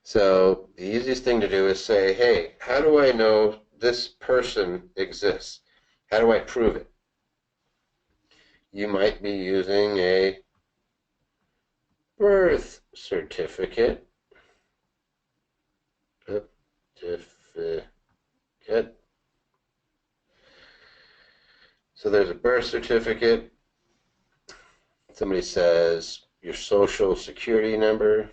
So the easiest thing to do is say, hey, how do I know this person exists? How do I prove it? You might be using a birth certificate. So there's a birth certificate. Somebody says your social security number.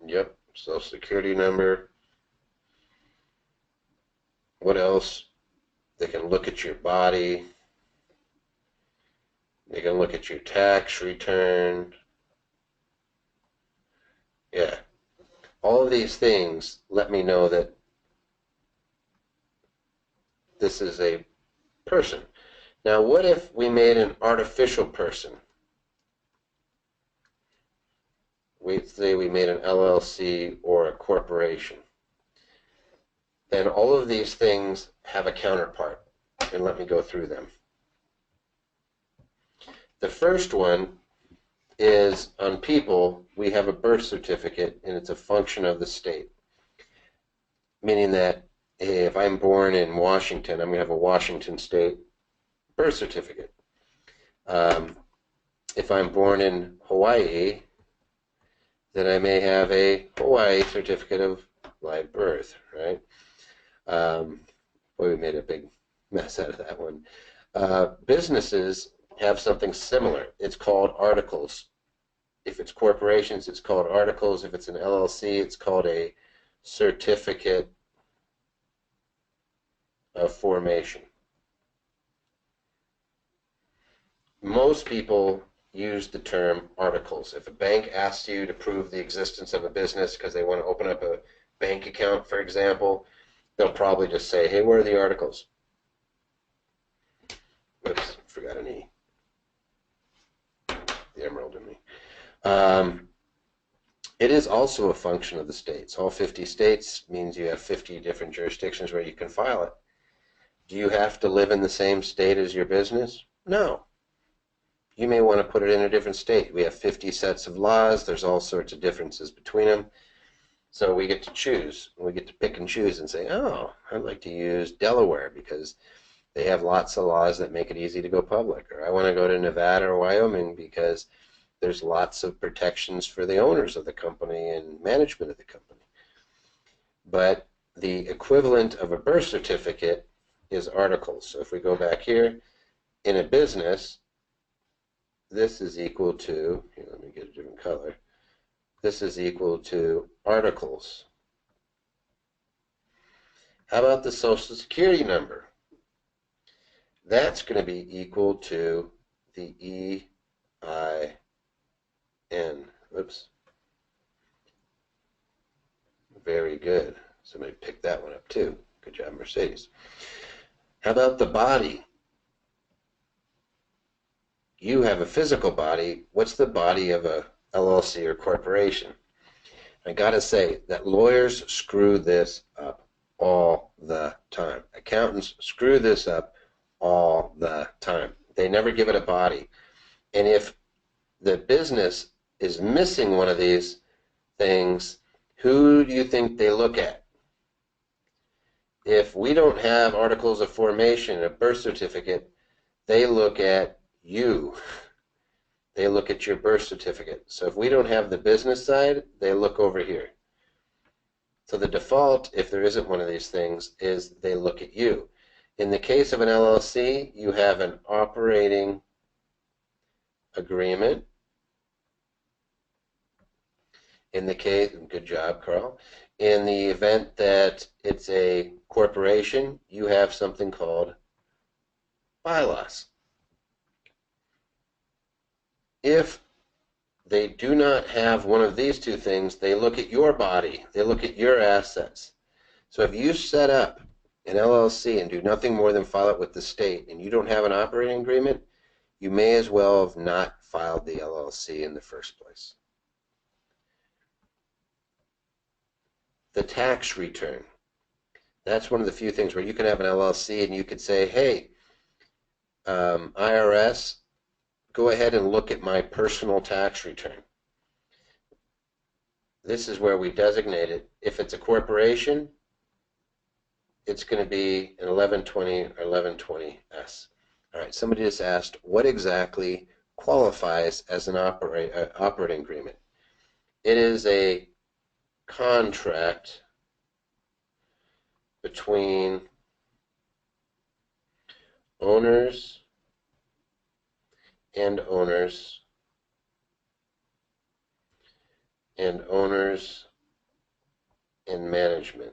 Yep, social security number. What else? They can look at your body. They can look at your tax return. Yeah. All of these things let me know that this is a person. Now, what if we made an artificial person? We say we made an LLC or a corporation. Then all of these things have a counterpart, and let me go through them. The first one is on people, we have a birth certificate, and it's a function of the state. Meaning that if I'm born in Washington, I'm going to have a Washington state birth certificate. If I'm born in Hawaii, then I may have a Hawaii certificate of live birth, right? Boy, we made a big mess out of that one. Businesses have something similar. It's called articles. If it's corporations, it's called articles. If it's an LLC, it's called a certificate of formation. Most people use the term articles. If a bank asks you to prove the existence of a business because they want to open up a bank account, for example, they'll probably just say, hey, where are the articles? Whoops, forgot an E. The emerald in me. It is also a function of the states. All 50 states means you have 50 different jurisdictions where you can file it. Do you have to live in the same state as your business? No. You may want to put it in a different state. We have 50 sets of laws. There's all sorts of differences between them. So we get to choose. We get to pick and choose and say, oh, I'd like to use Delaware because they have lots of laws that make it easy to go public. Or I want to go to Nevada or Wyoming because there's lots of protections for the owners of the company and management of the company. But the equivalent of a birth certificate is articles. So if we go back here, in a business, this is equal to, here, let me get a different color. This is equal to articles. How about the social security number? That's going to be equal to the EIN. Oops. Very good. Somebody picked that one up too. Good job, Mercedes. How about the body? You have a physical body. What's the body of a LLC or corporation? I got to say that lawyers screw this up all the time. Accountants screw this up all the time. They never give it a body. And if the business is missing one of these things, who do you think they look at? If we don't have articles of formation, a birth certificate, they look at you. They look at your birth certificate. So if we don't have the business side, they look over here. So the default, if there isn't one of these things, is they look at you. In the case of an LLC, you have an operating agreement. In the case, good job, Carl. In the event that it's a corporation, you have something called bylaws. If they do not have one of these two things, they look at your body, they look at your assets. So if you set up an LLC and do nothing more than file it with the state and you don't have an operating agreement, you may as well have not filed the LLC in the first place. The tax return. That's one of the few things where you can have an LLC and you could say, hey, IRS, go ahead and look at my personal tax return. This is where we designate it. If it's a corporation, it's going to be an 1120 or 1120S. All right, somebody just asked, what exactly qualifies as an operating agreement? It is a contract between owners and owners and owners and management.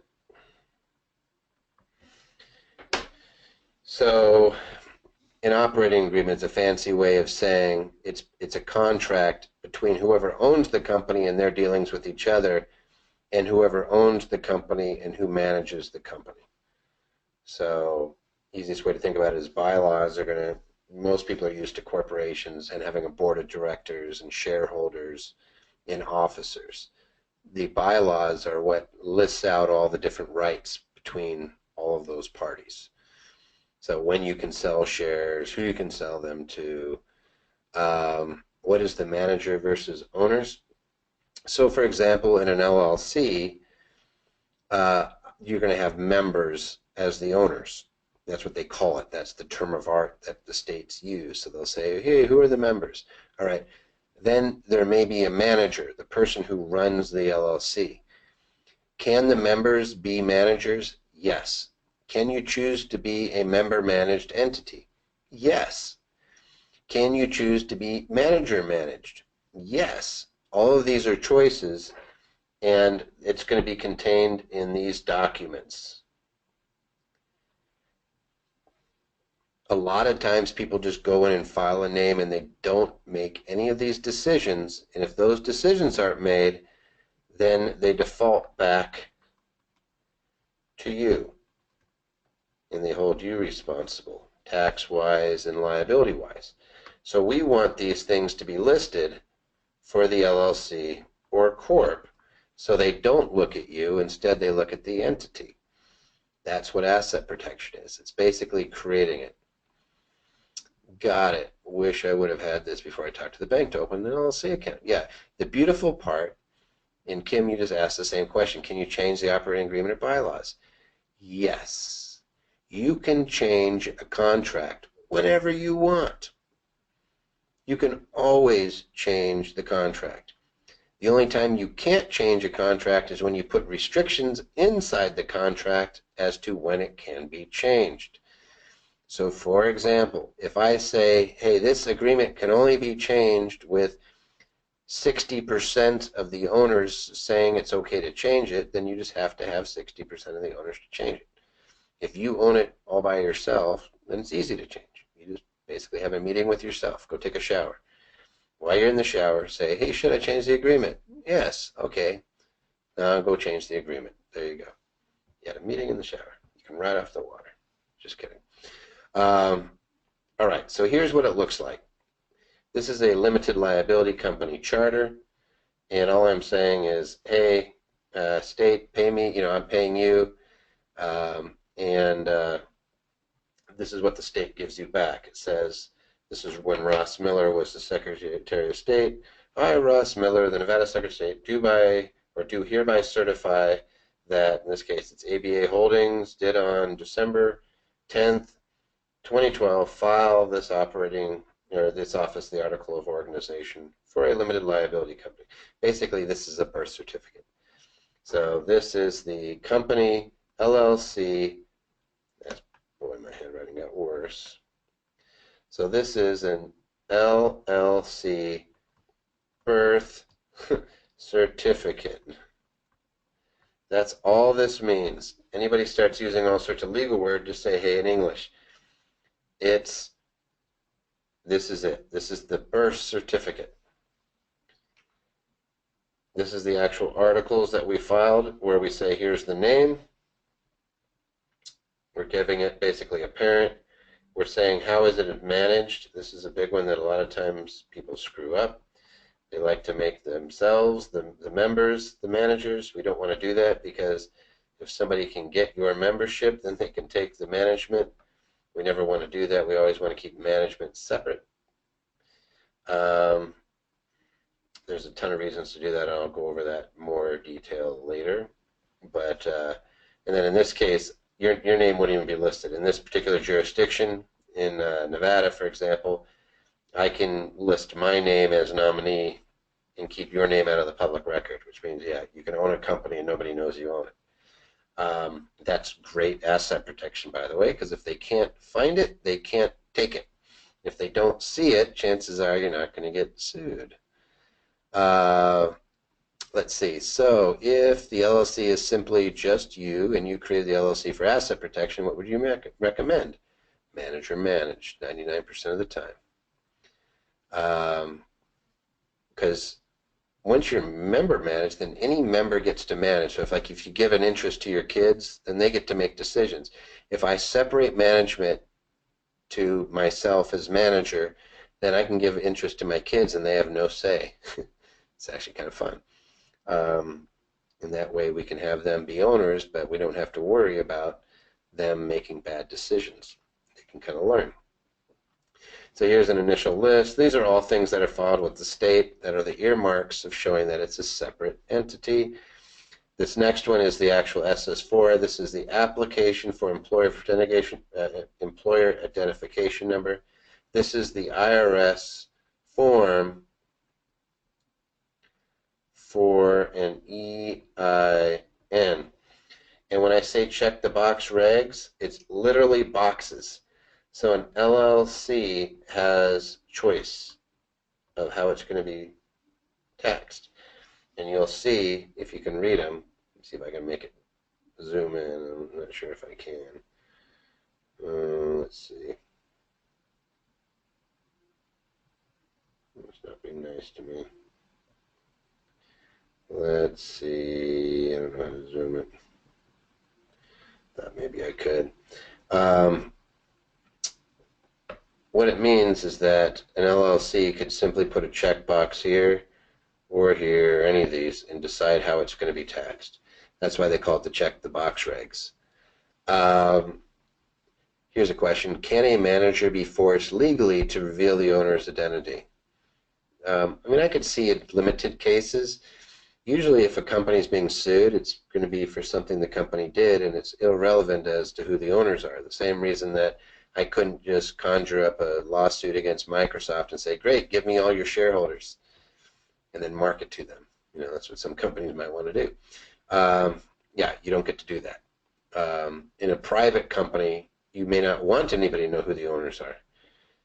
So an operating agreement is a fancy way of saying it's a contract between whoever owns the company and their dealings with each other and whoever owns the company and who manages the company. So easiest way to think about it is bylaws are going to, most people are used to corporations and having a board of directors and shareholders and officers. The bylaws are what lists out all the different rights between all of those parties. So when you can sell shares, who you can sell them to, what is the manager versus owners. So for example, in an LLC, you're going to have members as the owners. That's what they call it. That's the term of art that the states use. So they'll say, hey, who are the members? All right. Then there may be a manager, the person who runs the LLC. Can the members be managers? Yes. Can you choose to be a member-managed entity? Yes. Can you choose to be manager-managed? Yes. All of these are choices, and it's going to be contained in these documents. A lot of times people just go in and file a name and they don't make any of these decisions, and if those decisions aren't made, then they default back to you, and they hold you responsible, tax-wise and liability-wise. So we want these things to be listed for the LLC or corp, so they don't look at you, instead they look at the entity. That's what asset protection is. It's basically creating it. Got it. Wish I would have had this before I talked to the bank to open an LLC account. Yeah, the beautiful part, and Kim, you just asked the same question, can you change the operating agreement or bylaws? Yes. You can change a contract whenever you want. You can always change the contract. The only time you can't change a contract is when you put restrictions inside the contract as to when it can be changed. So for example, if I say, hey, this agreement can only be changed with 60% of the owners saying it's okay to change it, then you just have to have 60% of the owners to change it. If you own it all by yourself, then it's easy to change. You just basically have a meeting with yourself. Go take a shower. While you're in the shower, say, hey, should I change the agreement? Yes. Okay. Now go change the agreement. There you go. You had a meeting in the shower. You can ride off the water. Just kidding. All right. So here's what it looks like. This is a limited liability company charter. And all I'm saying is, hey, state, pay me. I'm paying you. And this is what the state gives you back. It says, this is when Ross Miller was the Secretary of State. I, Ross Miller, the Nevada Secretary of State, do hereby certify that, in this case, it's ABA Holdings, did on December 10th, 2012, file this office, the article of organization for a limited liability company. Basically, this is a birth certificate. So this is the company, LLC. Boy, my handwriting got worse. So this is an LLC birth certificate. That's all this means. Anybody starts using all sorts of legal words, just say, hey, in English. This is it. This is the birth certificate. This is the actual articles that we filed where we say, here's the name. We're giving it basically a parent. We're saying, how is it managed? This is a big one that a lot of times people screw up. They like to make themselves, the members, the managers. We don't want to do that because if somebody can get your membership, then they can take the management. We never want to do that. We always want to keep management separate. There's a ton of reasons to do that, and I'll go over that in more detail later. But and then in this case, your name wouldn't even be listed. In this particular jurisdiction, in Nevada, for example, I can list my name as nominee and keep your name out of the public record, which means, yeah, you can own a company and nobody knows you own it. That's great asset protection, by the way, because if they can't find it, they can't take it. If they don't see it, chances are you're not going to get sued. Let's see. So if the LLC is simply just you and you created the LLC for asset protection, what would you recommend? Manager manage 99% of the time. Because once you're member managed, then any member gets to manage. So if you give an interest to your kids, then they get to make decisions. If I separate management to myself as manager, then I can give interest to my kids and they have no say. It's actually kind of fun. And that way we can have them be owners, but we don't have to worry about them making bad decisions. They can kind of learn. So here's an initial list. These are all things that are filed with the state that are the earmarks of showing that it's a separate entity. This next one is the actual SS4. This is the application for employer identification number. This is the IRS form for an EIN. And when I say check the box regs, it's literally boxes. So an LLC has choice of how it's going to be taxed. And you'll see, if you can read them, let's see if I can make it zoom in. I'm not sure if I can. Let's see. It's not being nice to me. Let's see. I don't know how to zoom it. Thought maybe I could. What it means is that an LLC could simply put a checkbox here or here, any of these, and decide how it's going to be taxed. That's why they call it the check the box regs. Here's a question. Can a manager be forced legally to reveal the owner's identity? I mean, I could see in limited cases. Usually if a company is being sued, it's going to be for something the company did, and it's irrelevant as to who the owners are. The same reason that I couldn't just conjure up a lawsuit against Microsoft and say, great, give me all your shareholders, and then market to them. You know, that's what some companies might want to do. Yeah, you don't get to do that. In a private company, you may not want anybody to know who the owners are.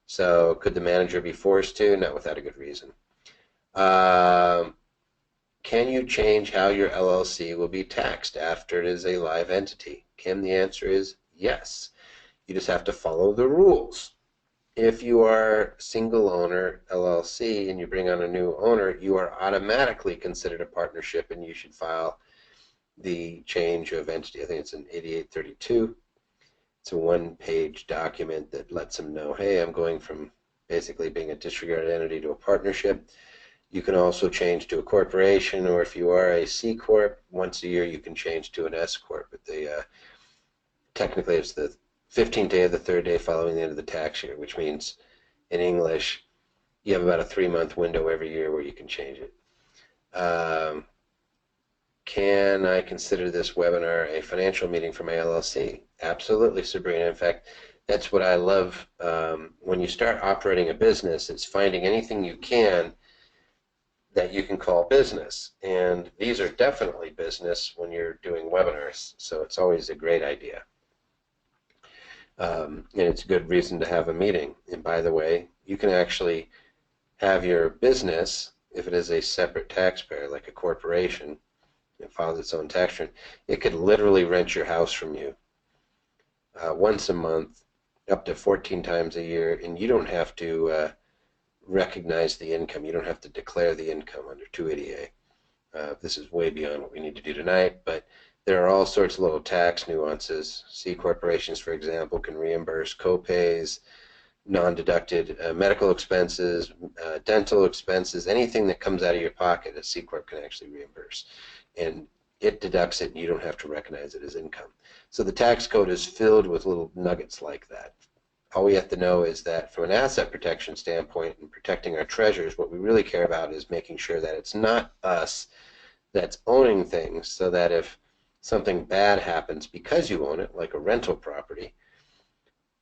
So could the manager be forced to? Not without a good reason. Can you change how your LLC will be taxed after it is a live entity? Kim, the answer is yes. You just have to follow the rules. If you are single owner LLC and you bring on a new owner, you are automatically considered a partnership and you should file the change of entity. I think it's in 8832. It's a one-page document that lets them know, hey, I'm going from basically being a disregarded entity to a partnership. You can also change to a corporation, or if you are a C Corp, once a year you can change to an S Corp. But technically it's the 15th day of the third day following the end of the tax year, which means in English you have about a 3-month window every year where you can change it. Can I consider this webinar a financial meeting for my LLC? Absolutely, Sabrina. In fact, that's what I love when you start operating a business. It's finding anything you can that you can call business. And these are definitely business when you're doing webinars. So it's always a great idea. And it's a good reason to have a meeting. And by the way, you can actually have your business, if it is a separate taxpayer, like a corporation, and files its own tax return, it could literally rent your house from you once a month, up to 14 times a year, and you don't have to recognize the income. You don't have to declare the income under 280A. This is way beyond what we need to do tonight, but there are all sorts of little tax nuances. C corporations, for example, can reimburse co-pays, non-deducted medical expenses, dental expenses, anything that comes out of your pocket, a C Corp can actually reimburse. And it deducts it and you don't have to recognize it as income. So the tax code is filled with little nuggets like that. All we have to know is that from an asset protection standpoint and protecting our treasures, what we really care about is making sure that it's not us that's owning things, so that if something bad happens because you own it, like a rental property,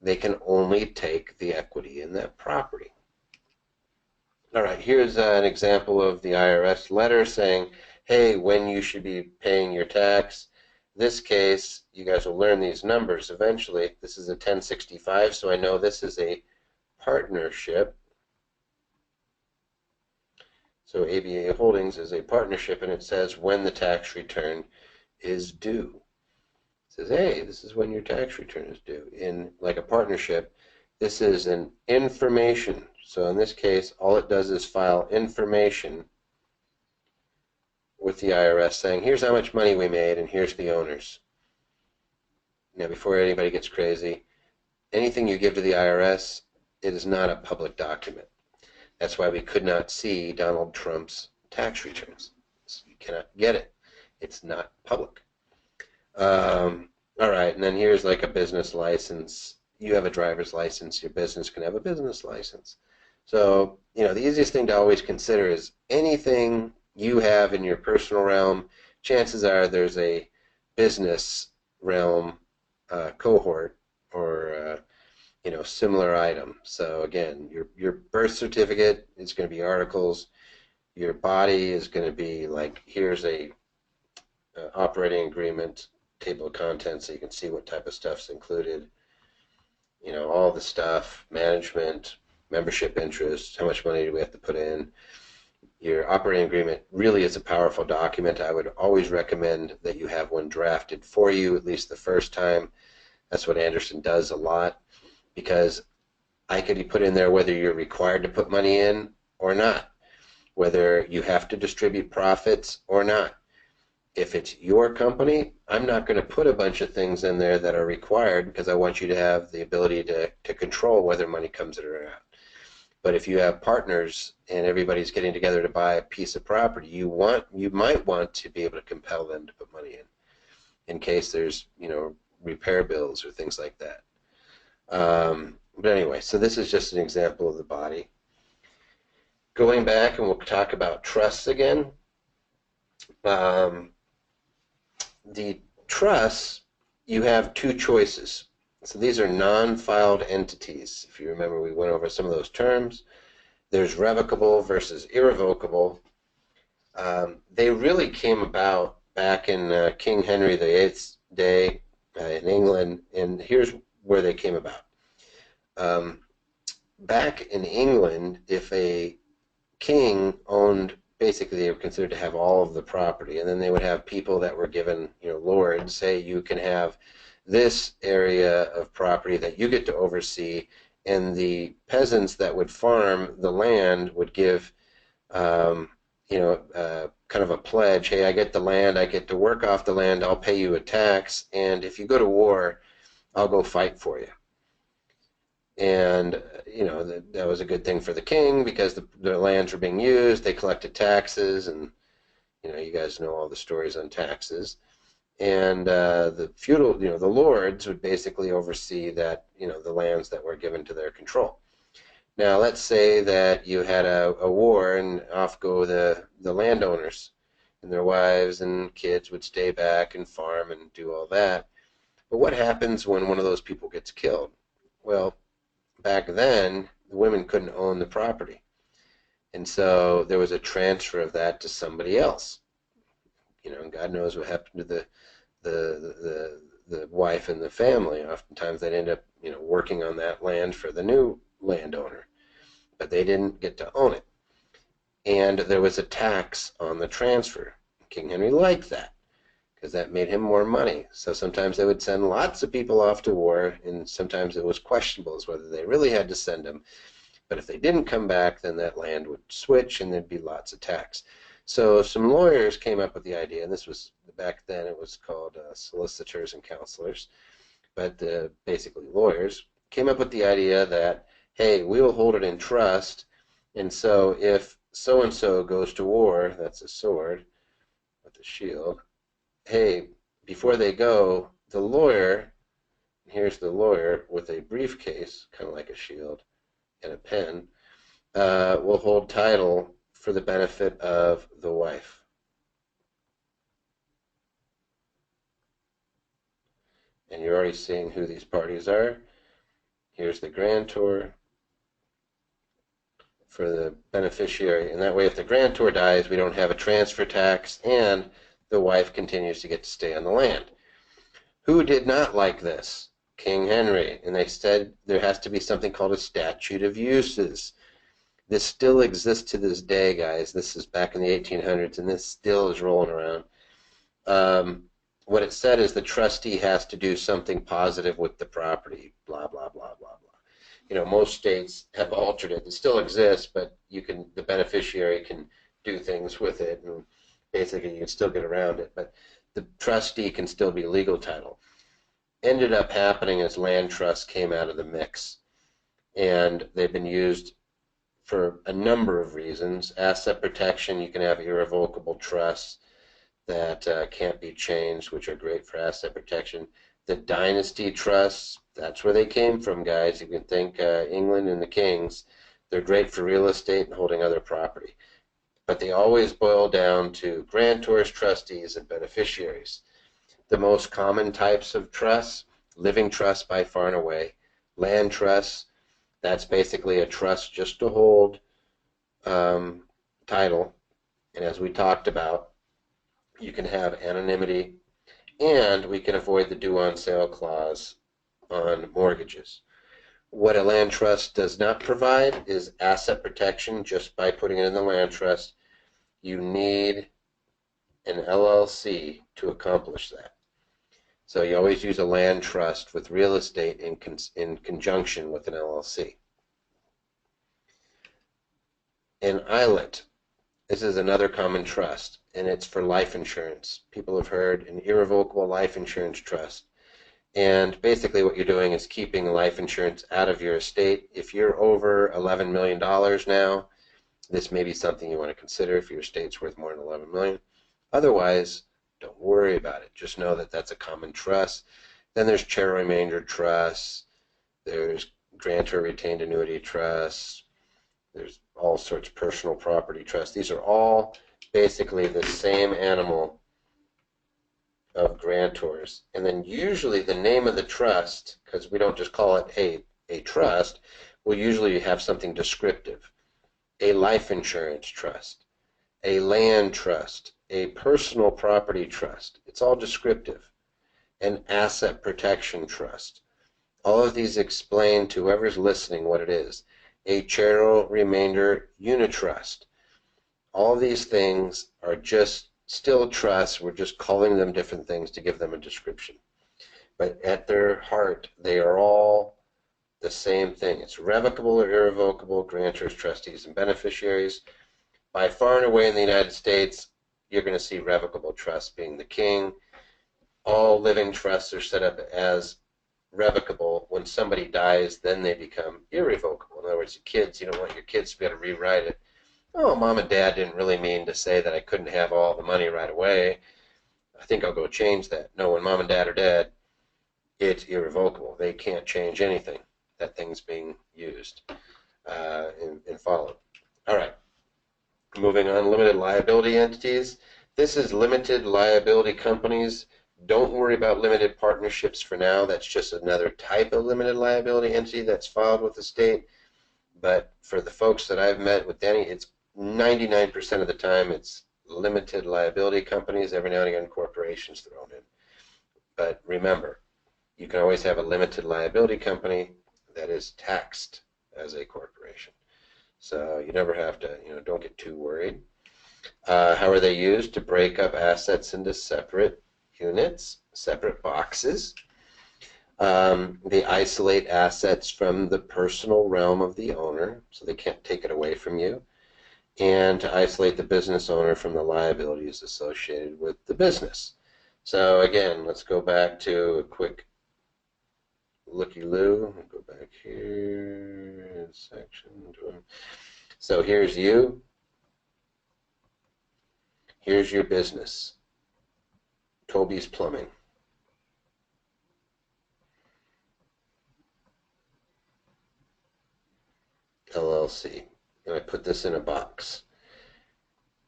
they can only take the equity in that property. All right, here's an example of the IRS letter saying, hey, when you should be paying your tax. This case, you guys will learn these numbers eventually. This is a 1065, so I know this is a partnership. So ABA Holdings is a partnership, and it says when the tax return is due. It says, hey, this is when your tax return is due. In like a partnership, this is an information. So in this case, all it does is file information with the IRS saying, here's how much money we made and here's the owners. Now, before anybody gets crazy, anything you give to the IRS, it is not a public document. That's why we could not see Donald Trump's tax returns. So you cannot get it. It's not public. All right, and then here's like a business license. You have a driver's license. Your business can have a business license. So, the easiest thing to always consider is anything you have in your personal realm, chances are there's a business realm cohort or similar item. So again, your birth certificate is going to be articles. Your body is going to be like, here's a operating agreement, table of contents, so you can see what type of stuff's included. All the stuff, management, membership interest, how much money do we have to put in. Your operating agreement really is a powerful document. I would always recommend that you have one drafted for you at least the first time. That's what Anderson does a lot, because I could put in there whether you're required to put money in or not, whether you have to distribute profits or not. If it's your company, I'm not going to put a bunch of things in there that are required because I want you to have the ability to control whether money comes in or out. But if you have partners and everybody's getting together to buy a piece of property, you might want to be able to compel them to put money in case there's repair bills or things like that. But anyway, so this is just an example of the body. Going back, and we'll talk about trusts again. The trusts, you have two choices. So these are non-filed entities. If you remember, we went over some of those terms. There's revocable versus irrevocable. They really came about back in King Henry VIII's day in England, and here's where they came about. Back in England, if a king owned, basically they were considered to have all of the property, and then they would have people that were given, lords, say you can have this area of property that you get to oversee, and the peasants that would farm the land would give, kind of a pledge, hey, I get the land, I get to work off the land, I'll pay you a tax, and if you go to war, I'll go fight for you. And, that was a good thing for the king because the lands were being used, they collected taxes, and, you guys know all the stories on taxes. And the feudal, the lords would basically oversee that, the lands that were given to their control. Now, let's say that you had a war and off go the landowners and their wives and kids would stay back and farm and do all that. But what happens when one of those people gets killed? Well, back then, the women couldn't own the property. And so there was a transfer of that to somebody else. And God knows what happened to the wife and the family. Oftentimes they'd end up, working on that land for the new landowner, but they didn't get to own it. And there was a tax on the transfer. King Henry liked that because that made him more money. So sometimes they would send lots of people off to war, and sometimes it was questionable as whether they really had to send them. But if they didn't come back, then that land would switch and there'd be lots of tax. So some lawyers came up with the idea, and this was back then it was called solicitors and counselors, but basically lawyers came up with the idea that, hey, we will hold it in trust, and so if so-and-so goes to war, that's a sword with a shield, hey, before they go, the lawyer, here's the lawyer with a briefcase, kind of like a shield, and a pen, will hold title for the benefit of the wife. And you're already seeing who these parties are. Here's the grantor for the beneficiary. And that way, if the grantor dies, we don't have a transfer tax, and the wife continues to get to stay on the land. Who did not like this? King Henry. And they said there has to be something called a statute of uses. This still exists to this day, guys. This is back in the 1800s, and this still is rolling around. What it said is the trustee has to do something positive with the property, blah, blah, blah, blah, blah. Most states have altered it. It still exists, but the beneficiary can do things with it, and basically you can still get around it. But the trustee can still be legal title. Ended up happening as land trusts came out of the mix, and they've been used for a number of reasons. Asset protection, you can have irrevocable trusts that can't be changed, which are great for asset protection. The dynasty trusts, that's where they came from, guys. You can think England and the kings. They're great for real estate and holding other property. But they always boil down to grantors, trustees, and beneficiaries. The most common types of trusts, living trusts by far and away, land trusts, that's basically a trust just to hold title. And as we talked about, you can have anonymity, and we can avoid the due on sale clause on mortgages. What a land trust does not provide is asset protection just by putting it in the land trust. You need an LLC to accomplish that. So you always use a land trust with real estate in conjunction with an LLC. An ILET, this is another common trust, and it's for life insurance. People have heard an irrevocable life insurance trust. And basically what you're doing is keeping life insurance out of your estate. If you're over $11 million now, this may be something you want to consider if your estate's worth more than $11 million. Otherwise, don't worry about it. Just know that that's a common trust. Then there's charitable remainder trusts. There's grantor retained annuity trusts. There's all sorts of personal property trusts. These are all basically the same animal of grantors. And then usually the name of the trust, because we don't just call it a trust, we'll usually have something descriptive. A life insurance trust, a land trust, a personal property trust. It's all descriptive. An asset protection trust. All of these explain to whoever's listening what it is. A charitable remainder unitrust. All these things are just still trusts. We're just calling them different things to give them a description. But at their heart, they are all the same thing. It's revocable or irrevocable, grantors, trustees, and beneficiaries. By far and away in the United States, you're going to see revocable trusts being the king. All living trusts are set up as revocable. When somebody dies, then they become irrevocable. In other words, your kids, you don't want your kids to be able to rewrite it. Oh, mom and dad didn't really mean to say that I couldn't have all the money right away. I think I'll go change that. No, when mom and dad are dead, it's irrevocable. They can't change anything. That thing's being used and followed. All right, moving on, limited liability entities. This is limited liability companies. Don't worry about limited partnerships for now. That's just another type of limited liability entity that's filed with the state. But for the folks that I've met with Denny, it's 99% of the time it's limited liability companies. Every now and again, corporations thrown in. But remember, you can always have a limited liability company that is taxed as a corporation. So you never have to, don't get too worried. How are they used? To break up assets into separate units, separate boxes. They isolate assets from the personal realm of the owner, so they can't take it away from you, and to isolate the business owner from the liabilities associated with the business. So again, let's go back to a quick looky-loo. Go back here, section. So here's you. Here's your business, Toby's Plumbing. LLC. And I put this in a box.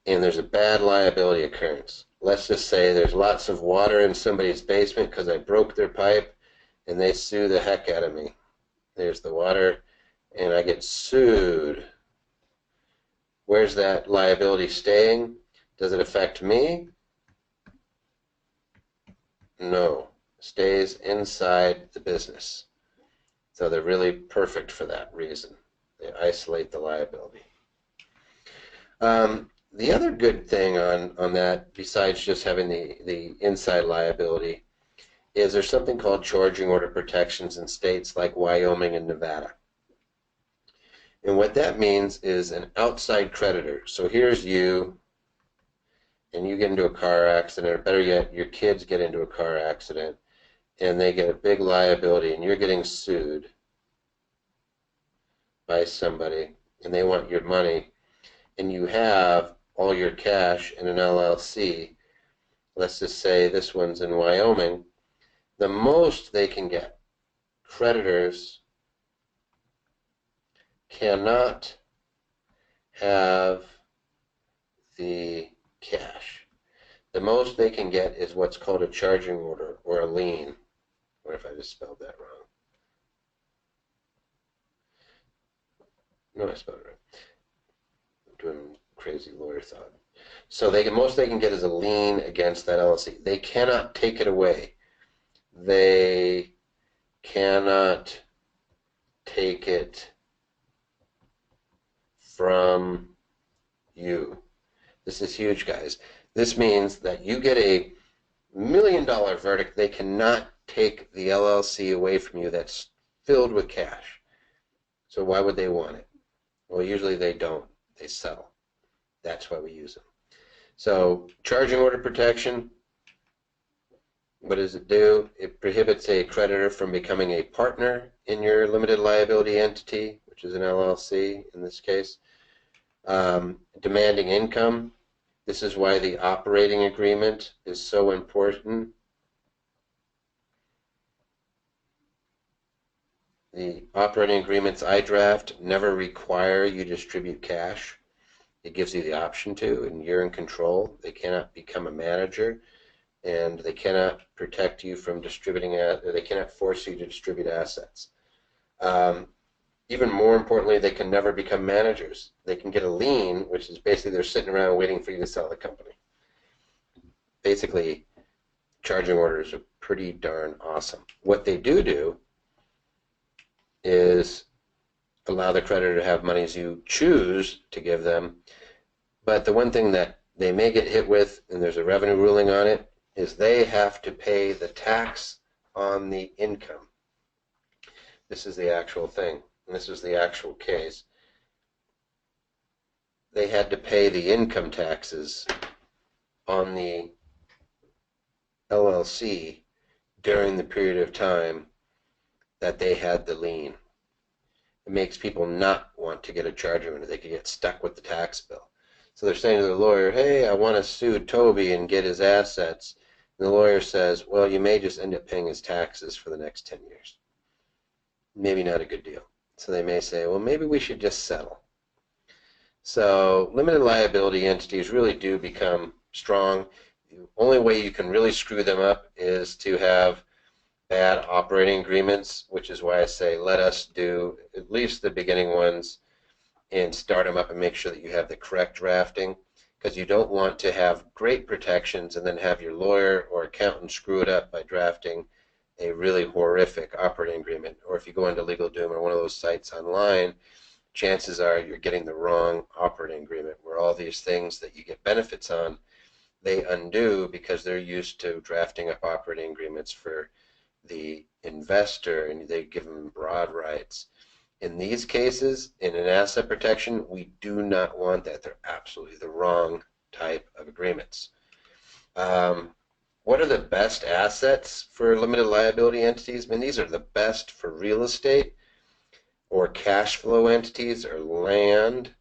And there's a bad liability occurrence. Let's just say there's lots of water in somebody's basement because I broke their pipe and they sue the heck out of me. There's the water and I get sued. Where's that liability staying? Does it affect me? No. It stays inside the business. So they're really perfect for that reason. They isolate the liability. The other good thing on that, besides just having the inside liability, is there's something called charging order protections in states like Wyoming and Nevada. And what that means is an outside creditor. So here's you, and you get into a car accident, or better yet, your kids get into a car accident, and they get a big liability, and you're getting sued by somebody, and they want your money, and you have all your cash in an LLC. Let's just say this one's in Wyoming. The most they can get, creditors cannot have the cash. The most they can get is what's called a charging order or a lien. What if I just spelled that wrong? No, I spelled it right. I'm doing crazy lawyer thought. So most they can get is a lien against that LLC. They cannot take it away. They cannot take it from you. This is huge, guys. This means that you get a $1 million verdict, they cannot take the LLC away from you that's filled with cash. So why would they want it? Well, usually they don't. They settle. That's why we use them. So charging order protection, what does it do? It prohibits a creditor from becoming a partner in your limited liability entity, which is an LLC in this case. Demanding income. This is why the operating agreement is so important. The operating agreements I draft never require you distribute cash. It gives you the option to, and you're in control. They cannot become a manager, and they cannot protect you from distributing, they cannot force you to distribute assets. Even more importantly, they can never become managers. They can get a lien, which is basically they're sitting around waiting for you to sell the company. Basically, charging orders are pretty darn awesome. What they do is allow the creditor to have monies you choose to give them. But the one thing that they may get hit with, and there's a revenue ruling on it, is they have to pay the tax on the income. This is the actual thing. And this is the actual case. They had to pay the income taxes on the LLC during the period of time that they had the lien. It makes people not want to get a charging order. They could get stuck with the tax bill. So they're saying to the lawyer, hey, I want to sue Toby and get his assets. The lawyer says, well, you may just end up paying his taxes for the next 10 years. Maybe not a good deal. So they may say, well, maybe we should just settle. So limited liability entities really do become strong. The only way you can really screw them up is to have bad operating agreements, which is why I say let us do at least the beginning ones and start them up and make sure that you have the correct drafting, because you don't want to have great protections and then have your lawyer or accountant screw it up by drafting a really horrific operating agreement. Or if you go into LegalDoom or one of those sites online, chances are you're getting the wrong operating agreement, where all these things that you get benefits on, they undo because they're used to drafting up operating agreements for the investor, and they give them broad rights. In these cases, in an asset protection, we do not want that. They're absolutely the wrong type of agreements. What are the best assets for limited liability entities? I mean, these are the best for real estate or cash flow entities or land,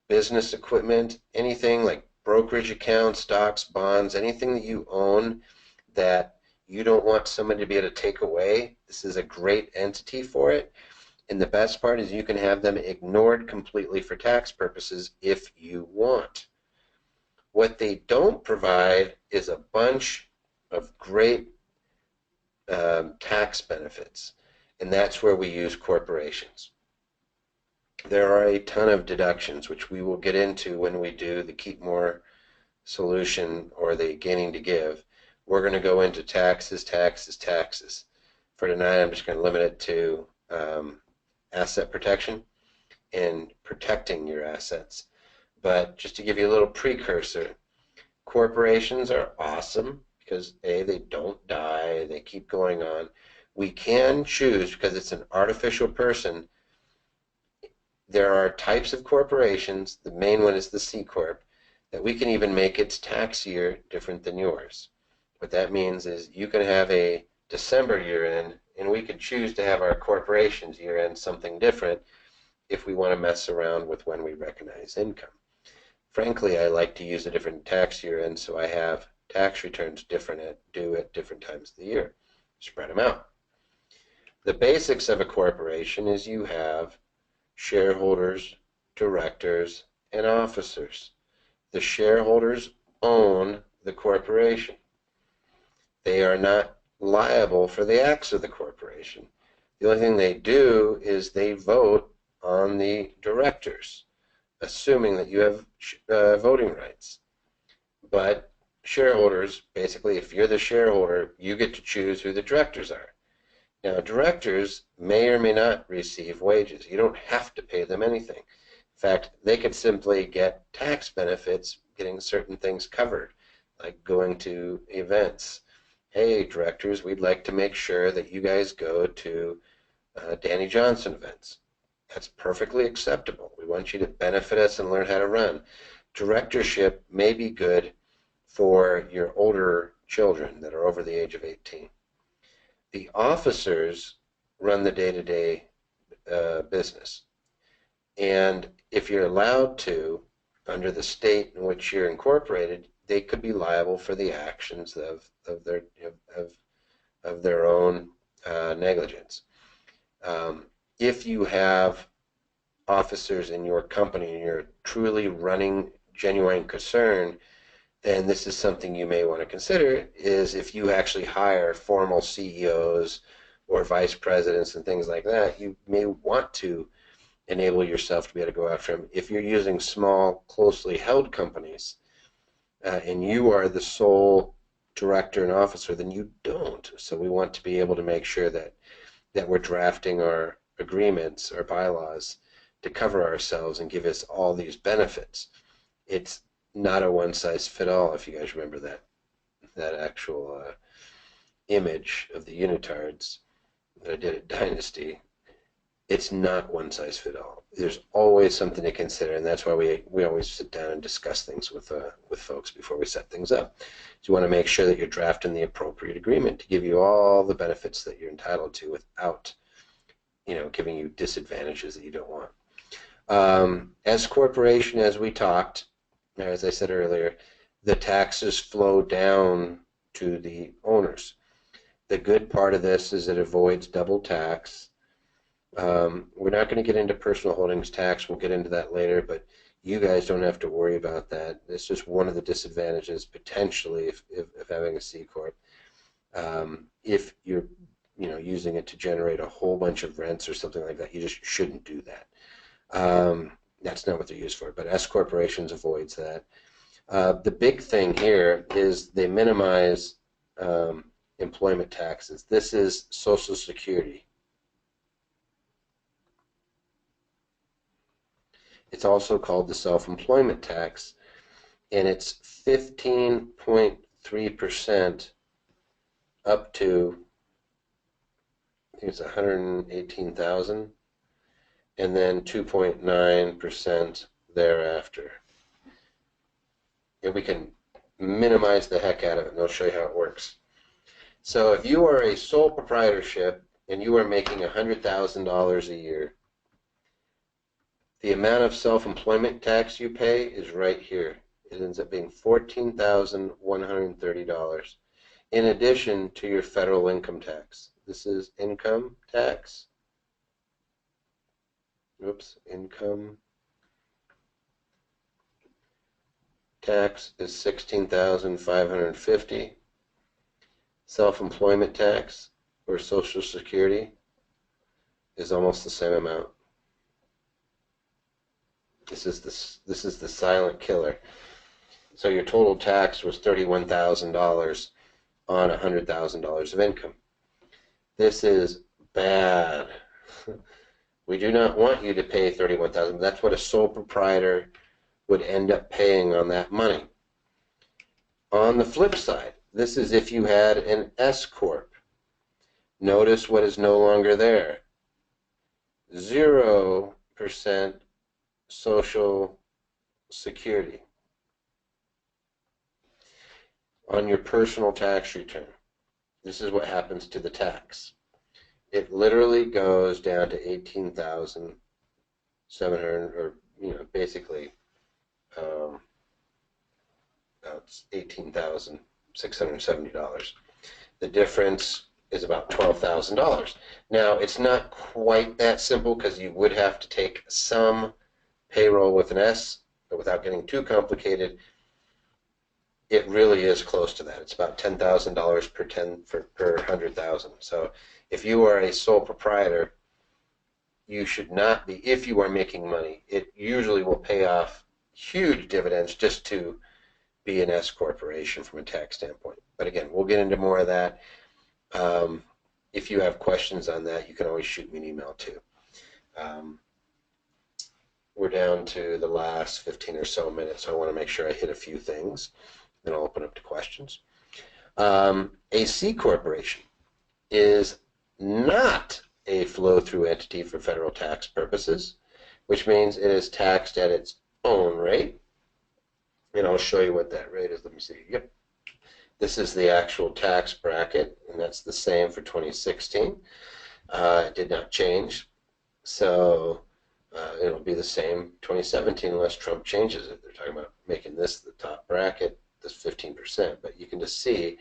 business equipment, anything like brokerage accounts, stocks, bonds, anything that you own that you don't want somebody to be able to take away. This is a great entity for it. And the best part is you can have them ignored completely for tax purposes if you want. What they don't provide is a bunch of great tax benefits, and that's where we use corporations. There are a ton of deductions, which we will get into when we do the Keep More solution or the Gaining to Give. We're going to go into taxes. For tonight, I'm just going to limit it to asset protection and protecting your assets. But just to give you a little precursor, corporations are awesome because A, they don't die, they keep going on. We can choose, because it's an artificial person, there are types of corporations, the main one is the C Corp, that we can even make its tax year different than yours. What that means is you can have a December year end, and we could choose to have our corporation's year end something different if we want to mess around with when we recognize income. Frankly, I like to use a different tax year end, so I have tax returns due at different times of the year. Spread them out. The basics of a corporation is you have shareholders, directors, and officers. The shareholders own the corporation. They are not liable for the acts of the corporation. The only thing they do is they vote on the directors, assuming that you have voting rights. But shareholders, basically, if you're the shareholder, you get to choose who the directors are. Now, directors may or may not receive wages. You don't have to pay them anything. In fact, they could simply get tax benefits getting certain things covered, like going to events. Hey, directors, we'd like to make sure that you guys go to Danny Johnson events. That's perfectly acceptable. We want you to benefit us and learn how to run. Directorship may be good for your older children that are over the age of 18. The officers run the day-to-day business. And if you're allowed to, under the state in which you're incorporated, they could be liable for the actions of their own negligence. If you have officers in your company and you're truly running genuine concern, then this is something you may want to consider, is if you actually hire formal CEOs or vice presidents and things like that, you may want to enable yourself to be able to go after them. If you're using small, closely held companies and you are the sole director and officer, then you don't. So we want to be able to make sure that we're drafting our agreements or bylaws to cover ourselves and give us all these benefits. It's not a one-size-fit-all, if you guys remember that actual image of the unitards that I did at Dynasty. It's not one-size-fit-all. There's always something to consider, and that's why we always sit down and discuss things with folks before we set things up. So you want to make sure that you're drafting the appropriate agreement to give you all the benefits that you're entitled to without, giving you disadvantages that you don't want. As corporation, as we talked, as I said earlier, the taxes flow down to the owners. The good part of this is it avoids double tax. We're not going to get into personal holdings tax. We'll get into that later, but you guys don't have to worry about that. It's just one of the disadvantages potentially of having a C corp. If you're using it to generate a whole bunch of rents or something like that, you just shouldn't do that. That's not what they're used for, but S corporations avoids that. The big thing here is they minimize employment taxes. This is Social Security. It's also called the self-employment tax, and it's 15.3% up to, I think it's 118,000, and then 2.9% thereafter. And we can minimize the heck out of it, and I'll show you how it works. So if you are a sole proprietorship and you are making $100,000 a year, the amount of self-employment tax you pay is right here. It ends up being $14,130 in addition to your federal income tax. This is income tax. Oops, income tax is $16,550. Self-employment tax or Social Security is almost the same amount. This is the silent killer. So your total tax was $31,000 on $100,000 of income. This is bad. We do not want you to pay $31,000. That's what a sole proprietor would end up paying on that money. On the flip side, this is if you had an S corp. Notice what is no longer there. 0% Social Security on your personal tax return. This is what happens to the tax. It literally goes down to 18,700, or basically it's $18,670. The difference is about $12,000. Now it's not quite that simple because you would have to take some payroll with an S, but without getting too complicated, it really is close to that. It's about $10,000 per 100,000. So if you are a sole proprietor, you should not be. If you are making money, it usually will pay off huge dividends just to be an S corporation from a tax standpoint. But again, we'll get into more of that. If you have questions on that, you can always shoot me an email too. We're down to the last 15 or so minutes, so I want to make sure I hit a few things. Then I'll open up to questions. A C corporation is not a flow-through entity for federal tax purposes, which means it is taxed at its own rate. And I'll show you what that rate is. Let me see. Yep. This is the actual tax bracket, and that's the same for 2016. It did not change. So it'll be the same 2017 unless Trump changes it. They're talking about making this the top bracket, this 15%. But you can just see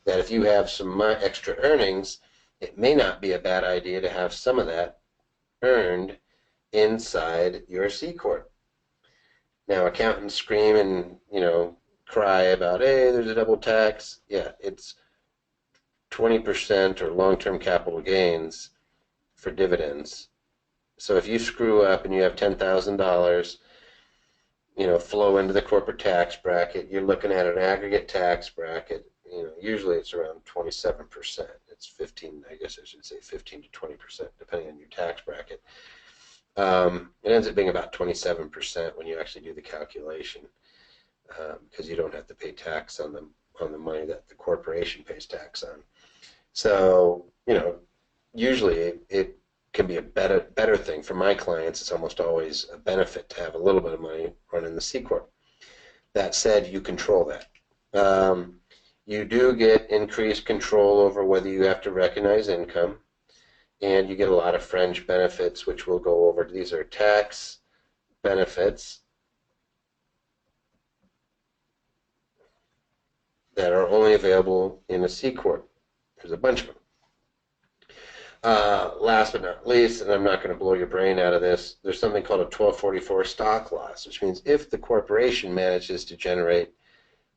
that if you have some extra earnings, it may not be a bad idea to have some of that earned inside your C corp. Now accountants scream and cry about, hey, there's a double tax. Yeah, it's 20% or long-term capital gains for dividends. So if you screw up and you have $10,000, flow into the corporate tax bracket, you're looking at an aggregate tax bracket. Usually it's around 27%. It's 15, I guess I should say 15 to 20%, depending on your tax bracket. It ends up being about 27% when you actually do the calculation, because you don't have to pay tax on the money that the corporation pays tax on. So usually it can be a better thing for my clients. It's almost always a benefit to have a little bit of money running the C corp. That said, you control that. You do get increased control over whether you have to recognize income, and you get a lot of fringe benefits, which we'll go over. These are tax benefits. that are only available in a C Corp. There's a bunch of them. Last but not least, and I'm not going to blow your brain out of this, there's something called a 1244 stock loss, which means if the corporation manages to generate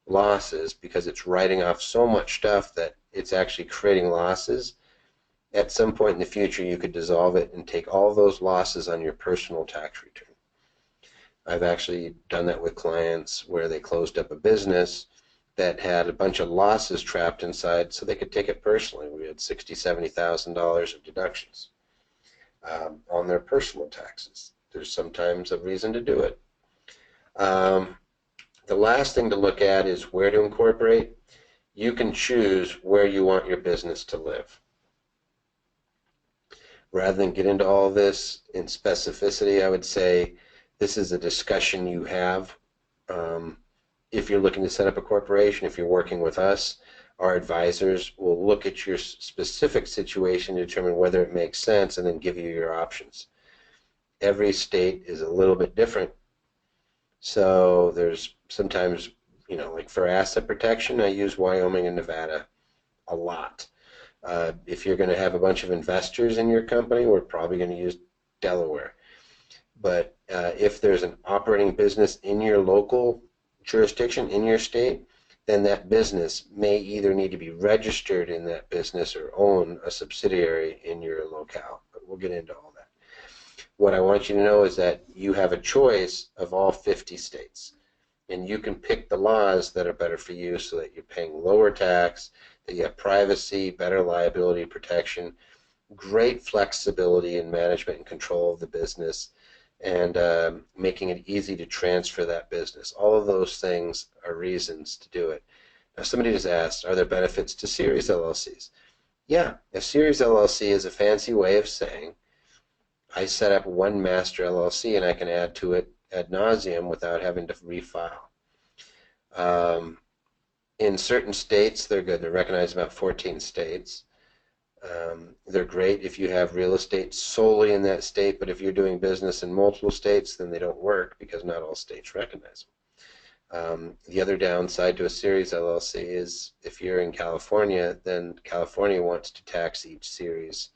losses because it's writing off so much stuff that it's actually creating losses, at some point in the future you could dissolve it and take all those losses on your personal tax return. I've actually done that with clients where they closed up a business that had a bunch of losses trapped inside so they could take it personally. We had $60,000, $70,000 of deductions on their personal taxes. There's sometimes a reason to do it. The last thing to look at is where to incorporate. You can choose where you want your business to live. Rather than get into all this in specificity, I would say this is a discussion you have. If you're looking to set up a corporation, if you're working with us, our advisors will look at your specific situation to determine whether it makes sense and then give you your options. Every state is a little bit different. So there's sometimes, like for asset protection, I use Wyoming and Nevada a lot. If you're going to have a bunch of investors in your company, we're probably going to use Delaware. But if there's an operating business in your local jurisdiction, in your state, then that business may either need to be registered in that business or own a subsidiary in your locale. But we'll get into all that. What I want you to know is that you have a choice of all 50 states. And you can pick the laws that are better for you so that you're paying lower tax, that you have privacy, better liability protection, great flexibility in management and control of the business, and making it easy to transfer that business. All of those things are reasons to do it. Now, somebody just asked, are there benefits to series LLCs? Yeah, a series LLC is a fancy way of saying I set up one master LLC and I can add to it ad nauseum without having to refile. In certain states, they're good. They're recognized in about 14 states. They're great if you have real estate solely in that state, but if you're doing business in multiple states, then they don't work because not all states recognize them. The other downside to a series LLC is if you're in California, then California wants to tax each series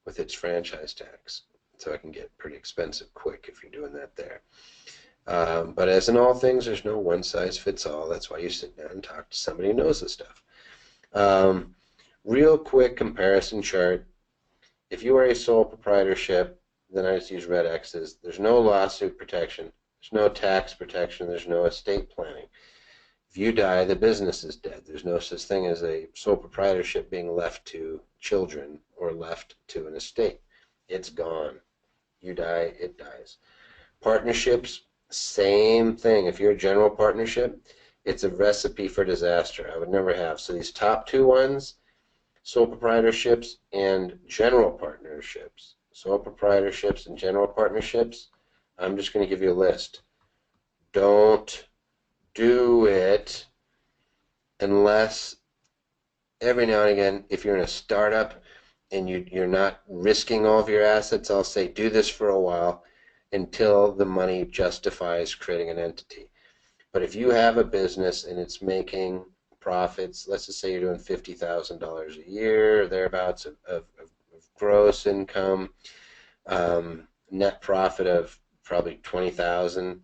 with its franchise tax. So it can get pretty expensive quick if you're doing that there. But as in all things, there's no one size fits all. That's why you sit down and talk to somebody who knows this stuff. Real quick comparison chart. If you are a sole proprietorship, then I just use red X's. There's no lawsuit protection. There's no tax protection. There's no estate planning. If you die, the business is dead. There's no such thing as a sole proprietorship being left to children or left to an estate. It's gone. You die, it dies. Partnerships, same thing. If you're a general partnership, it's a recipe for disaster. I would never have. So these top two ones, sole proprietorships and general partnerships. Sole proprietorships and general partnerships, I'm just going to give you a list. Don't do it unless every now and again, if you're in a startup and you're not risking all of your assets, I'll say do this for a while until the money justifies creating an entity. But if you have a business and it's making profits, let's just say you're doing $50,000 a year, or thereabouts of gross income, net profit of probably 20,000,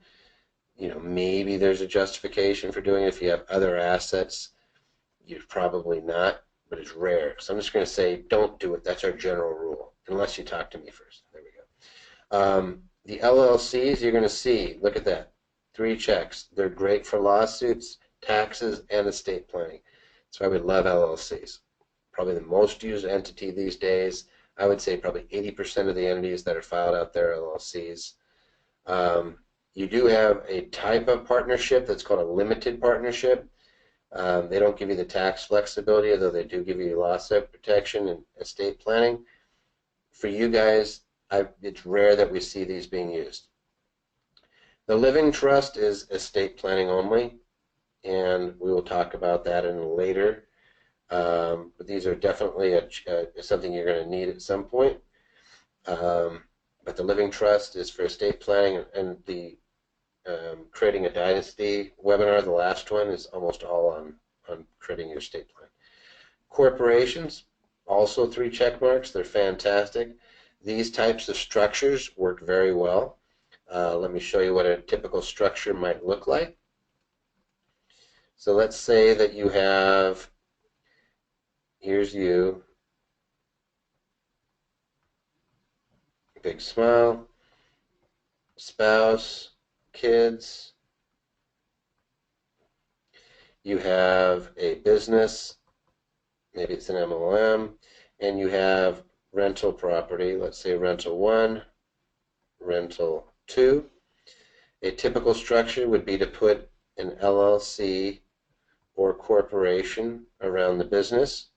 maybe there's a justification for doing it. If you have other assets, you're probably not, but it's rare. So I'm just going to say don't do it. That's our general rule, unless you talk to me first. There we go. The LLCs, you're going to see, look at that, 3 checks. They're great for lawsuits, taxes, and estate planning. That's why we love LLCs. Probably the most used entity these days. I would say probably 80% of the entities that are filed out there are LLCs. You do have a type of partnership that's called a limited partnership. They don't give you the tax flexibility, although they do give you lawsuit protection and estate planning. For you guys, it's rare that we see these being used. The living trust is estate planning only, and we will talk about that in later. But these are definitely something you're going to need at some point. But the living trust is for estate planning, and the creating a dynasty webinar, the last one, is almost all on on creating your estate plan. Corporations, also 3 check marks. They're fantastic. These types of structures work very well. Let me show you what a typical structure might look like. So let's say that you have, here's you, big smile, spouse, kids. You have a business, maybe it's an MLM, and you have rental property, let's say rental 1, rental 2. A typical structure would be to put an LLC or corporation around the business,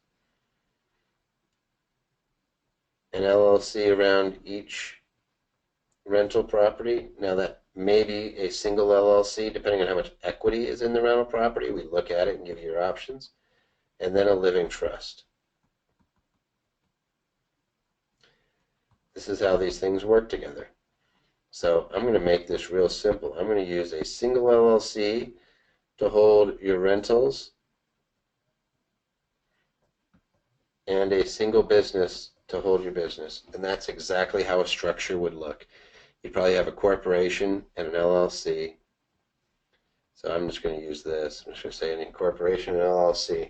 an LLC around each rental property. Now that may be a single LLC, depending on how much equity is in the rental property. We look at it and give you your options. And then a living trust. This is how these things work together. So I'm going to make this real simple. I'm going to use a single LLC to hold your rentals and a single business to hold your business. And that's exactly how a structure would look. You'd probably have a corporation and an LLC. So I'm just going to use this. I'm just going to say an incorporation and LLC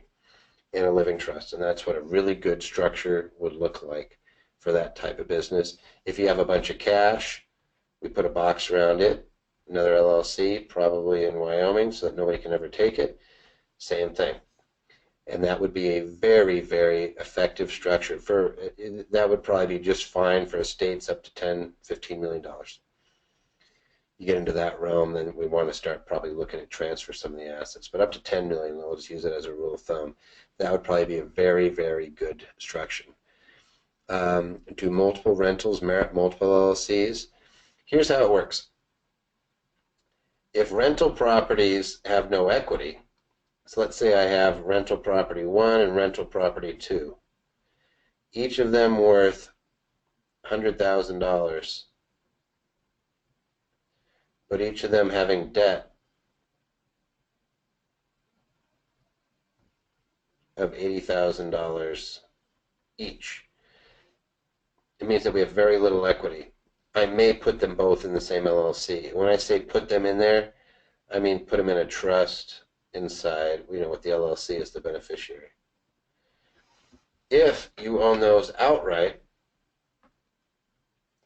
and a living trust. And that's what a really good structure would look like for that type of business. If you have a bunch of cash, we put a box around it, another LLC, probably in Wyoming, so that nobody can ever take it. Same thing. And that would be a very, very effective structure. That would probably be just fine for estates up to $10, $15 million. You get into that realm, then we want to start probably looking at transfer some of the assets. But up to 10 million, we'll just use it as a rule of thumb. That would probably be a very, very good structure. Do multiple rentals merit multiple LLCs? Here's how it works. If rental properties have no equity, so let's say I have rental property 1 and rental property 2, each of them worth $100,000, but each of them having debt of $80,000 each. It means that we have very little equity. I may put them both in the same LLC. When I say put them in there, I mean put them in a trust inside, with the LLC as the beneficiary. If you own those outright,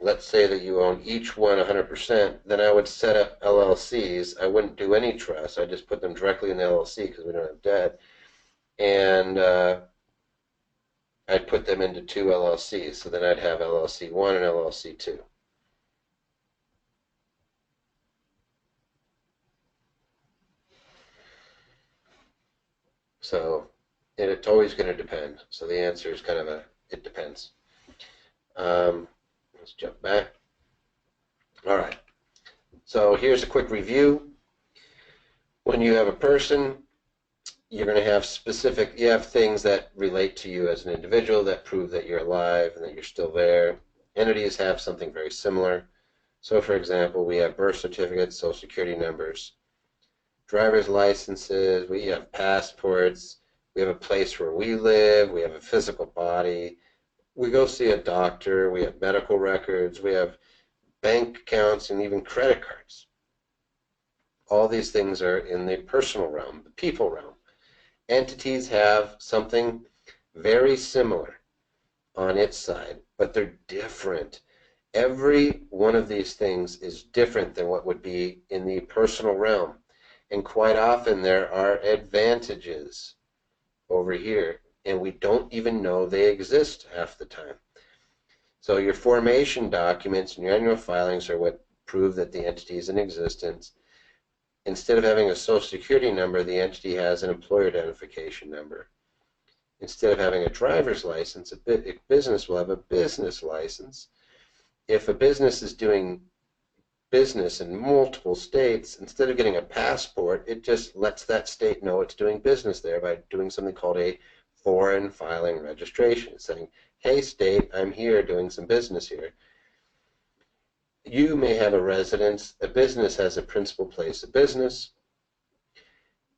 let's say that you own each one 100%, then I would set up LLCs. I wouldn't do any trust. I just put them directly in the LLC because we don't have debt. And I'd put them into 2 LLCs. So then I'd have LLC 1 and LLC 2. So it's always going to depend. So the answer is kind of it depends. Let's jump back. All right. So here's a quick review. When you have a person, you're going to have you have things that relate to you as an individual that prove that you're alive and that you're still there. Entities have something very similar. So for example, we have birth certificates, social security numbers, driver's licenses, we have passports, we have a place where we live, we have a physical body, we go see a doctor, we have medical records, we have bank accounts, and even credit cards. All these things are in the personal realm, the people realm. Entities have something very similar on its side, but they're different. Every one of these things is different than what would be in the personal realm. And quite often there are advantages over here, and we don't even know they exist half the time. So your formation documents and your annual filings are what prove that the entity is in existence. Instead of having a social security number, the entity has an employer identification number. Instead of having a driver's license, a business will have a business license. If a business is doing business in multiple states, instead of getting a passport, it just lets that state know it's doing business there by doing something called a foreign filing registration. It's saying, hey state, I'm here doing some business here. You may have a residence, a business has a principal place of business.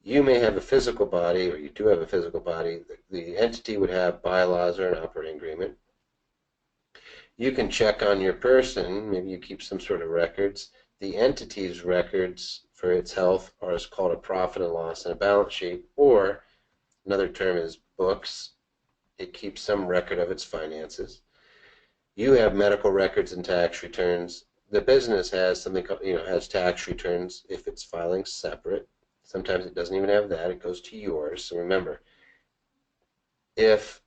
You may have a physical body, or you do have a physical body. The entity would have bylaws or an operating agreement. You can check on your person. Maybe you keep some sort of records. The entity's records for its health are called a profit and loss and a balance sheet, or another term is books. It keeps some record of its finances. You have medical records and tax returns. The business has something called, has tax returns if it's filing separate. Sometimes it doesn't even have that. It goes to yours. So remember, if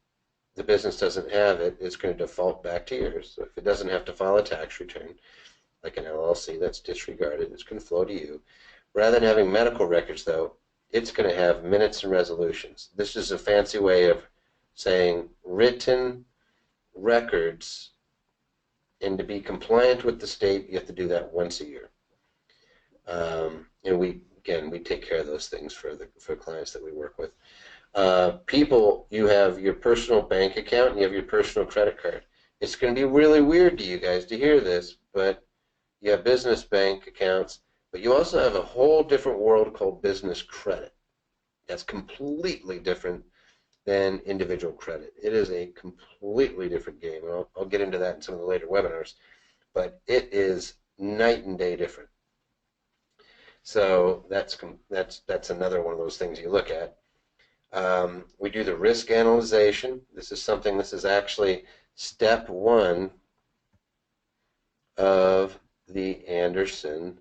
the business doesn't have it, it's going to default back to yours. So if it doesn't have to file a tax return, like an LLC, that's disregarded. It's going to flow to you. Rather than having medical records, though, it's going to have minutes and resolutions. This is a fancy way of saying written records, and to be compliant with the state, you have to do that once a year. And we take care of those things for clients that we work with. People, you have your personal bank account and you have your personal credit card. It's going to be really weird to you guys to hear this, but you have business bank accounts, but you also have a whole different world called business credit. That's completely different than individual credit. It is a completely different game. And I'll get into that in some of the later webinars, but it is night and day different. So that's another one of those things you look at. We do the risk analyzation. This is actually step one of the Anderson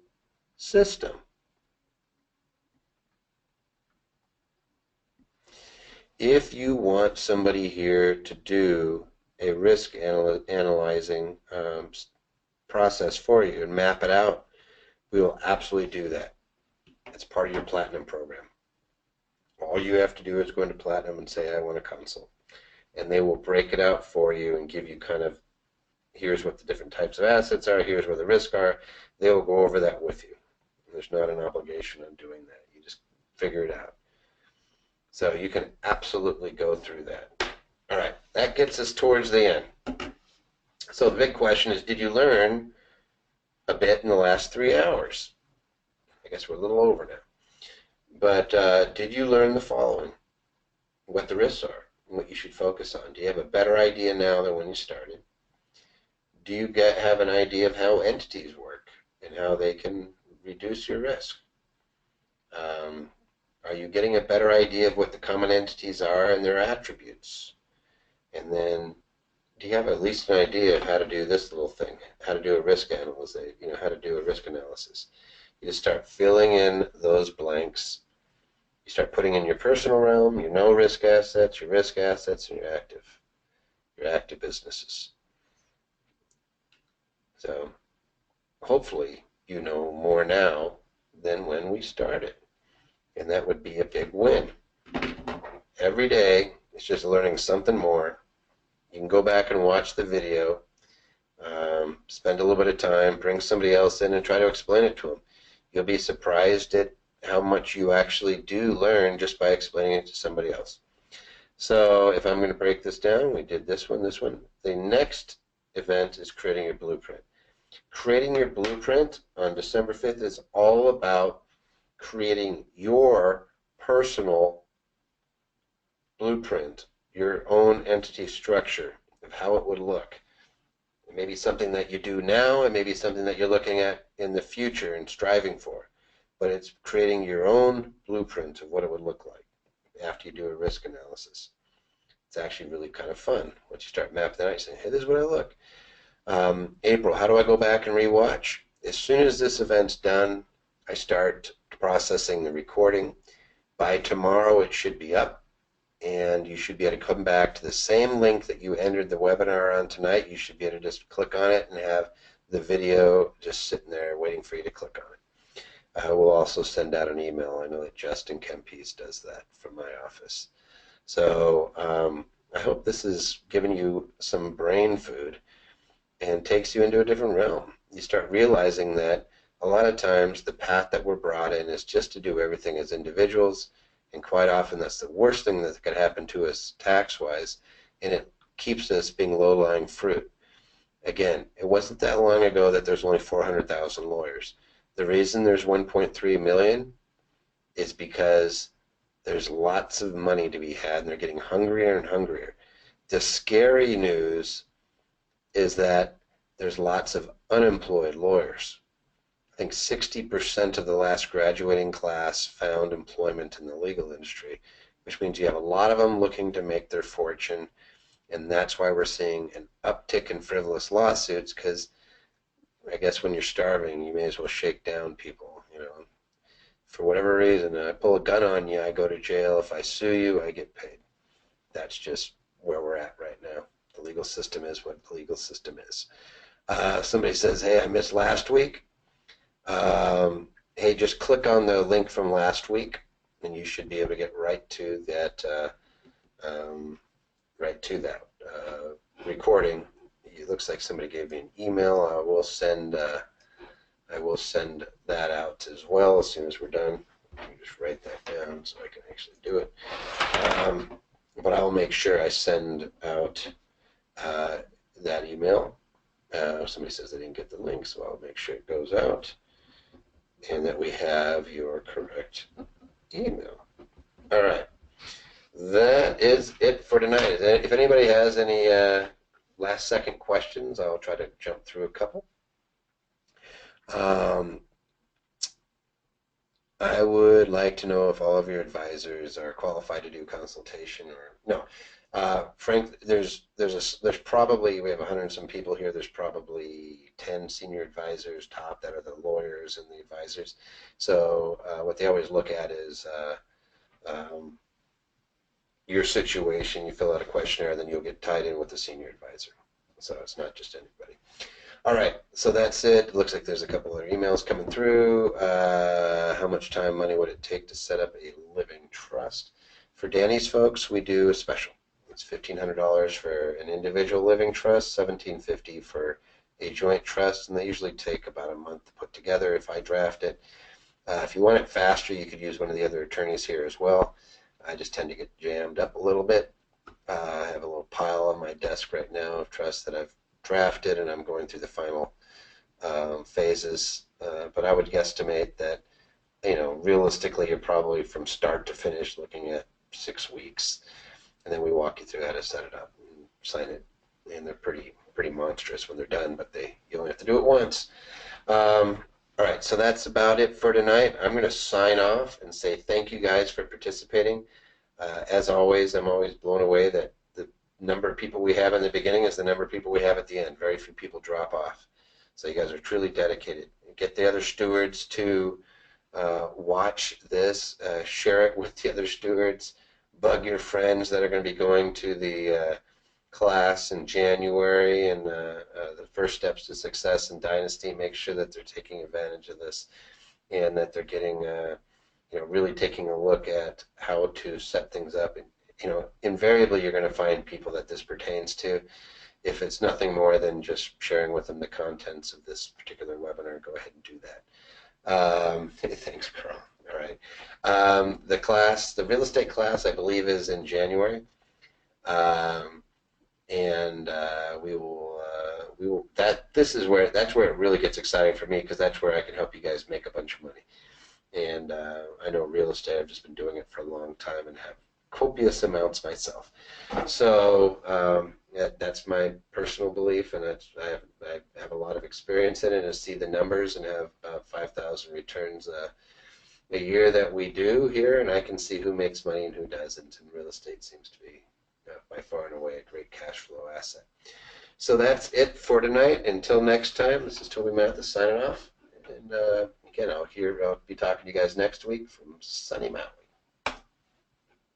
system. If you want somebody here to do a risk analyzing process for you and map it out, we will absolutely do that. It's part of your Platinum program. All you have to do is go into Platinum and say, I want a consult. And they will break it out for you and give you kind of, here's what the different types of assets are, here's where the risks are. They will go over that with you. There's not an obligation on doing that. You just figure it out. So you can absolutely go through that. All right, that gets us towards the end. So the big question is, did you learn a bit in the last 3 hours? I guess we're a little over now. But did you learn the following? What the risks are and what you should focus on? Do you have a better idea now than when you started? Do you have an idea of how entities work and how they can reduce your risk? Are you getting a better idea of what the common entities are and their attributes? And then do you have at least an idea of how to do this little thing, how to do a risk analysis, how to do a risk analysis? You just start filling in those blanks. You start putting in your personal realm, your no risk assets, your risk assets, and your active businesses. So hopefully you know more now than when we started. And that would be a big win. Every day it's just learning something more. You can go back and watch the video, spend a little bit of time, bring somebody else in and try to explain it to them. You'll be surprised at how much you actually do learn just by explaining it to somebody else. So if I'm going to break this down, we did this one. The next event is creating your blueprint. Creating your blueprint on December 5th is all about creating your personal blueprint, your own entity structure of how it would look. It may be something that you do now, and maybe something that you're looking at in the future and striving for. But it's creating your own blueprint of what it would look like after you do a risk analysis. It's actually really kind of fun. Once you start mapping that out, you say, hey, this is what I look. April, how do I go back and rewatch? As soon as this event's done, I start processing the recording. By tomorrow, it should be up, and you should be able to come back to the same link that you entered the webinar on tonight. You should be able to just click on it and have the video just sitting there waiting for you to click on it. We'll also send out an email. I know that Justin Kempes does that from my office. So I hope this has given you some brain food and takes you into a different realm. You start realizing that a lot of times the path that we're brought in is just to do everything as individuals, and quite often that's the worst thing that could happen to us tax-wise, and it keeps us being low-lying fruit. Again, it wasn't that long ago that there's only 400,000 lawyers. The reason there's 1.3 million is because there's lots of money to be had and they're getting hungrier and hungrier. The scary news is that there's lots of unemployed lawyers. I think 60% of the last graduating class found employment in the legal industry, which means you have a lot of them looking to make their fortune, and that's why we're seeing an uptick in frivolous lawsuits, because I guess when you're starving, you may as well shake down people, you know. For whatever reason, I pull a gun on you, I go to jail. If I sue you, I get paid. That's just where we're at right now. The legal system is what the legal system is. Somebody says, hey, I missed last week. Hey, just click on the link from last week, and you should be able to get right to that recording. It looks like somebody gave me an email. I will send that out as well as soon as we're done. Let me just write that down so I can actually do it. But I'll make sure I send out that email. Somebody says they didn't get the link, so I'll make sure it goes out and that we have your correct email. All right. That is it for tonight. If anybody has any last second questions, I'll try to jump through a couple. I would like to know if all of your advisors are qualified to do consultation or no. Frank, there's probably, we have 100 and some people here. There's probably 10 senior advisors top that are the lawyers and the advisors. So what they always look at is your situation. You fill out a questionnaire, then you'll get tied in with the senior advisor. So it's not just anybody. All right, so that's it. Looks like there's a couple other emails coming through. How much time, money would it take to set up a living trust? For Danny's folks, we do a special. It's $1,500 for an individual living trust, $1,750 for a joint trust, and they usually take about a month to put together if I draft it. If you want it faster, you could use one of the other attorneys here as well. I just tend to get jammed up a little bit. I have a little pile on my desk right now of trusts that I've drafted, and I'm going through the final phases. But I would guesstimate that, you know, realistically, you're probably from start to finish looking at 6 weeks, and then we walk you through how to set it up and sign it. And they're pretty monstrous when they're done, but you only have to do it once. All right, so that's about it for tonight. I'm going to sign off and say thank you guys for participating. As always, I'm always blown away that the number of people we have in the beginning is the number of people we have at the end. Very few people drop off. So you guys are truly dedicated. Get the other stewards to watch this, share it with the other stewards, bug your friends that are going to be going to the class in January and the first steps to success in Dynasty. Make sure that they're taking advantage of this and that they're getting, you know, really taking a look at how to set things up. And, you know, invariably you're going to find people that this pertains to. If it's nothing more than just sharing with them the contents of this particular webinar, go ahead and do that. Thanks, Carl. All right. The real estate class, I believe, is in January. That's where it really gets exciting for me, because that's where I can help you guys make a bunch of money. And I know real estate, I've just been doing it for a long time and have copious amounts myself. So that's my personal belief, and I have a lot of experience in it, and see the numbers and have 5,000 returns a year that we do here, and I can see who makes money and who doesn't, and real estate seems to be by far and away a great cash flow asset. So that's it for tonight. Until next time, this is Toby Mathis signing off, and again, I'll be talking to you guys next week from sunny Maui.